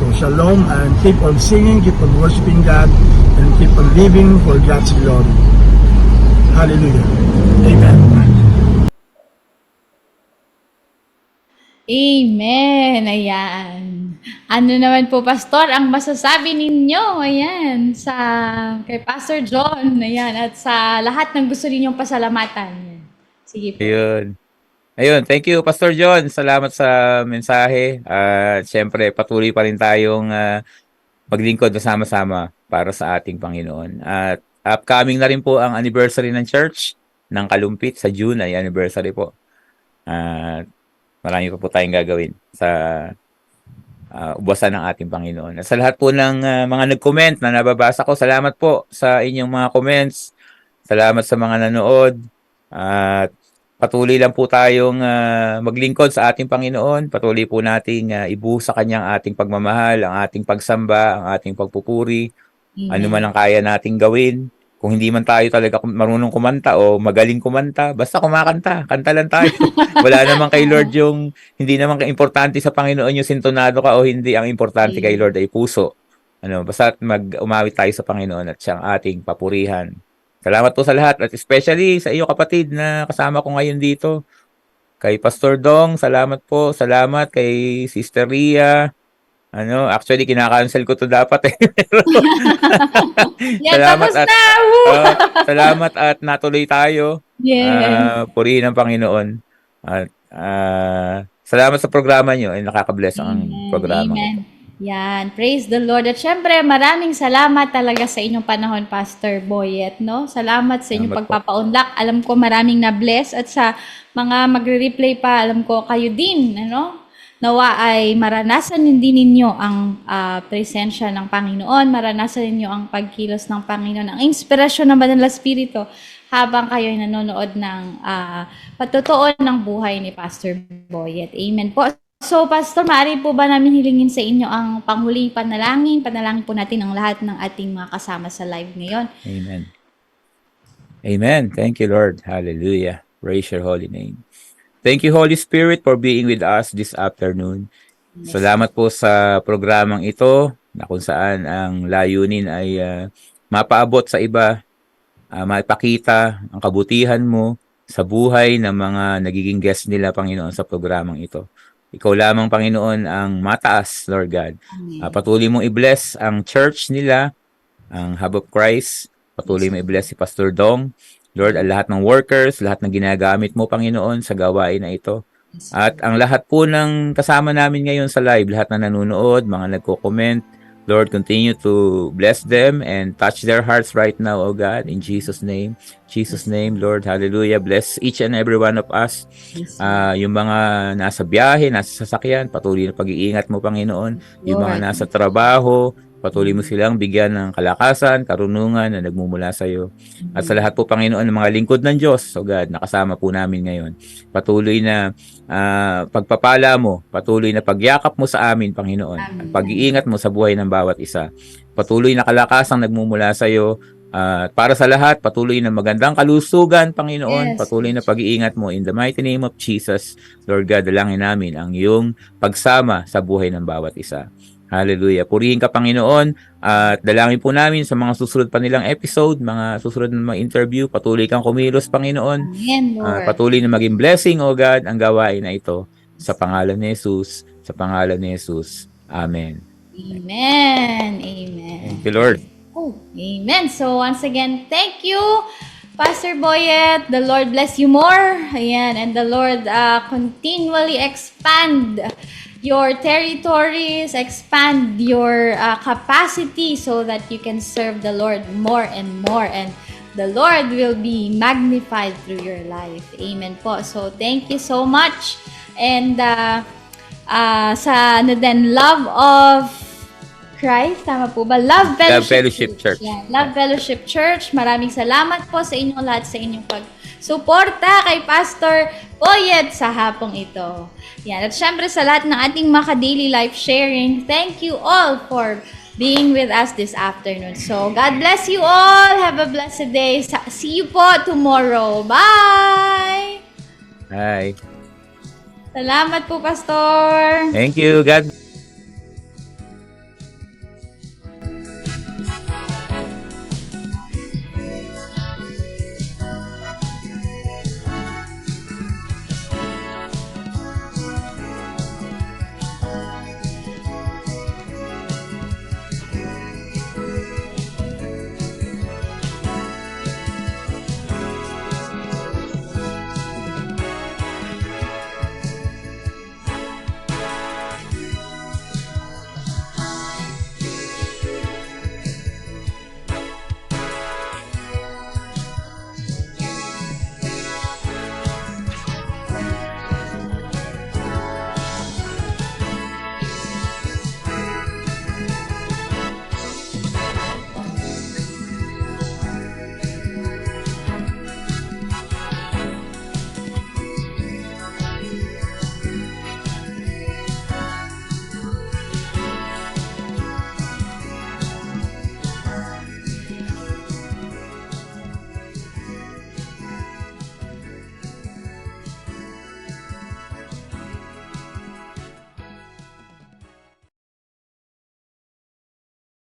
So shalom, and keep on singing, keep on worshiping God, and keep on living for God's glory. Hallelujah. Amen. Amen. Ayan. Ano naman po, Pastor, ang masasabi ninyo, ayan, kay Pastor John, ayan, at sa lahat ng gusto ninyong pasalamatan. Sige po. Ayun, thank you, Pastor John. Salamat sa mensahe. At syempre, patuloy pa rin tayong maglingkod na sama-sama para sa ating Panginoon. At upcoming na rin po ang anniversary ng church ng Kalumpit sa June ay anniversary po. At marami pa po tayong gagawin sa ubasan ng ating Panginoon. At sa lahat po ng mga nag-comment na nababasa ko, salamat po sa inyong mga comments. Salamat sa mga nanood. At patuloy lang po tayong maglingkod sa ating Panginoon. Patuloy po nating ibuhos sa Kanyang ating pagmamahal, ang ating pagsamba, ang ating pagpupuri. Ano man ang kaya nating gawin. Kung hindi man tayo talaga marunong kumanta o magaling kumanta, basta kumakanta. Kanta lang tayo. Wala naman kay Lord yung, hindi naman importante sa Panginoon yung sintonado ka o hindi. Ang importante kay Lord ay puso. Basta umawit tayo sa Panginoon at siyang ating papurihan. Salamat po sa lahat at especially sa iyo kapatid na kasama ko ngayon dito. Kay Pastor Dong, salamat po. Salamat kay Sister Ria. Actually kinakancel ko to dapat eh. Salamat at salamat at natuloy tayo. Yeah. Purihin ang Panginoon. At salamat sa programa niyo. Ay nakaka-bless ang programa. Amen. Yan, praise the Lord. At syempre, maraming salamat talaga sa inyong panahon, Pastor Boyet, no? Salamat sa inyong pagpapaunlak. Alam ko maraming na-bless at sa mga magre-replay pa, alam ko kayo din, Nawa ay maranasan din ninyo ang presensya ng Panginoon, maranasan ninyo ang pagkilos ng Panginoon, ang inspirasyon ng Banal na Espiritu habang kayo ay nanonood ng patutuon ng buhay ni Pastor Boyet. Amen po. So, Pastor, maaari po ba namin hilingin sa inyo ang panghuling panalangin? Panalangin po natin ang lahat ng ating mga kasama sa live ngayon. Amen. Amen. Thank you, Lord. Hallelujah. Praise your holy name. Thank you, Holy Spirit, for being with us this afternoon. Yes. Salamat po sa programang ito na kung saan ang layunin ay mapaabot sa iba, maipakita ang kabutihan mo sa buhay ng mga nagiging guest nila, Panginoon, sa programang ito. Ikaw lamang, Panginoon, ang mataas, Lord God. Patuloy mong i-bless ang church nila, ang Hub of Christ. Patuloy mong i-bless si Pastor Dong. Lord, ang lahat ng workers, lahat ng ginagamit mo, Panginoon, sa gawain na ito. At ang lahat po ng kasama namin ngayon sa live, lahat na nanonood, mga nagko-comment, Lord, continue to bless them and touch their hearts right now, O God, in Jesus' name. Jesus' name, Lord, hallelujah. Bless each and every one of us. Yung mga nasa biyahe, nasa sasakyan, patuloy na pag-iingat mo, Panginoon. Yung mga nasa trabaho, patuloy mo silang bigyan ng kalakasan, karunungan na nagmumula sa iyo. At sa lahat po, Panginoon, ng mga lingkod ng Diyos, O God, nakasama po namin ngayon. Patuloy na pagpapala mo, patuloy na pagyakap mo sa amin, Panginoon. At pag-iingat mo sa buhay ng bawat isa. Patuloy na kalakasang nagmumula sa iyo. Para sa lahat, patuloy na magandang kalusugan, Panginoon. Yes. Patuloy na pag-iingat mo in the mighty name of Jesus. Lord God, dalangin namin ang iyong pagsama sa buhay ng bawat isa. Hallelujah. Purihin ka, Panginoon, at dalangin po namin sa mga susunod pa nilang episode, mga susunod na mga interview. Patuloy kang kumilos, Panginoon. Amen, Lord. Patuloy na maging blessing, O God, ang gawain na ito. Sa pangalan ni Jesus, sa pangalan ni Jesus. Amen. Amen. Amen. Thank you, Lord. Amen. So once again, thank you, Pastor Boyet, the Lord bless you more. Ayan, and the Lord continually expand your territories, expand your capacity so that you can serve the Lord more and more. And the Lord will be magnified through your life. Amen po. So, thank you so much. And sa Love of Christ, tama po ba? Love Fellowship Church. Yan, Love Fellowship Church. Maraming salamat po sa inyong lahat sa inyong pagsuporta kay Pastor Boyet sa hapong ito. Yan. At syempre sa lahat ng ating mga daily life sharing, thank you all for being with us this afternoon. So, God bless you all. Have a blessed day. See you po tomorrow. Bye! Hi. Salamat po, Pastor. Thank you. God